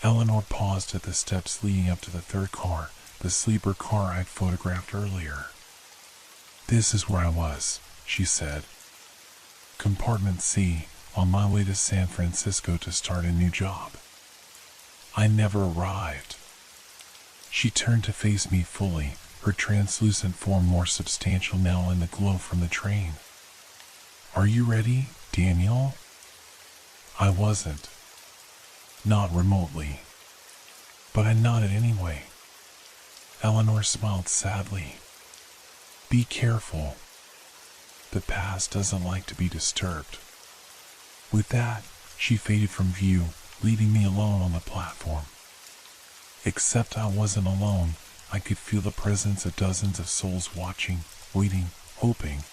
Eleanor paused at the steps leading up to the 3rd car, the sleeper car I'd photographed earlier. "This is where I was," she said. "Compartment C, on my way to San Francisco to start a new job. I never arrived." She turned to face me fully, her translucent form more substantial now in the glow from the train. "Are you ready, Daniel?" I wasn't. Not remotely. But I nodded anyway. Eleanor smiled sadly. "Be careful. The past doesn't like to be disturbed." With that, she faded from view, leaving me alone on the platform. Except I wasn't alone. I could feel the presence of dozens of souls watching, waiting, hoping.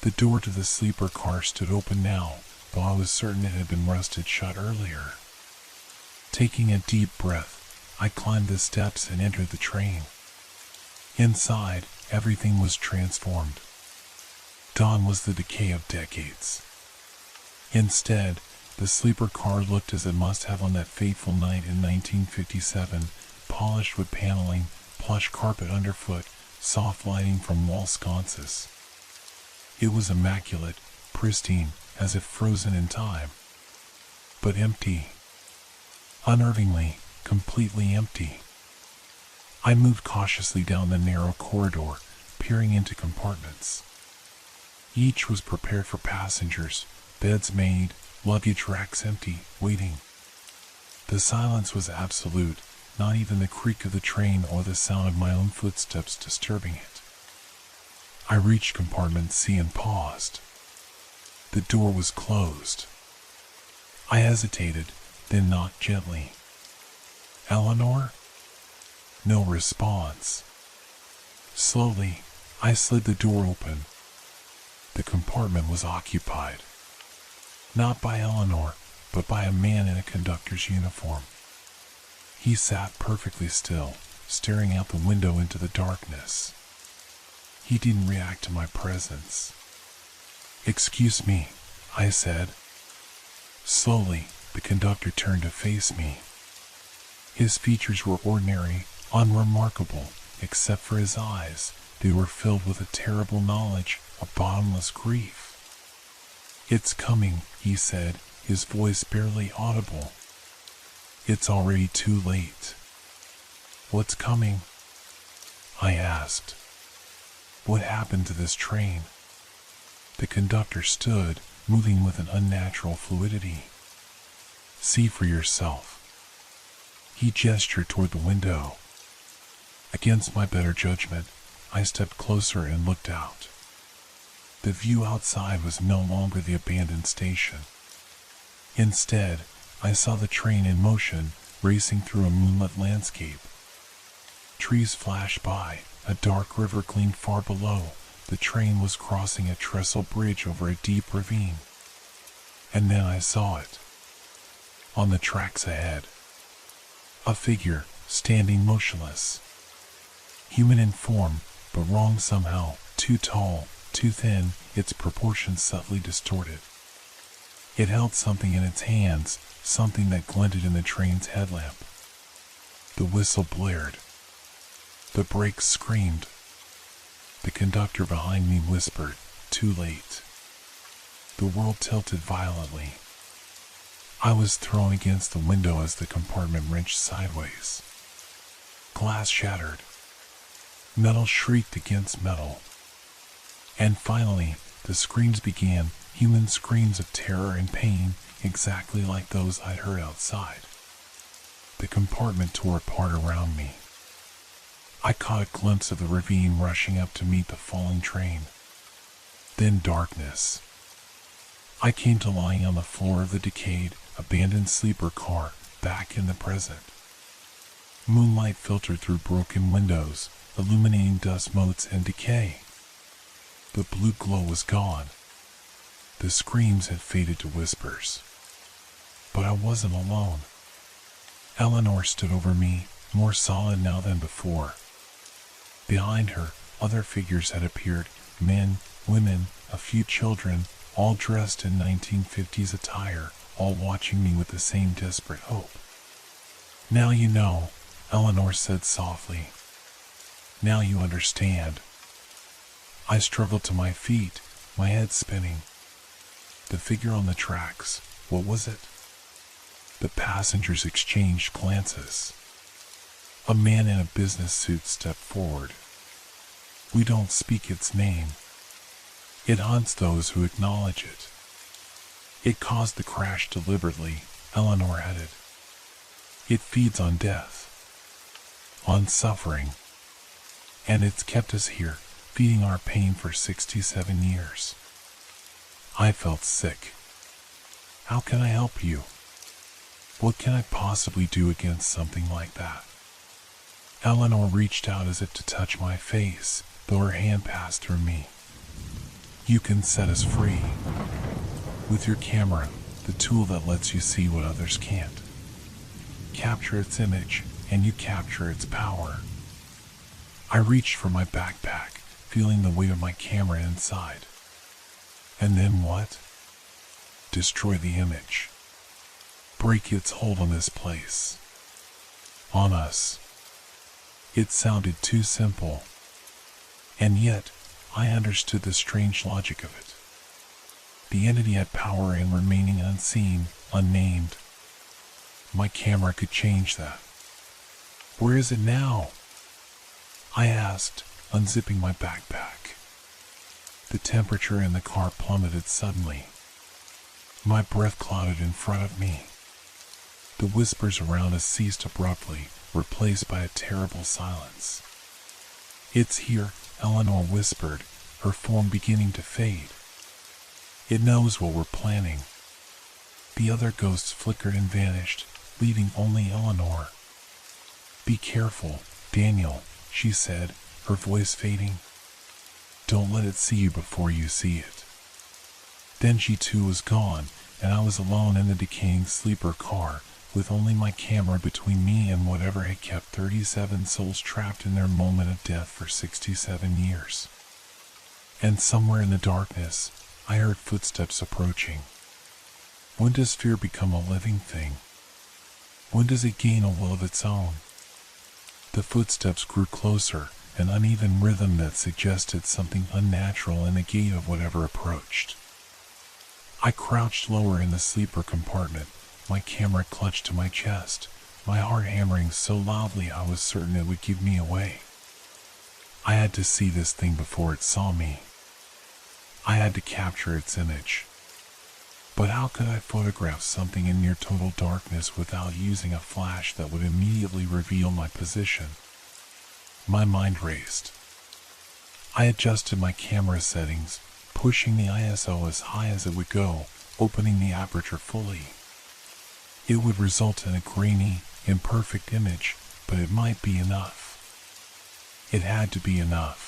The door to the sleeper car stood open now, though I was certain it had been rusted shut earlier. Taking a deep breath, I climbed the steps and entered the train. Inside, everything was transformed. Gone was the decay of decades. Instead, the sleeper car looked as it must have on that fateful night in 1957, polished wood paneling, plush carpet underfoot, soft lighting from wall sconces. It was immaculate, pristine, as if frozen in time. But empty. Unnervingly, completely empty. I moved cautiously down the narrow corridor, peering into compartments. Each was prepared for passengers, beds made, luggage racks empty, waiting. The silence was absolute, not even the creak of the train or the sound of my own footsteps disturbing it. I reached compartment C and paused. The door was closed. I hesitated, then knocked gently. "Eleanor?" No response. Slowly, I slid the door open. The compartment was occupied. Not by Eleanor, but by a man in a conductor's uniform. He sat perfectly still, staring out the window into the darkness. He didn't react to my presence. "Excuse me," I said. Slowly, the conductor turned to face me. His features were ordinary, unremarkable, except for his eyes. They were filled with a terrible knowledge, a bottomless grief. "It's coming," he said, his voice barely audible. "It's already too late." "What's coming?" I asked. "What happened to this train?" The conductor stood, moving with an unnatural fluidity. "See for yourself." He gestured toward the window. Against my better judgment, I stepped closer and looked out. The view outside was no longer the abandoned station. Instead, I saw the train in motion, racing through a moonlit landscape. Trees flashed by, a dark river gleamed far below. The train was crossing a trestle bridge over a deep ravine. And then I saw it. On the tracks ahead. A figure, standing motionless. Human in form, but wrong somehow, too tall, too thin, its proportions subtly distorted. It held something in its hands, something that glinted in the train's headlamp. The whistle blared. The brakes screamed. The conductor behind me whispered, "Too late." The world tilted violently. I was thrown against the window as the compartment wrenched sideways. Glass shattered. Metal shrieked against metal. And finally, the screams began, human screams of terror and pain, exactly like those I'd heard outside. The compartment tore apart around me. I caught a glimpse of the ravine rushing up to meet the falling train. Then darkness. I came to lying on the floor of the decayed, abandoned sleeper car, back in the present. Moonlight filtered through broken windows, illuminating dust motes and decay. The blue glow was gone. The screams had faded to whispers. But I wasn't alone. Eleanor stood over me, more solid now than before. Behind her, other figures had appeared, men, women, a few children, all dressed in 1950s attire, all watching me with the same desperate hope. "Now you know," Eleanor said softly. "Now you understand." I struggled to my feet, my head spinning. The figure on the tracks, what was it? The passengers exchanged glances. A man in a business suit stepped forward. "We don't speak its name. It hunts those who acknowledge it. It caused the crash deliberately," Eleanor added. "It feeds on death, on suffering, and it's kept us here, feeding our pain for 67 years. I felt sick. How can I help you? What can I possibly do against something like that?" Eleanor reached out as if to touch my face, though her hand passed through me. "You can set us free. With your camera, the tool that lets you see what others can't. Capture its image, and you capture its power." I reached for my backpack, feeling the weight of my camera inside. And then what? Destroy the image. Break its hold on this place. On us. It sounded too simple. And yet, I understood the strange logic of it. The entity had power in remaining unseen, unnamed. My camera could change that. "Where is it now?" I asked, unzipping my backpack. The temperature in the car plummeted suddenly. My breath clouded in front of me. The whispers around us ceased abruptly, replaced by a terrible silence. "It's here," Eleanor whispered, her form beginning to fade. "It knows what we're planning." The other ghosts flickered and vanished, leaving only Eleanor. "Be careful, Daniel," she said, her voice fading. "Don't let it see you before you see it." Then she too was gone, and I was alone in the decaying sleeper car, with only my camera between me and whatever had kept 37 souls trapped in their moment of death for 67 years. And somewhere in the darkness, I heard footsteps approaching. When does fear become a living thing? When does it gain a will of its own? The footsteps grew closer, an uneven rhythm that suggested something unnatural in the gait of whatever approached. I crouched lower in the sleeper compartment, my camera clutched to my chest, my heart hammering so loudly I was certain it would give me away. I had to see this thing before it saw me. I had to capture its image. But how could I photograph something in near total darkness without using a flash that would immediately reveal my position? My mind raced. I adjusted my camera settings, pushing the ISO as high as it would go, opening the aperture fully. It would result in a grainy, imperfect image, but it might be enough. It had to be enough.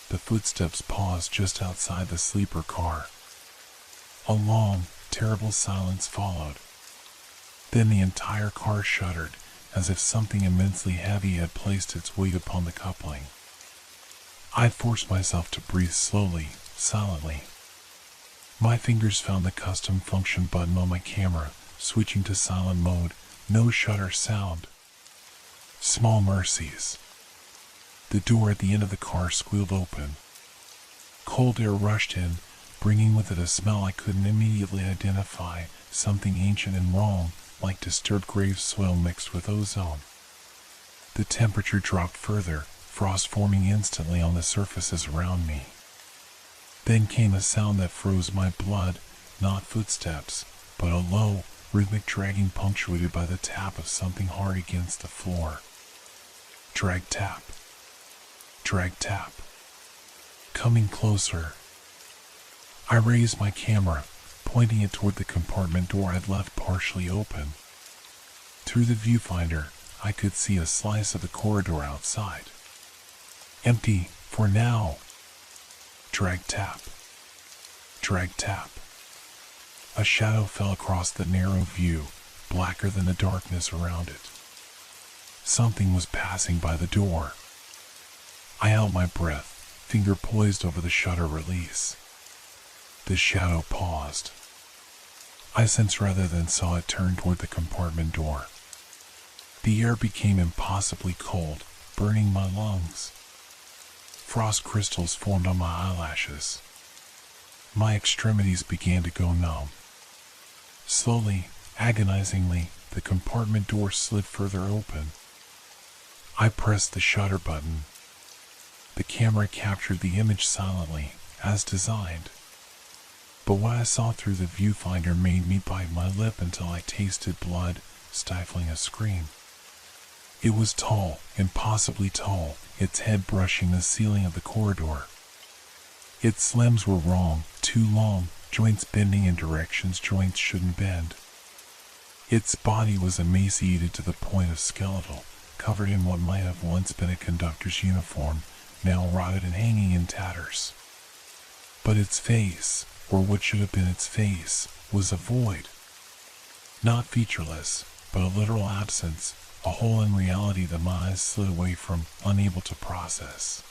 The footsteps paused just outside the sleeper car. A long, terrible silence followed. Then the entire car shuddered, as if something immensely heavy had placed its weight upon the coupling. I forced myself to breathe slowly, silently. My fingers found the custom function button on my camera, switching to silent mode, no shutter sound. Small mercies. The door at the end of the car squealed open. Cold air rushed in, bringing with it a smell I couldn't immediately identify, something ancient and wrong, like disturbed grave soil mixed with ozone. The temperature dropped further, frost forming instantly on the surfaces around me. Then came a sound that froze my blood, not footsteps, but a low, rhythmic dragging punctuated by the tap of something hard against the floor. Drag tap. Drag tap. Coming closer. I raised my camera, pointing it toward the compartment door I'd left partially open. Through the viewfinder, I could see a slice of the corridor outside. Empty, for now. Drag tap. Drag tap. A shadow fell across the narrow view, blacker than the darkness around it. Something was passing by the door. I held my breath, finger poised over the shutter release. The shadow paused. I sensed rather than saw it turn toward the compartment door. The air became impossibly cold, burning my lungs. Frost crystals formed on my eyelashes. My extremities began to go numb. Slowly, agonizingly, the compartment door slid further open. I pressed the shutter button. The camera captured the image silently, as designed. But what I saw through the viewfinder made me bite my lip until I tasted blood, stifling a scream. It was tall, impossibly tall, its head brushing the ceiling of the corridor. Its limbs were wrong, too long, joints bending in directions joints shouldn't bend. Its body was emaciated to the point of skeletal, covered in what might have once been a conductor's uniform, now rotted and hanging in tatters. But its face, or what should have been its face, was a void. Not featureless, but a literal absence, a hole in reality that my eyes slid away from, unable to process.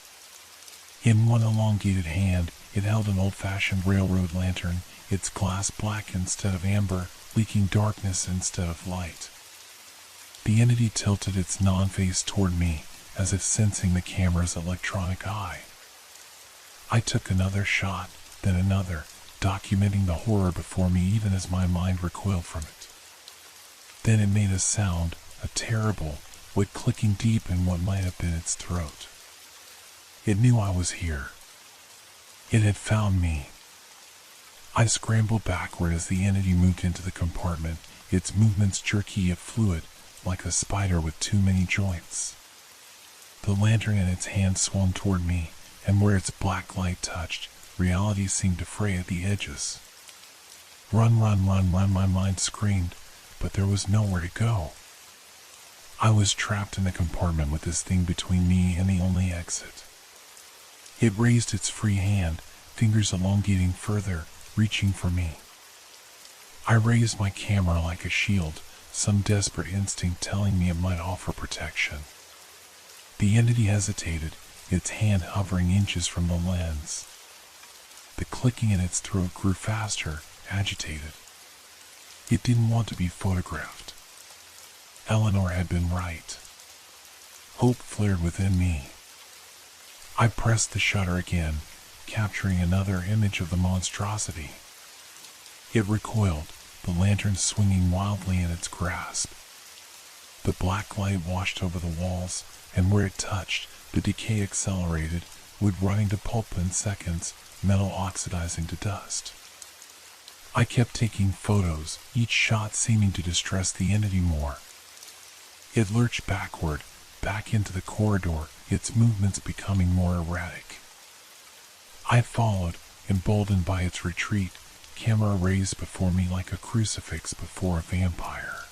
In one elongated hand, it held an old-fashioned railroad lantern, its glass black instead of amber, leaking darkness instead of light. The entity tilted its non-face toward me, as if sensing the camera's electronic eye. I took another shot, then another, documenting the horror before me even as my mind recoiled from it. Then it made a sound, a terrible, wood clicking deep in what might have been its throat. It knew I was here. It had found me. I scrambled backward as the entity moved into the compartment, its movements jerky yet fluid, like a spider with too many joints. The lantern in its hand swung toward me, and where its black light touched, reality seemed to fray at the edges. Run, run, run, run, my mind screamed, but there was nowhere to go. I was trapped in the compartment with this thing between me and the only exit. It raised its free hand, fingers elongating further, reaching for me. I raised my camera like a shield, some desperate instinct telling me it might offer protection. The entity hesitated, its hand hovering inches from the lens. The clicking in its throat grew faster, agitated. It didn't want to be photographed. Eleanor had been right. Hope flared within me. I pressed the shutter again, capturing another image of the monstrosity. It recoiled, the lantern swinging wildly in its grasp. The black light washed over the walls, and where it touched, the decay accelerated, wood running to pulp in seconds, metal oxidizing to dust. I kept taking photos, each shot seeming to distress the entity more. It lurched backward, back into the corridor, its movements becoming more erratic. I followed, emboldened by its retreat, camera raised before me like a crucifix before a vampire.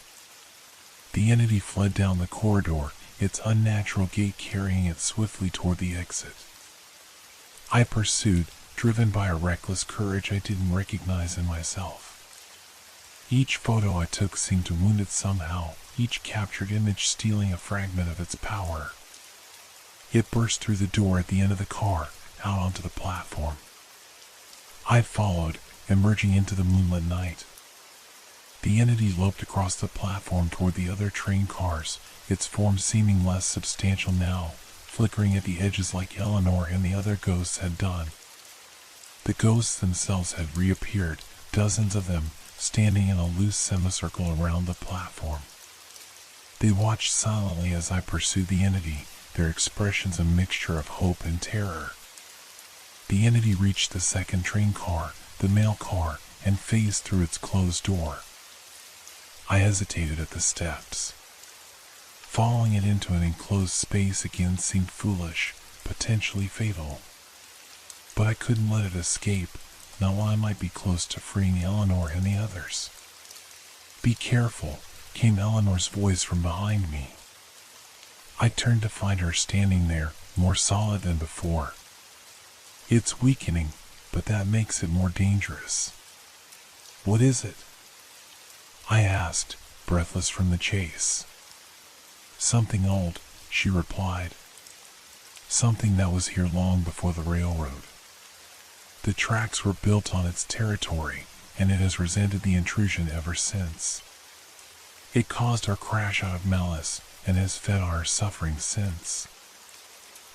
The entity fled down the corridor, its unnatural gait carrying it swiftly toward the exit. I pursued, driven by a reckless courage I didn't recognize in myself. Each photo I took seemed to wound it somehow, each captured image stealing a fragment of its power. It burst through the door at the end of the car, out onto the platform. I followed, emerging into the moonlit night. The entity loped across the platform toward the other train cars, its form seeming less substantial now, flickering at the edges like Eleanor and the other ghosts had done. The ghosts themselves had reappeared, dozens of them, standing in a loose semicircle around the platform. They watched silently as I pursued the entity, their expressions a mixture of hope and terror. The entity reached the second train car, the mail car, and phased through its closed door. I hesitated at the steps. Following it into an enclosed space again seemed foolish, potentially fatal. But I couldn't let it escape, not while I might be close to freeing Eleanor and the others. "Be careful," came Eleanor's voice from behind me. I turned to find her standing there, more solid than before. "It's weakening, but that makes it more dangerous." "What is it?" I asked, breathless from the chase. "Something old," she replied. something that was here long before the railroad. The tracks were built on its territory, and it has resented the intrusion ever since. It caused our crash out of malice and has fed on our suffering since.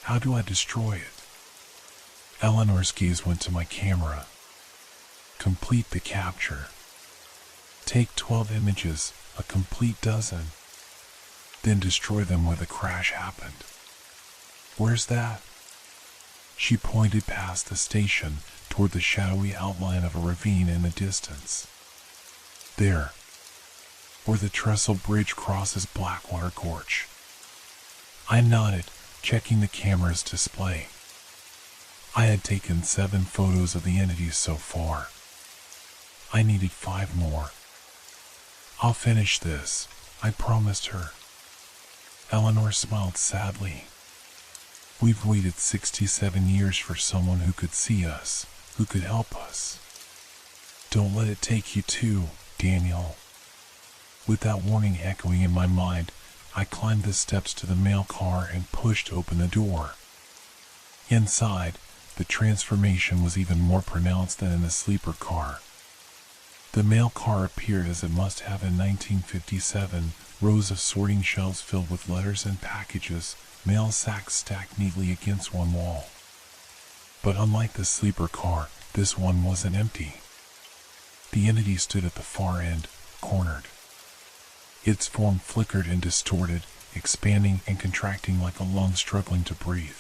How do I destroy it? Eleanor's gaze went to my camera. Complete the capture. Take 12 images, a complete dozen. Then destroy them where the crash happened. Where's that? She pointed past the station toward the shadowy outline of a ravine in the distance. There, where the trestle bridge crosses Blackwater Gorge. I nodded, checking the camera's display. I had taken 7 photos of the entities so far. I needed 5 more. I'll finish this, I promised her. Eleanor smiled sadly. We've waited 67 years for someone who could see us, who could help us. Don't let it take you too, Daniel. With that warning echoing in my mind, I climbed the steps to the mail car and pushed open the door. Inside, the transformation was even more pronounced than in the sleeper car. The mail car appeared as it must have in 1957, rows of sorting shelves filled with letters and packages, mail sacks stacked neatly against one wall. But unlike the sleeper car, this one wasn't empty. The entity stood at the far end, cornered. Its form flickered and distorted, expanding and contracting like a lung struggling to breathe.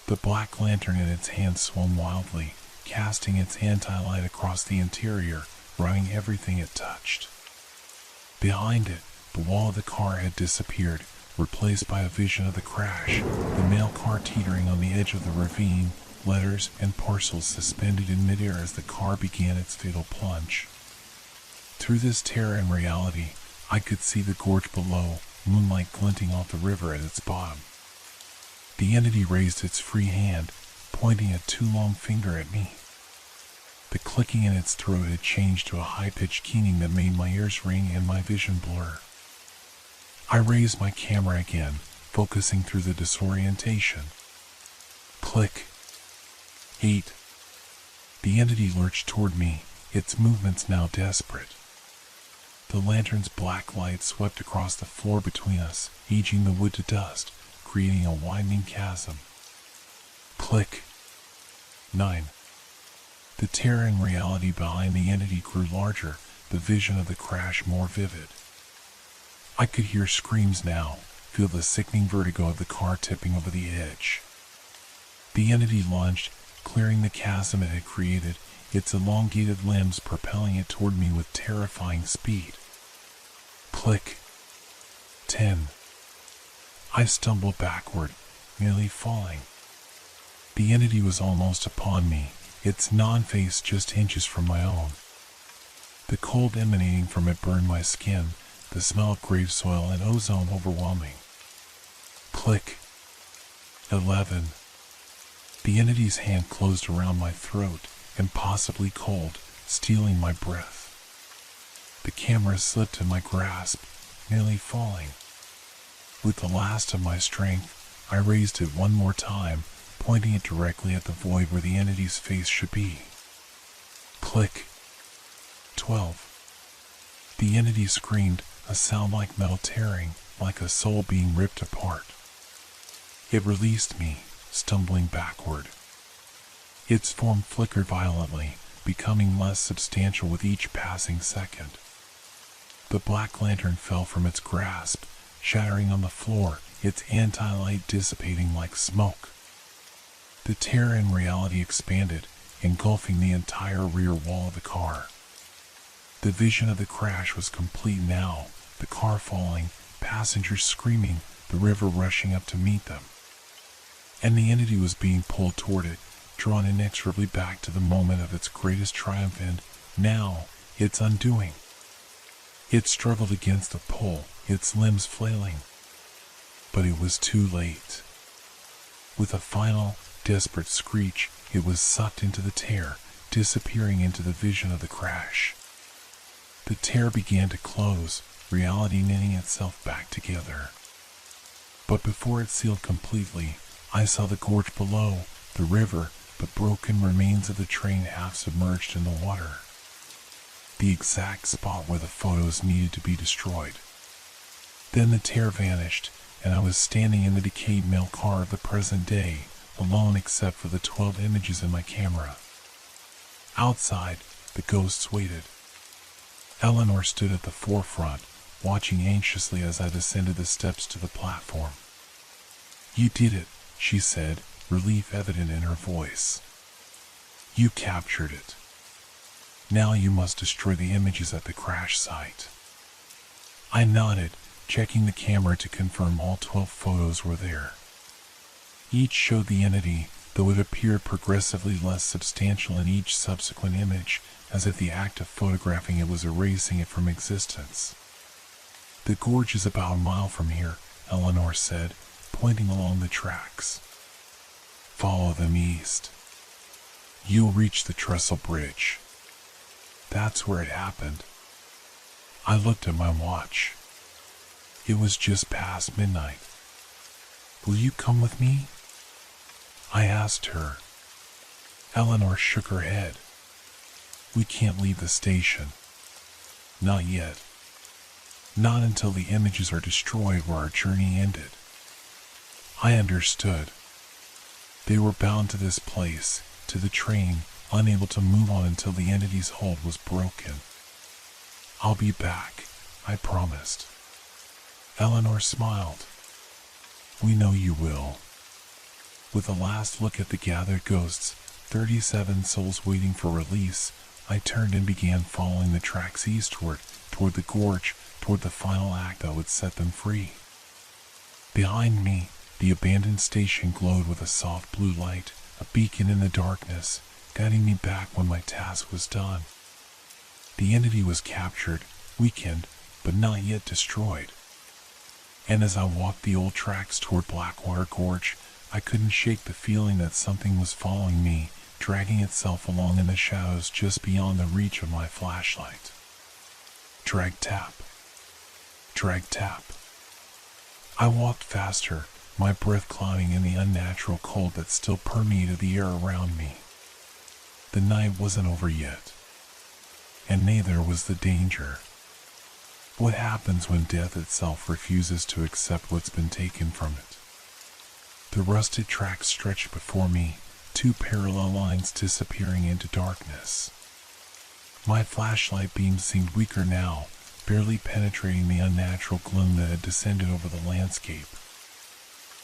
The black lantern in its hand swung wildly, casting its anti-light across the interior, running everything it touched. Behind it, the wall of the car had disappeared, replaced by a vision of the crash, the mail car teetering on the edge of the ravine, letters and parcels suspended in midair as the car began its fatal plunge. Through this terror and reality, I could see the gorge below, moonlight glinting off the river at its bottom. The entity raised its free hand, pointing a too long finger at me. The clicking in its throat had changed to a high-pitched keening that made my ears ring and my vision blur. I raised my camera again, focusing through the disorientation. Click. 8. The entity lurched toward me, its movements now desperate. The lantern's black light swept across the floor between us, aging the wood to dust, creating a widening chasm. Click. 9. The terror and reality behind the entity grew larger, the vision of the crash more vivid. I could hear screams now, feel the sickening vertigo of the car tipping over the edge. The entity lunged, clearing the chasm it had created, its elongated limbs propelling it toward me with terrifying speed. Click. 10. I stumbled backward, nearly falling. The entity was almost upon me, its non-face just inches from my own. The cold emanating from it burned my skin, the smell of grave soil and ozone overwhelming. Click. 11. The entity's hand closed around my throat, impossibly cold, stealing my breath. The camera slipped in my grasp, nearly falling. With the last of my strength, I raised it one more time, pointing it directly at the void where the entity's face should be. Click. 12. The entity screamed, a sound like metal tearing, like a soul being ripped apart. It released me, stumbling backward. Its form flickered violently, becoming less substantial with each passing second. The black lantern fell from its grasp, shattering on the floor, its anti-light dissipating like smoke. The terror and reality expanded, engulfing the entire rear wall of the car. The vision of the crash was complete now, the car falling, passengers screaming, the river rushing up to meet them. And the entity was being pulled toward it, drawn inexorably back to the moment of its greatest triumph and, now, its undoing. It struggled against the pull, its limbs flailing. But it was too late. With a final, desperate screech, it was sucked into the tear, disappearing into the vision of the crash. The tear began to close, reality knitting itself back together. But before it sealed completely, I saw the gorge below, the river, but broken remains of the train half submerged in the water. The exact spot where the photos needed to be destroyed. Then the tear vanished, and I was standing in the decayed mail car of the present day, alone except for the 12 images in my camera. Outside, the ghosts waited. Eleanor stood at the forefront, watching anxiously as I descended the steps to the platform. "You did it," she said, relief evident in her voice. "You captured it. Now you must destroy the images at the crash site." I nodded, checking the camera to confirm all 12 photos were there. Each showed the entity, though it appeared progressively less substantial in each subsequent image, as if the act of photographing it was erasing it from existence. "The gorge is about a mile from here," Eleanor said, pointing along the tracks. "Follow them east. You'll reach the trestle bridge. That's where it happened." I looked at my watch. It was just past midnight. "Will you come with me?" I asked her. Eleanor shook her head. "We can't leave the station. Not yet. Not until the images are destroyed where our journey ended." I understood. They were bound to this place, to the train, unable to move on until the entity's hold was broken. "I'll be back," I promised. Eleanor smiled. "We know you will." With a last look at the gathered ghosts, 37 souls waiting for release, I turned and began following the tracks eastward, toward the gorge, toward the final act that would set them free. Behind me, the abandoned station glowed with a soft blue light, a beacon in the darkness, guiding me back when my task was done. The entity was captured, weakened, but not yet destroyed. And as I walked the old tracks toward Blackwater Gorge, I couldn't shake the feeling that something was following me, dragging itself along in the shadows just beyond the reach of my flashlight. Drag tap. Drag tap. I walked faster, my breath clouding in the unnatural cold that still permeated the air around me. The night wasn't over yet, and neither was the danger. What happens when death itself refuses to accept what's been taken from it? The rusted tracks stretched before me, 2 parallel lines disappearing into darkness. My flashlight beam seemed weaker now, barely penetrating the unnatural gloom that had descended over the landscape.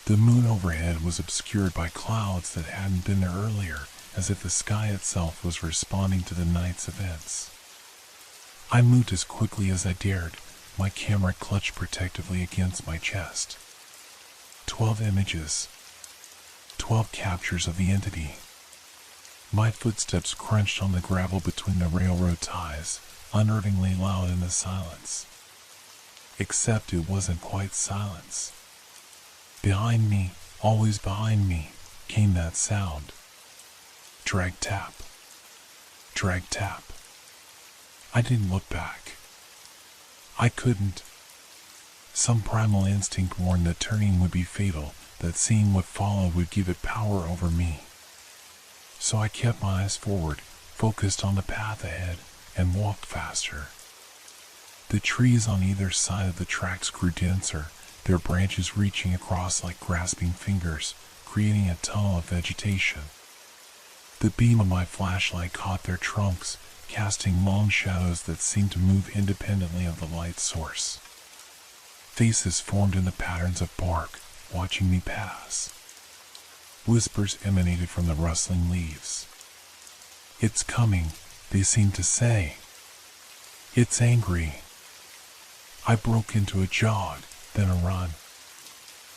The moon overhead was obscured by clouds that hadn't been there earlier, as if the sky itself was responding to the night's events. I moved as quickly as I dared, my camera clutched protectively against my chest. 12 images. 12 captures of the entity. My footsteps crunched on the gravel between the railroad ties, unnervingly loud in the silence. Except it wasn't quite silence. Behind me, always behind me, came that sound. Drag tap. Drag tap. I didn't look back. I couldn't. Some primal instinct warned that turning would be fatal, that seeing what followed would give it power over me. So I kept my eyes forward, focused on the path ahead, and walked faster. The trees on either side of the tracks grew denser, their branches reaching across like grasping fingers, creating a tunnel of vegetation. The beam of my flashlight caught their trunks, casting long shadows that seemed to move independently of the light source. Faces formed in the patterns of bark, watching me pass. Whispers emanated from the rustling leaves. "It's coming," they seemed to say. "It's angry." I broke into a jog, then a run.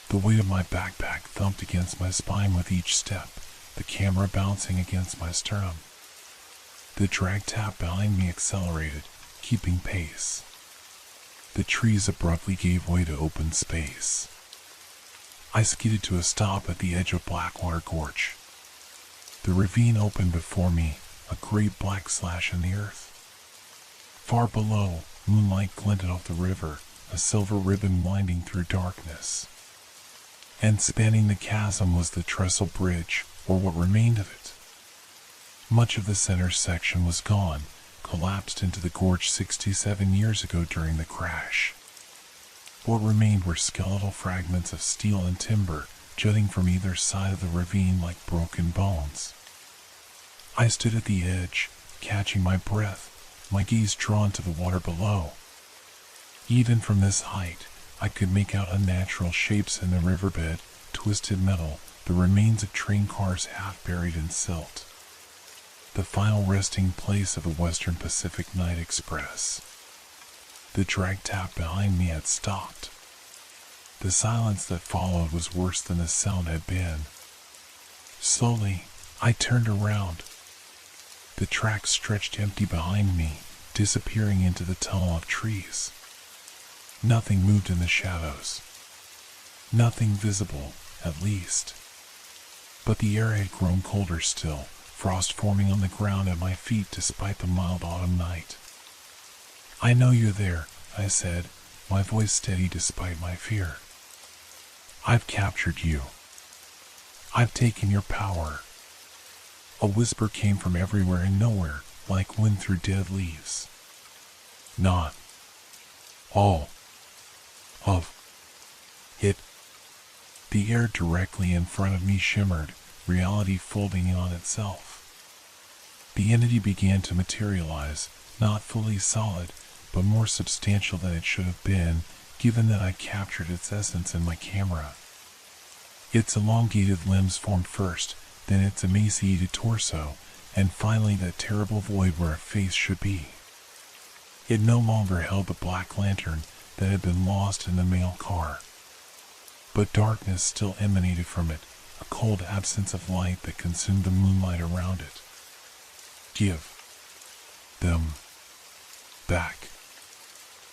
The weight of my backpack thumped against my spine with each step, the camera bouncing against my sternum. The drag tap behind me accelerated, keeping pace. The trees abruptly gave way to open space. I skidded to a stop at the edge of Blackwater Gorge. The ravine opened before me, a great black slash in the earth. Far below, moonlight glinted off the river, a silver ribbon winding through darkness. and spanning the chasm was the trestle bridge, or what remained of it. Much of the center section was gone, collapsed into the gorge 67 years ago during the crash. What remained were skeletal fragments of steel and timber, jutting from either side of the ravine like broken bones. I stood at the edge, catching my breath, my gaze drawn to the water below. Even from this height, I could make out unnatural shapes in the riverbed, twisted metal, the remains of train cars half buried in silt. The final resting place of the Western Pacific Night Express. The drag tap behind me had stopped. The silence that followed was worse than the sound had been. Slowly, I turned around. The track stretched empty behind me, disappearing into the tunnel of trees. Nothing moved in the shadows. Nothing visible, at least. But the air had grown colder still, frost forming on the ground at my feet despite the mild autumn night. "I know you're there," I said, my voice steady despite my fear. "I've captured you. I've taken your power." A whisper came from everywhere and nowhere, like wind through dead leaves. "Not all of it." The air directly in front of me shimmered, reality folding in on itself. The entity began to materialize, not fully solid, but more substantial than it should have been, given that I captured its essence in my camera. Its elongated limbs formed first, then its emaciated torso, and finally that terrible void where a face should be. It no longer held the black lantern that had been lost in the mail car. But darkness still emanated from it, a cold absence of light that consumed the moonlight around it. "Give them back."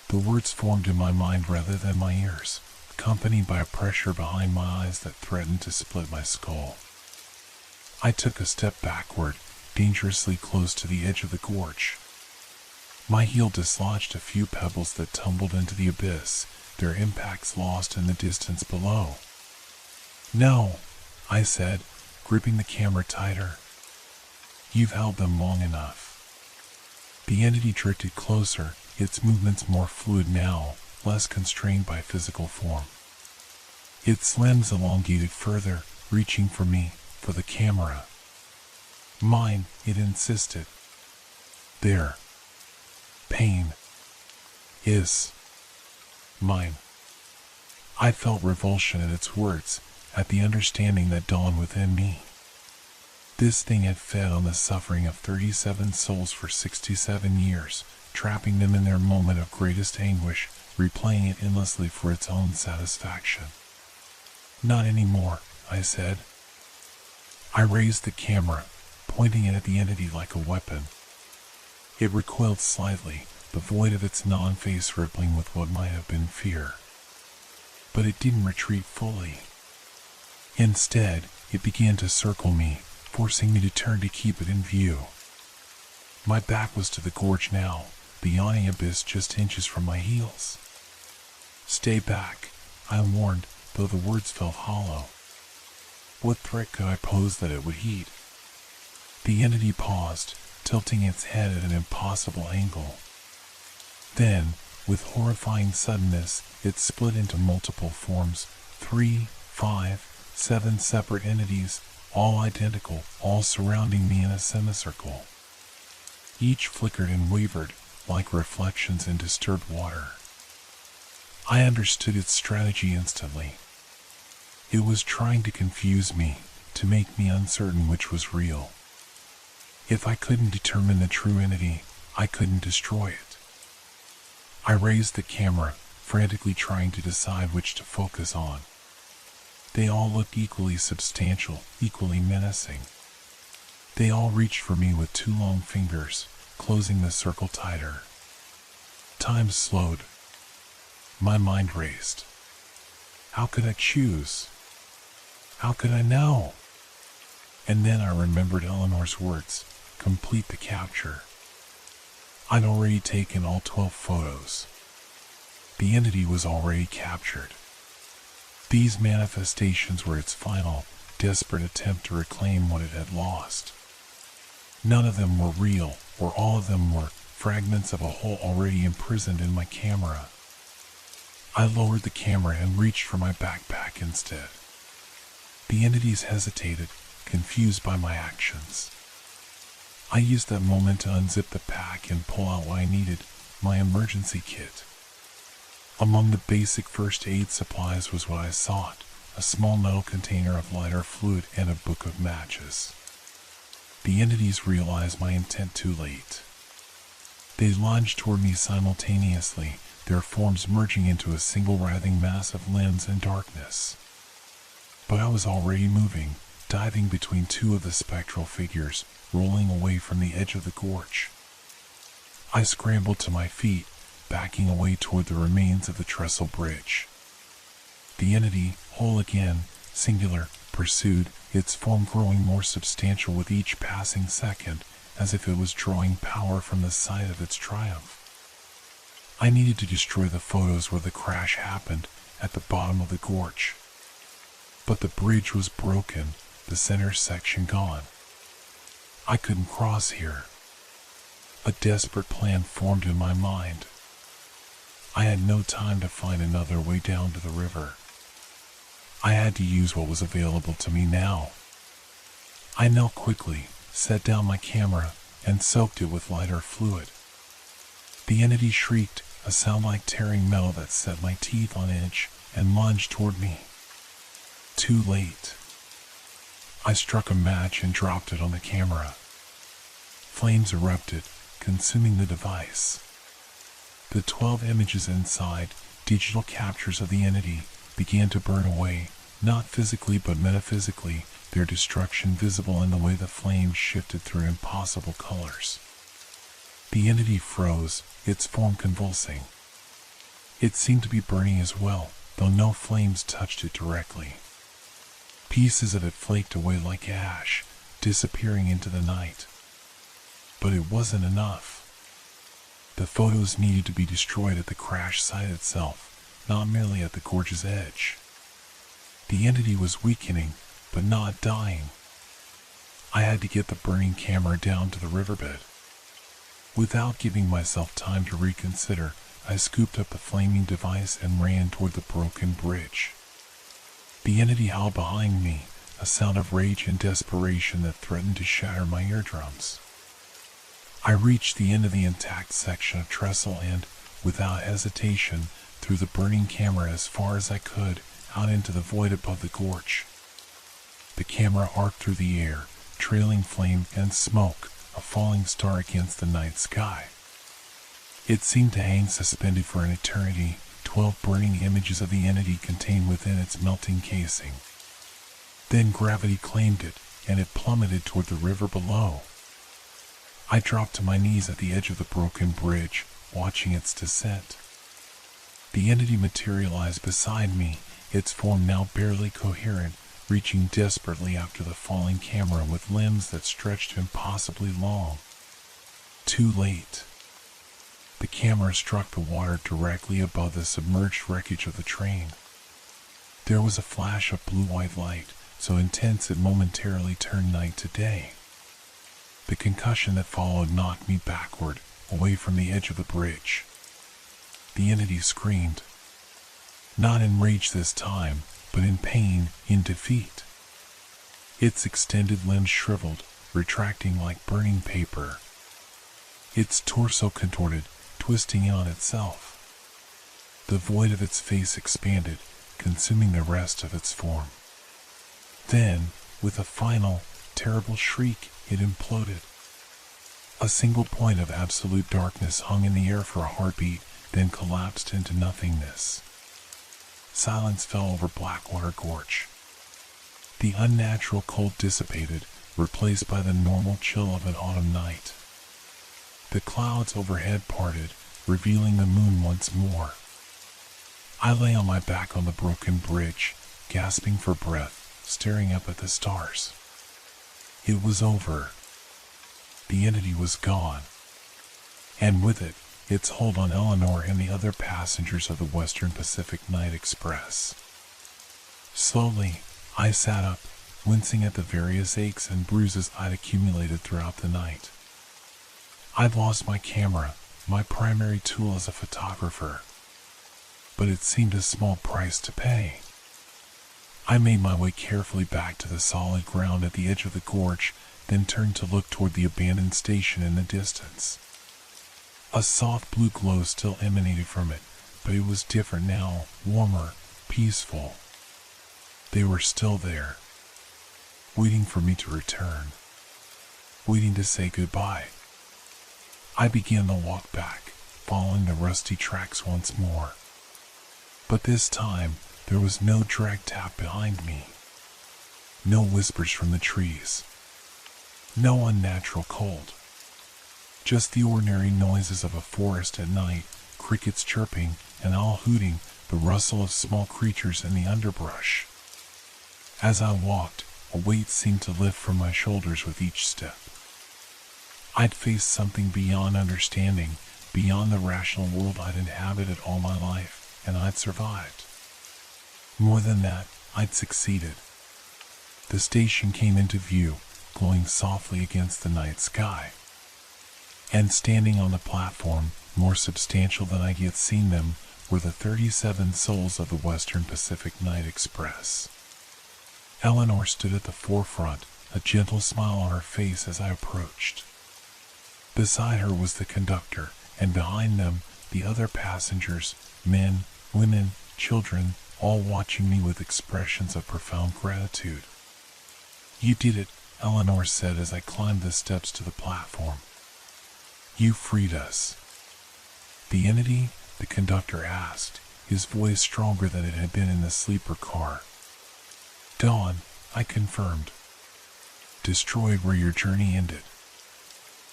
The words formed in my mind rather than my ears, accompanied by a pressure behind my eyes that threatened to split my skull. I took a step backward, dangerously close to the edge of the gorge. My heel dislodged a few pebbles that tumbled into the abyss, their impacts lost in the distance below. "No," I said, gripping the camera tighter. "You've held them long enough." The entity drifted closer, its movements more fluid now, less constrained by physical form. Its limbs elongated further, reaching for me, for the camera. "Mine," it insisted. "Their pain is mine." I felt revulsion at its words, at the understanding that dawned within me. This thing had fed on the suffering of 37 souls for 67 years, trapping them in their moment of greatest anguish, replaying it endlessly for its own satisfaction. "Not anymore," I said. I raised the camera, pointing it at the entity like a weapon. It recoiled slightly, the void of its non-face rippling with what might have been fear. But it didn't retreat fully. Instead, it began to circle me, forcing me to turn to keep it in view. My back was to the gorge now, the yawning abyss just inches from my heels. "Stay back," I warned, though the words felt hollow. What threat could I pose that it would heed? The entity paused, tilting its head at an impossible angle. Then, with horrifying suddenness, it split into multiple forms, 3, 5, 7 separate entities, all identical, all surrounding me in a semicircle. Each flickered and wavered, like reflections in disturbed water. I understood its strategy instantly. It was trying to confuse me, to make me uncertain which was real. If I couldn't determine the true entity, I couldn't destroy it. I raised the camera, frantically trying to decide which to focus on. They all looked equally substantial, equally menacing. They all reached for me with 2 long fingers, closing the circle tighter. Time slowed. My mind raced. How could I choose? How could I know? And then I remembered Eleanor's words, complete the capture. I'd already taken all 12 photos. The entity was already captured. These manifestations were its final, desperate attempt to reclaim what it had lost. None of them were real, or all of them were fragments of a whole already imprisoned in my camera. I lowered the camera and reached for my backpack instead. The entities hesitated, confused by my actions. I used that moment to unzip the pack and pull out what I needed, my emergency kit. Among the basic first aid supplies was what I sought, a small metal container of lighter fluid and a book of matches. The entities realized my intent too late. They lunged toward me simultaneously, their forms merging into a single writhing mass of limbs and darkness. But I was already moving, diving between two of the spectral figures, rolling away from the edge of the gorge. I scrambled to my feet, backing away toward the remains of the trestle bridge. The entity, whole again, singular, pursued, its form growing more substantial with each passing second, as if it was drawing power from the site of its triumph. I needed to destroy the photos where the crash happened, at the bottom of the gorge. But the bridge was broken, the center section gone. I couldn't cross here. A desperate plan formed in my mind. I had no time to find another way down to the river. I had to use what was available to me now. I knelt quickly, set down my camera, and soaked it with lighter fluid. The entity shrieked, a sound like tearing metal that set my teeth on edge, and lunged toward me. Too late. I struck a match and dropped it on the camera. Flames erupted, consuming the device. The 12 images inside, digital captures of the entity, began to burn away, not physically but metaphysically, their destruction visible in the way the flames shifted through impossible colors. The entity froze, its form convulsing. It seemed to be burning as well, though no flames touched it directly. Pieces of it flaked away like ash, disappearing into the night. But it wasn't enough. The photos needed to be destroyed at the crash site itself, not merely at the gorge's edge. The entity was weakening, but not dying. I had to get the burning camera down to the riverbed. Without giving myself time to reconsider, I scooped up the flaming device and ran toward the broken bridge. The entity howled behind me, a sound of rage and desperation that threatened to shatter my eardrums. I reached the end of the intact section of trestle and, without hesitation, threw the burning camera as far as I could, out into the void above the gorge. The camera arced through the air, trailing flame and smoke, a falling star against the night sky. It seemed to hang suspended for an eternity, 12 burning images of the entity contained within its melting casing. Then gravity claimed it, and it plummeted toward the river below. I dropped to my knees at the edge of the broken bridge, watching its descent. The entity materialized beside me, its form now barely coherent, reaching desperately after the falling camera with limbs that stretched impossibly long. Too late. The camera struck the water directly above the submerged wreckage of the train. There was a flash of blue-white light, so intense it momentarily turned night to day. The concussion that followed knocked me backward, away from the edge of the bridge. The entity screamed. Not in rage this time, but in pain, in defeat. Its extended limbs shriveled, retracting like burning paper. Its torso contorted, twisting in on itself. The void of its face expanded, consuming the rest of its form. Then, with a final, terrible shriek, it imploded. A single point of absolute darkness hung in the air for a heartbeat, then collapsed into nothingness. Silence fell over Blackwater Gorge. The unnatural cold dissipated, replaced by the normal chill of an autumn night. The clouds overhead parted, revealing the moon once more. I lay on my back on the broken bridge, gasping for breath, staring up at the stars. It was over. The entity was gone. And with it, its hold on Eleanor and the other passengers of the Western Pacific Night Express. Slowly, I sat up, wincing at the various aches and bruises I'd accumulated throughout the night. I'd lost my camera, my primary tool as a photographer, but it seemed a small price to pay. I made my way carefully back to the solid ground at the edge of the gorge, then turned to look toward the abandoned station in the distance. A soft blue glow still emanated from it, but it was different now, warmer, peaceful. They were still there, waiting for me to return, waiting to say goodbye. I began to walk back, following the rusty tracks once more. But this time, there was no drag tap behind me, no whispers from the trees, no unnatural cold. Just the ordinary noises of a forest at night, crickets chirping, an owl hooting, the rustle of small creatures in the underbrush. As I walked, a weight seemed to lift from my shoulders with each step. I'd faced something beyond understanding, beyond the rational world I'd inhabited all my life, and I'd survived. More than that, I'd succeeded. The station came into view, glowing softly against the night sky. And standing on the platform, more substantial than I'd yet seen them, were the 37 souls of the Western Pacific Night Express. Eleanor stood at the forefront, a gentle smile on her face as I approached. Beside her was the conductor, and behind them, the other passengers, men, women, children, all watching me with expressions of profound gratitude. "You did it," Eleanor said as I climbed the steps to the platform. "You freed us." "The entity?" the conductor asked, his voice stronger than it had been in the sleeper car. "Dawn," I confirmed. "Destroyed where your journey ended."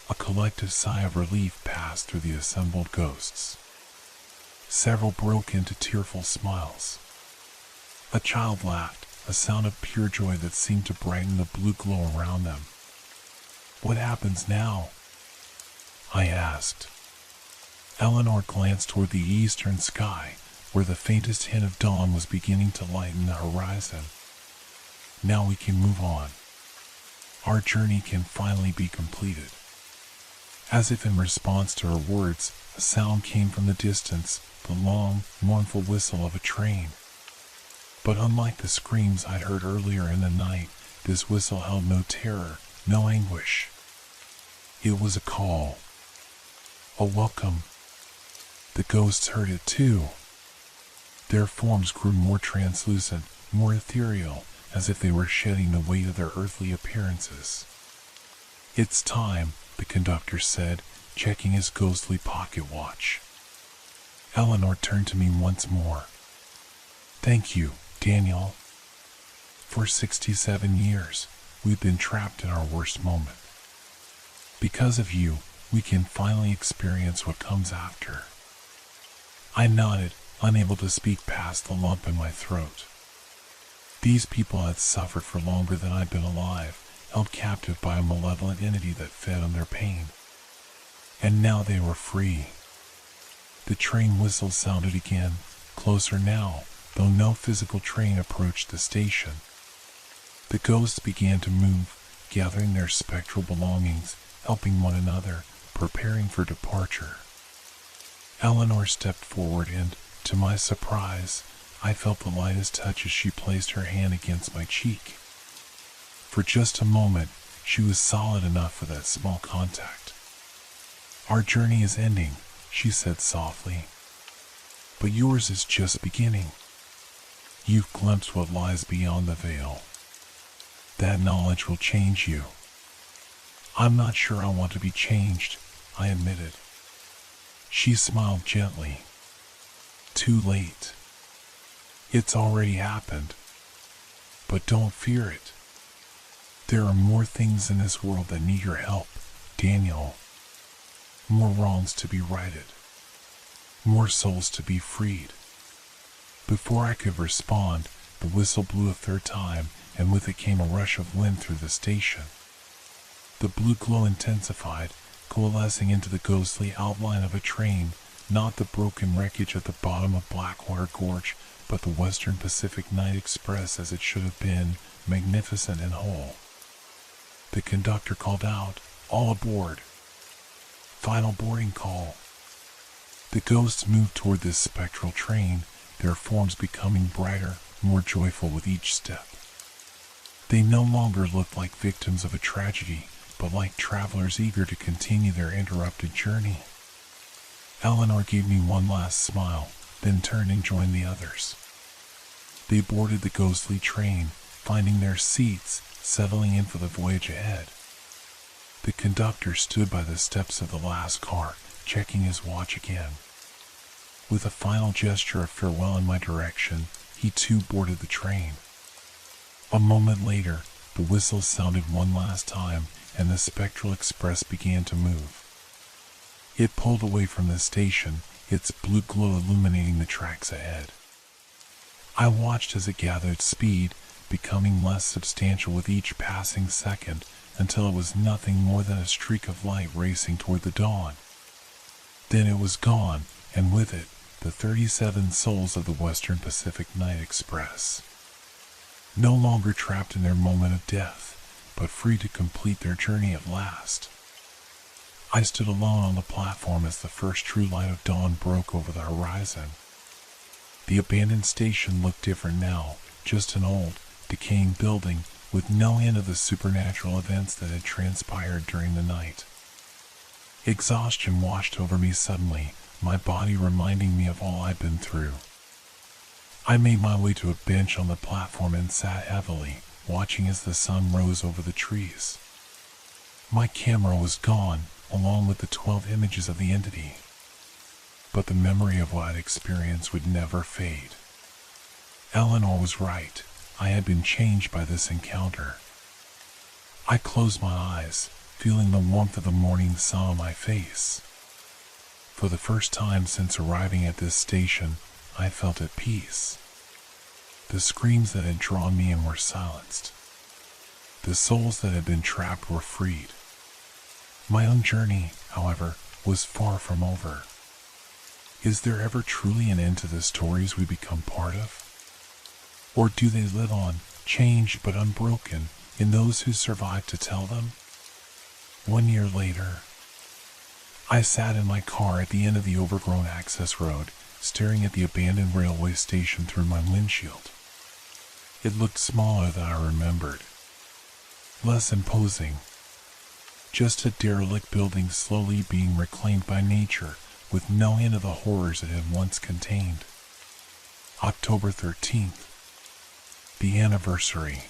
A collective sigh of relief passed through the assembled ghosts. Several broke into tearful smiles. A child laughed, a sound of pure joy that seemed to brighten the blue glow around them. "What happens now?" I asked. Eleanor glanced toward the eastern sky, where the faintest hint of dawn was beginning to lighten the horizon. "Now we can move on. Our journey can finally be completed." As if in response to her words, a sound came from the distance, the long, mournful whistle of a train. But unlike the screams I'd heard earlier in the night, this whistle held no terror, no anguish. It was a call, a welcome. The ghosts heard it too. Their forms grew more translucent, more ethereal, as if they were shedding the weight of their earthly appearances. "It's time," the conductor said, checking his ghostly pocket watch. Eleanor turned to me once more. "Thank you, Daniel. For 67 years, we've been trapped in our worst moment. Because of you, we can finally experience what comes after." I nodded, unable to speak past the lump in my throat. These people had suffered for longer than I'd been alive, held captive by a malevolent entity that fed on their pain. And now they were free. The train whistle sounded again, closer now, though no physical train approached the station. The ghosts began to move, gathering their spectral belongings, helping one another, preparing for departure. Eleanor stepped forward and, to my surprise, I felt the lightest touch as she placed her hand against my cheek. For just a moment, she was solid enough for that small contact. "Our journey is ending," she said softly. "But yours is just beginning. You've glimpsed what lies beyond the veil. That knowledge will change you." "I'm not sure I want to be changed," I admitted. She smiled gently. "Too late. It's already happened. But don't fear it. There are more things in this world that need your help, Daniel. More wrongs to be righted. More souls to be freed." Before I could respond, the whistle blew a third time, and with it came a rush of wind through the station. The blue glow intensified, coalescing into the ghostly outline of a train, not the broken wreckage at the bottom of Blackwater Gorge, but the Western Pacific Night Express as it should have been, magnificent and whole. The conductor called out, "All aboard! Final boarding call." The ghosts moved toward this spectral train, their forms becoming brighter, more joyful with each step. They no longer looked like victims of a tragedy, but like travelers eager to continue their interrupted journey. Eleanor gave me one last smile, then turned and joined the others. They boarded the ghostly train, finding their seats, settling in for the voyage ahead. The conductor stood by the steps of the last car, checking his watch again. With a final gesture of farewell in my direction, he too boarded the train. A moment later, the whistle sounded one last time, and the spectral express began to move. It pulled away from the station, its blue glow illuminating the tracks ahead. I watched as it gathered speed, becoming less substantial with each passing second, until it was nothing more than a streak of light racing toward the dawn. Then it was gone, and with it, the 37 souls of the Western Pacific Night Express. No longer trapped in their moment of death, but free to complete their journey at last. I stood alone on the platform as the first true light of dawn broke over the horizon. The abandoned station looked different now, just an old, decaying building with no end of the supernatural events that had transpired during the night. Exhaustion washed over me suddenly, my body reminding me of all I'd been through. I made my way to a bench on the platform and sat heavily, watching as the sun rose over the trees. My camera was gone, along with the 12 images of the entity. But the memory of what I'd experienced would never fade. Eleanor was right. I had been changed by this encounter. I closed my eyes, feeling the warmth of the morning sun on my face. For the first time since arriving at this station, I felt at peace. The screams that had drawn me in were silenced. The souls that had been trapped were freed. My own journey, however, was far from over. Is there ever truly an end to the stories we become part of? Or do they live on, changed but unbroken, in those who survive to tell them? 1 year later, I sat in my car at the end of the overgrown access road, staring at the abandoned railway station through my windshield. It looked smaller than I remembered. Less imposing. Just a derelict building slowly being reclaimed by nature, with no end of the horrors it had once contained. October 13th. The anniversary.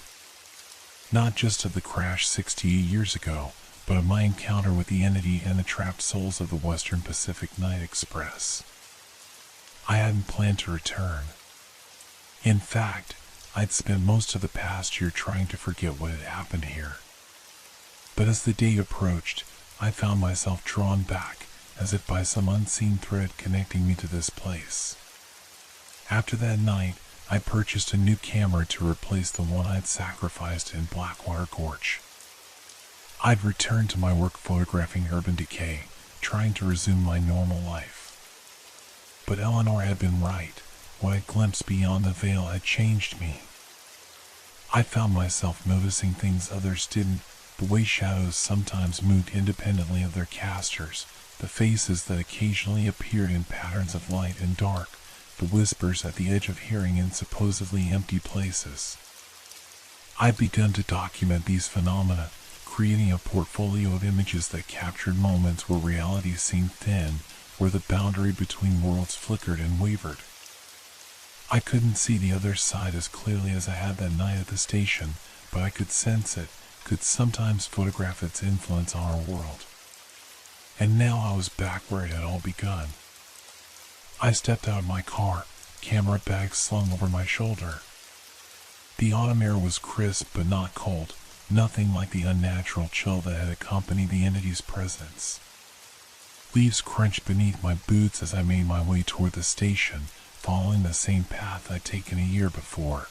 Not just of the crash 68 years ago, but of my encounter with the entity and the trapped souls of the Western Pacific Night Express. I hadn't planned to return. In fact, I'd spent most of the past year trying to forget what had happened here. But as the day approached, I found myself drawn back, as if by some unseen thread connecting me to this place. After that night, I purchased a new camera to replace the one I'd sacrificed in Blackwater Gorge. I'd returned to my work photographing urban decay, trying to resume my normal life. But Eleanor had been right. What I glimpsed beyond the veil had changed me. I found myself noticing things others didn't, the way shadows sometimes moved independently of their casters, the faces that occasionally appeared in patterns of light and dark, the whispers at the edge of hearing in supposedly empty places. I'd begun to document these phenomena, creating a portfolio of images that captured moments where reality seemed thin, where the boundary between worlds flickered and wavered. I couldn't see the other side as clearly as I had that night at the station, but I could sense it, could sometimes photograph its influence on our world. And now I was back where it had all begun. I stepped out of my car, camera bag slung over my shoulder. The autumn air was crisp but not cold, nothing like the unnatural chill that had accompanied the entity's presence. Leaves crunched beneath my boots as I made my way toward the station, following the same path I'd taken a year before.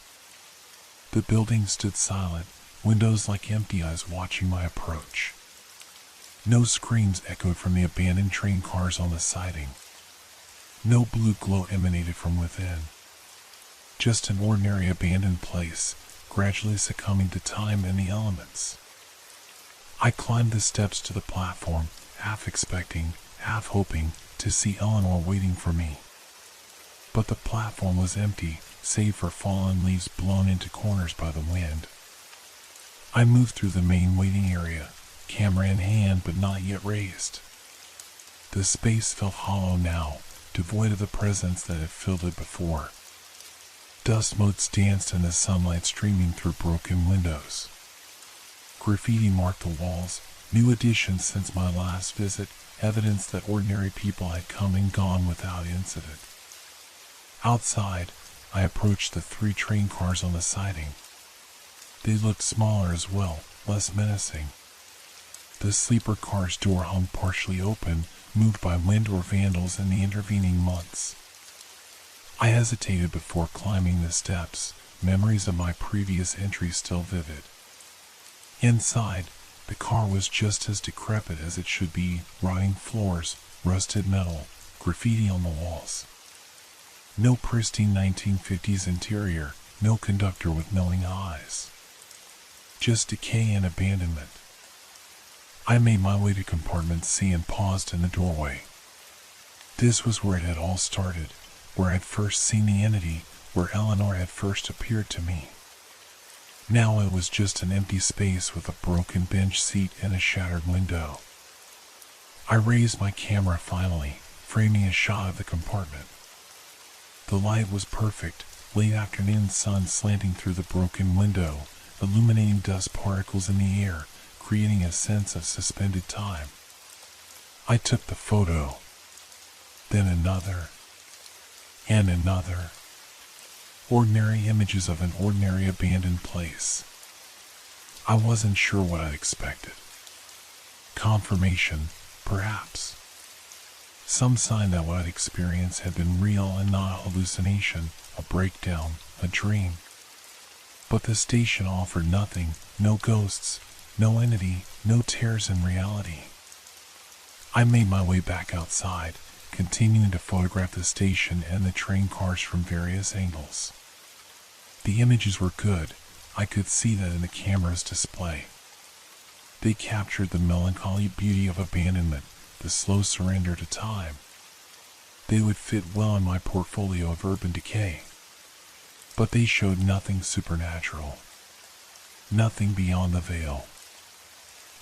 The building stood silent, windows like empty eyes watching my approach. No screams echoed from the abandoned train cars on the siding. No blue glow emanated from within. just an ordinary abandoned place, gradually succumbing to time and the elements. I climbed the steps to the platform, half expecting, half hoping, to see Eleanor waiting for me. But the platform was empty, save for fallen leaves blown into corners by the wind. I moved through the main waiting area, camera in hand but not yet raised. The space felt hollow now, devoid of the presence that had filled it before. Dust motes danced in the sunlight streaming through broken windows. Graffiti marked the walls, new additions since my last visit, evidence that ordinary people had come and gone without incident. Outside, I approached the 3 train cars on the siding. They looked smaller as well, less menacing. The sleeper car's door hung partially open, moved by wind or vandals in the intervening months. I hesitated before climbing the steps, memories of my previous entry still vivid. Inside, the car was just as decrepit as it should be, rotting floors, rusted metal, graffiti on the walls. No pristine 1950s interior, no conductor with knowing eyes. Just decay and abandonment. I made my way to compartment C and paused in the doorway. This was where it had all started, where I'd first seen the entity, where Eleanor had first appeared to me. Now it was just an empty space with a broken bench seat and a shattered window. I raised my camera finally, framing a shot of the compartment. The light was perfect, late afternoon sun slanting through the broken window, illuminating dust particles in the air, creating a sense of suspended time. I took the photo, then another, and another. Ordinary images of an ordinary abandoned place. I wasn't sure what I'd expected. Confirmation, perhaps. Some sign that what I'd experienced had been real and not a hallucination, a breakdown, a dream. But the station offered nothing, no ghosts, no entity, no tears in reality. I made my way back outside, continuing to photograph the station and the train cars from various angles. The images were good. I could see that in the camera's display. They captured the melancholy beauty of abandonment, the slow surrender to time. They would fit well in my portfolio of urban decay. But they showed nothing supernatural. Nothing beyond the veil.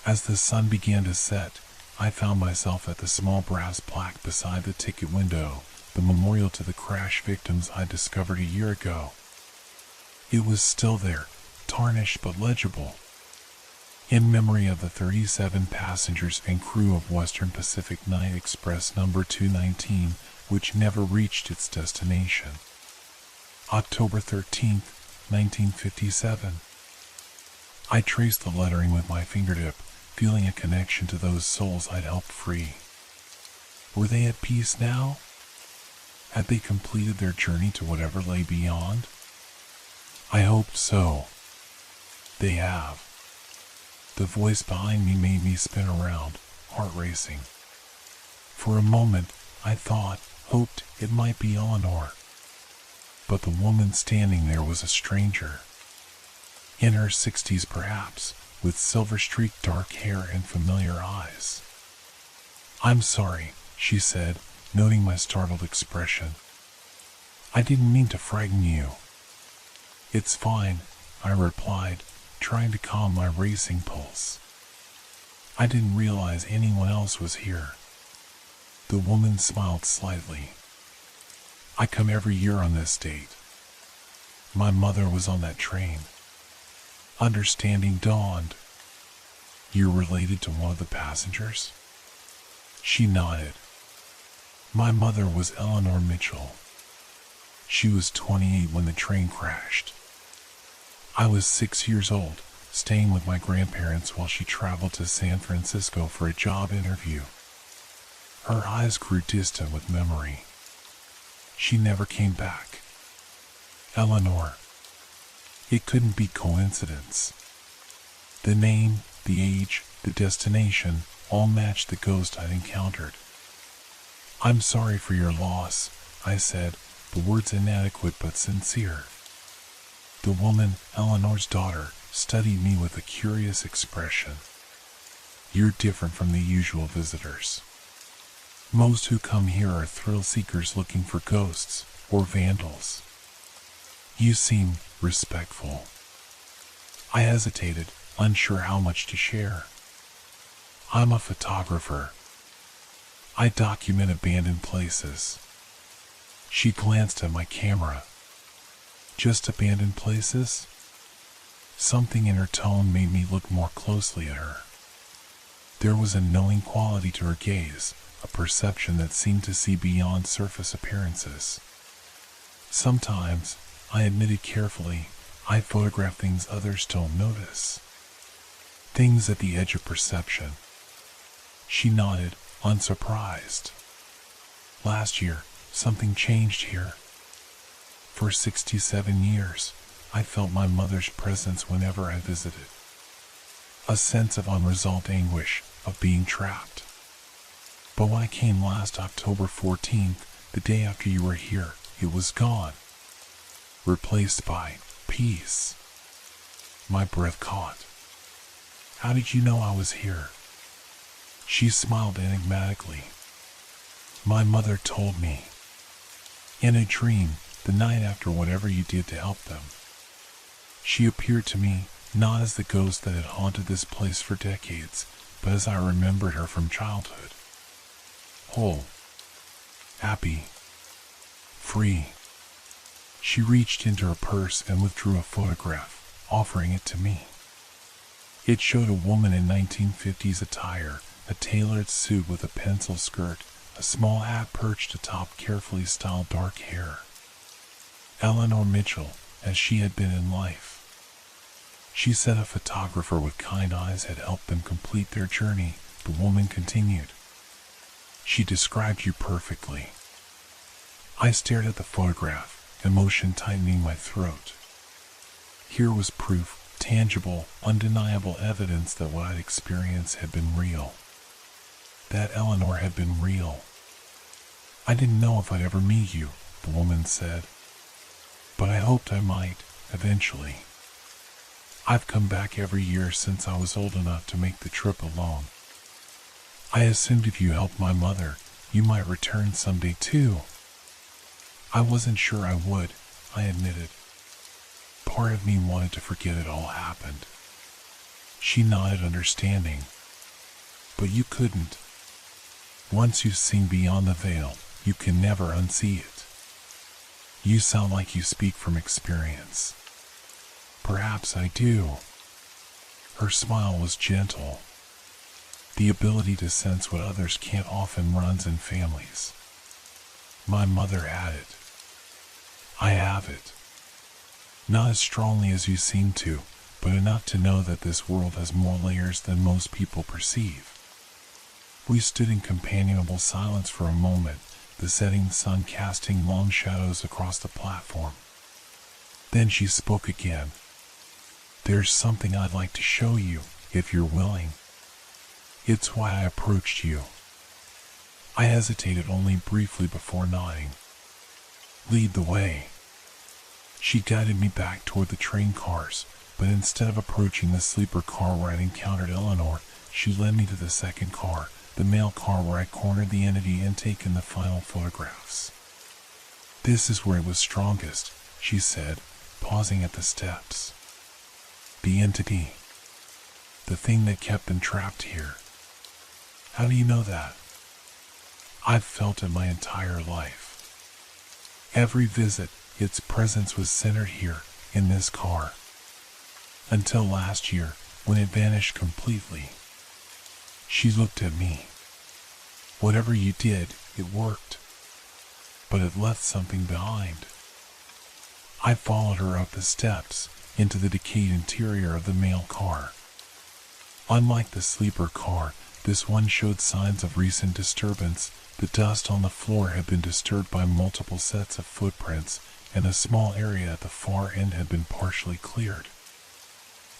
As the sun began to set, I found myself at the small brass plaque beside the ticket window, the memorial to the crash victims I discovered a year ago. It was still there, tarnished but legible. In memory of the 37 passengers and crew of Western Pacific Night Express number 219, which never reached its destination. October 13th, 1957. I traced the lettering with my fingertip, feeling a connection to those souls I'd helped free. Were they at peace now? Had they completed their journey to whatever lay beyond? I hoped so. They have. The voice behind me made me spin around, heart racing. For a moment, I thought, hoped it might be Eleanor. But the woman standing there was a stranger. In her 60s perhaps, with silver-streaked dark hair and familiar eyes. "I'm sorry," she said, noting my startled expression. "I didn't mean to frighten you." "It's fine," I replied, trying to calm my racing pulse. "I didn't realize anyone else was here." The woman smiled slightly. "I come every year on this date. My mother was on that train." Understanding dawned. "You're related to one of the passengers?" She nodded. "My mother was Eleanor Mitchell. She was 28 when the train crashed. I was 6 years old, staying with my grandparents while she traveled to San Francisco for a job interview." Her eyes grew distant with memory. "She never came back. Eleanor. It couldn't be coincidence. The name, the age, the destination, all matched the ghost I'd encountered." "I'm sorry for your loss," I said, the words inadequate but sincere. The woman, Eleanor's daughter, studied me with a curious expression. You're different from the usual visitors. Most who come here are thrill seekers looking for ghosts or vandals. You seem respectful. I hesitated, unsure how much to share. I'm a photographer. I document abandoned places. She glanced at my camera. Just abandoned places? Something in her tone made me look more closely at her. There was a knowing quality to her gaze, a perception that seemed to see beyond surface appearances. Sometimes, I admitted carefully, I photograph things others don't notice. Things at the edge of perception. She nodded, unsurprised. Last year, something changed here. For 67 years, I felt my mother's presence whenever I visited. A sense of unresolved anguish, of being trapped. But when I came last October 14th, the day after you were here, it was gone. Replaced by peace. My breath caught. How did you know I was here? She smiled enigmatically. My mother told me. In a dream, the night after whatever you did to help them. She appeared to me, not as the ghost that had haunted this place for decades, but as I remembered her from childhood. Whole. Happy. Free. She reached into her purse and withdrew a photograph, offering it to me. It showed a woman in 1950s attire, a tailored suit with a pencil skirt, a small hat perched atop carefully styled dark hair. Eleanor Mitchell, as she had been in life. She said a photographer with kind eyes had helped them complete their journey, the woman continued. She described you perfectly. I stared at the photograph, emotion tightening my throat. Here was proof, tangible, undeniable evidence that what I'd experienced had been real. That Eleanor had been real. I didn't know if I'd ever meet you, the woman said. But I hoped I might, eventually. I've come back every year since I was old enough to make the trip alone. I assumed if you helped my mother, you might return someday too. I wasn't sure I would, I admitted. Part of me wanted to forget it all happened. She nodded understanding. But you couldn't. Once you've seen beyond the veil, you can never unsee it. You sound like you speak from experience. Perhaps I do. Her smile was gentle. The ability to sense what others can't often runs in families. My mother had it. I have it. Not as strongly as you seem to, but enough to know that this world has more layers than most people perceive. We stood in companionable silence for a moment, the setting sun casting long shadows across the platform. Then she spoke again. There's something I'd like to show you, if you're willing. It's why I approached you. I hesitated only briefly before nodding. Lead the way. She guided me back toward the train cars, but instead of approaching the sleeper car where I'd encountered Eleanor, she led me to the second car, the mail car where I cornered the entity and taken the final photographs. This is where it was strongest, she said, pausing at the steps. The entity. The thing that kept them trapped here. How do you know that? I've felt it my entire life. Every visit, its presence was centered here, in this car. Until last year, when it vanished completely. She looked at me. Whatever you did, it worked. But it left something behind. I followed her up the steps, into the decayed interior of the mail car. Unlike the sleeper car, this one showed signs of recent disturbance. The dust on the floor had been disturbed by multiple sets of footprints, and a small area at the far end had been partially cleared.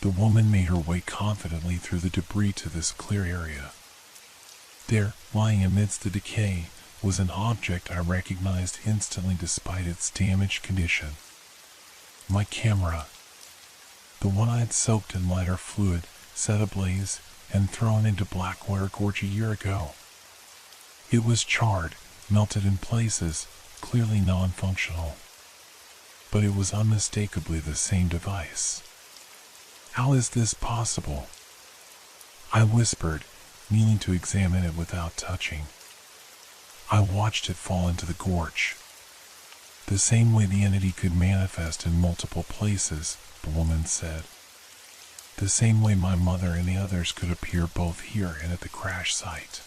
The woman made her way confidently through the debris to this clear area. There, lying amidst the decay, was an object I recognized instantly despite its damaged condition. My camera. The one I had soaked in lighter fluid, set ablaze, and thrown into black water gorge a year ago. It was charred, melted in places, clearly non-functional. But it was unmistakably the same device. How is this possible? I whispered, kneeling to examine it without touching. I watched it fall into the gorge. The same way the entity could manifest in multiple places, the woman said. The same way my mother and the others could appear both here and at the crash site.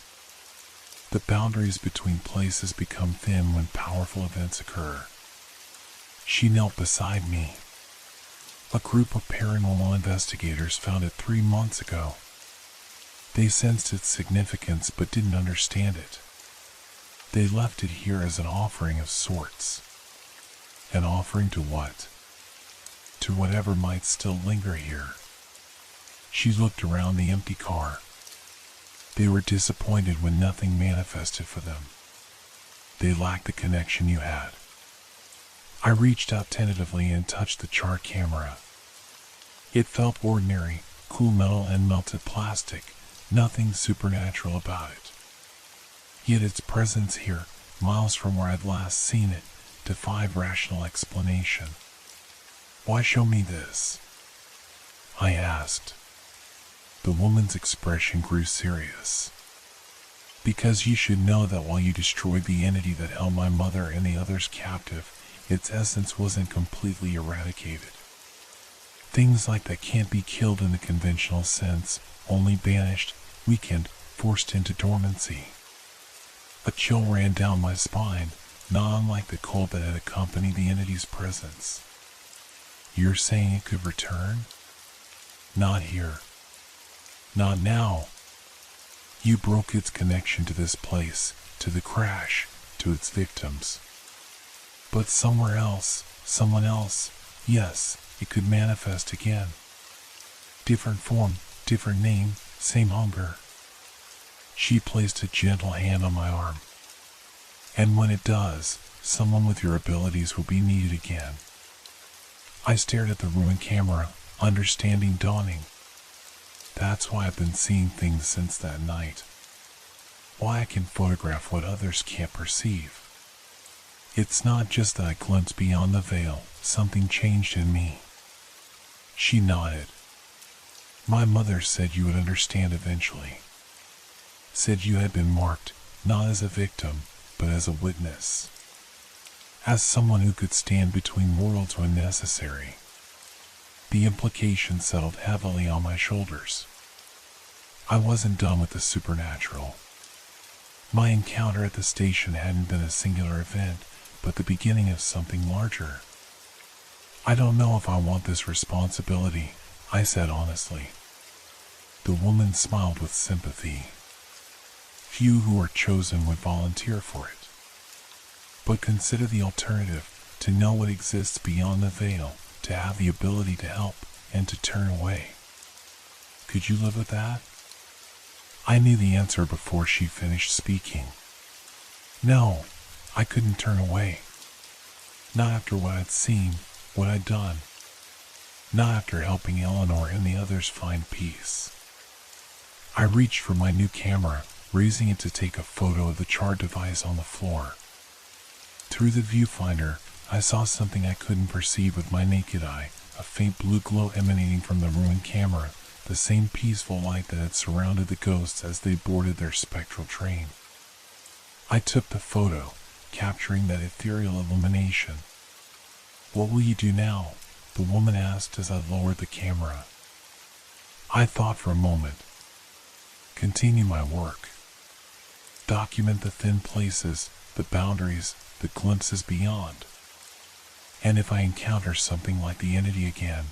The boundaries between places become thin when powerful events occur. She knelt beside me. A group of paranormal investigators found it 3 months ago. They sensed its significance but didn't understand it. They left it here as an offering of sorts. An offering to what? To whatever might still linger here. She looked around the empty car. They were disappointed when nothing manifested for them. They lacked the connection you had. I reached out tentatively and touched the charred camera. It felt ordinary, cool metal and melted plastic, nothing supernatural about it. Yet its presence here, miles from where I'd last seen it, defied rational explanation. Why show me this? I asked. The woman's expression grew serious. Because you should know that while you destroyed the entity that held my mother and the others captive, its essence wasn't completely eradicated. Things like that can't be killed in the conventional sense, only banished, weakened, forced into dormancy. A chill ran down my spine, not unlike the cold that had accompanied the entity's presence. You're saying it could return? Not here. Not now. You broke its connection to this place, to the crash, to its victims. But somewhere else, someone else, yes, it could manifest again. Different form, different name, same hunger. She placed a gentle hand on my arm. And when it does, someone with your abilities will be needed again. I stared at the ruined camera, understanding dawning. That's why I've been seeing things since that night. Why I can photograph what others can't perceive. It's not just that I glimpsed beyond the veil, something changed in me. She nodded. My mother said you would understand eventually. Said you had been marked, not as a victim, but as a witness. As someone who could stand between worlds when necessary. The implication settled heavily on my shoulders. I wasn't done with the supernatural. My encounter at the station hadn't been a singular event, but the beginning of something larger. I don't know if I want this responsibility, I said honestly. The woman smiled with sympathy. Few who are chosen would volunteer for it. But consider the alternative, to know what exists beyond the veil, to have the ability to help, and to turn away. Could you live with that? I knew the answer before she finished speaking. No, I couldn't turn away. Not after what I'd seen, what I'd done. Not after helping Eleanor and the others find peace. I reached for my new camera, raising it to take a photo of the charred device on the floor. Through the viewfinder, I saw something I couldn't perceive with my naked eye, a faint blue glow emanating from the ruined camera, the same peaceful light that had surrounded the ghosts as they boarded their spectral train. I took the photo, capturing that ethereal illumination. What will you do now? The woman asked as I lowered the camera. I thought for a moment. Continue my work. Document the thin places, the boundaries, the glimpses beyond. And if I encounter something like the entity again,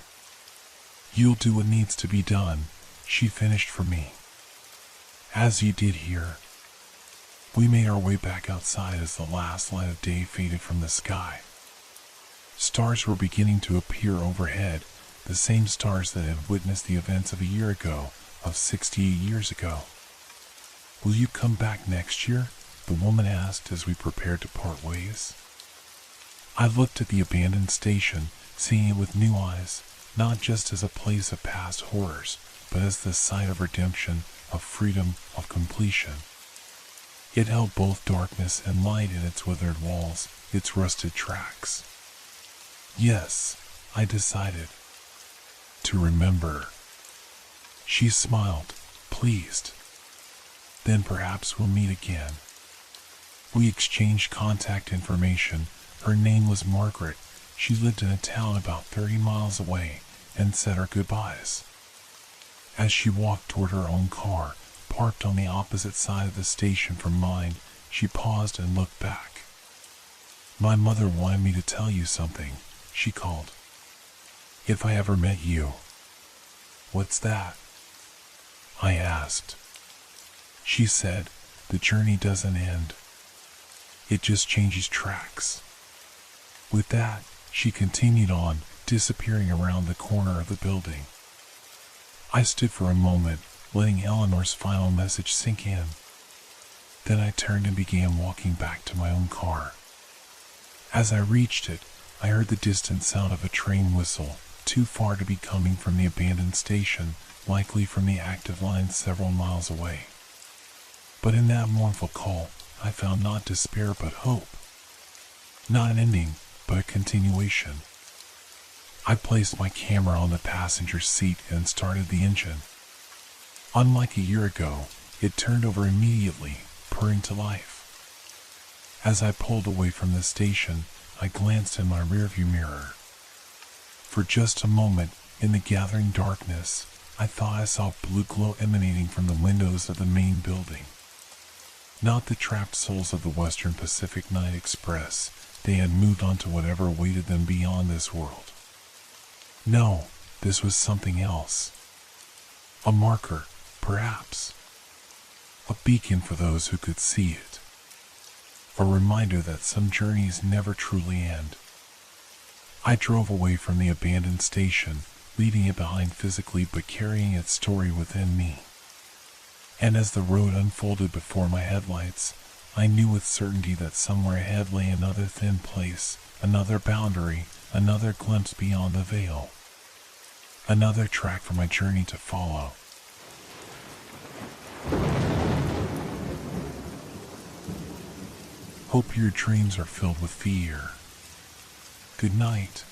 you'll do what needs to be done, she finished for me. As you did here. We made our way back outside as the last light of day faded from the sky. Stars were beginning to appear overhead, the same stars that had witnessed the events of a year ago, of 68 years ago. Will you come back next year? the woman asked as we prepared to part ways. I looked at the abandoned station, seeing it with new eyes, not just as a place of past horrors, but as the site of redemption, of freedom, of completion. It held both darkness and light in its withered walls, its rusted tracks. Yes, I decided. To remember. She smiled, pleased. Then perhaps we'll meet again. We exchanged contact information. Her name was Margaret. She lived in a town about 30 miles away, and said our goodbyes. As she walked toward her own car, parked on the opposite side of the station from mine, she paused and looked back. My mother wanted me to tell you something, she called. If I ever met you. What's that? I asked. She said, the journey doesn't end. It just changes tracks. With that, she continued on, disappearing around the corner of the building. I stood for a moment, letting Eleanor's final message sink in. Then I turned and began walking back to my own car. As I reached it, I heard the distant sound of a train whistle, too far to be coming from the abandoned station, likely from the active line several miles away. But in that mournful call, I found not despair but hope. Not an ending, but a continuation. I placed my camera on the passenger seat and started the engine. Unlike a year ago, it turned over immediately, purring to life. As I pulled away from the station, I glanced in my rearview mirror. For just a moment, in the gathering darkness, I thought I saw blue glow emanating from the windows of the main building. Not the trapped souls of the Western Pacific Night Express. They had moved on to whatever awaited them beyond this world. No, this was something else. A marker, perhaps. A beacon for those who could see it. A reminder that some journeys never truly end. I drove away from the abandoned station, leaving it behind physically but carrying its story within me. And as the road unfolded before my headlights, I knew with certainty that somewhere ahead lay another thin place, another boundary, another glimpse beyond the veil. Another track for my journey to follow. Hope your dreams are filled with fear. Good night.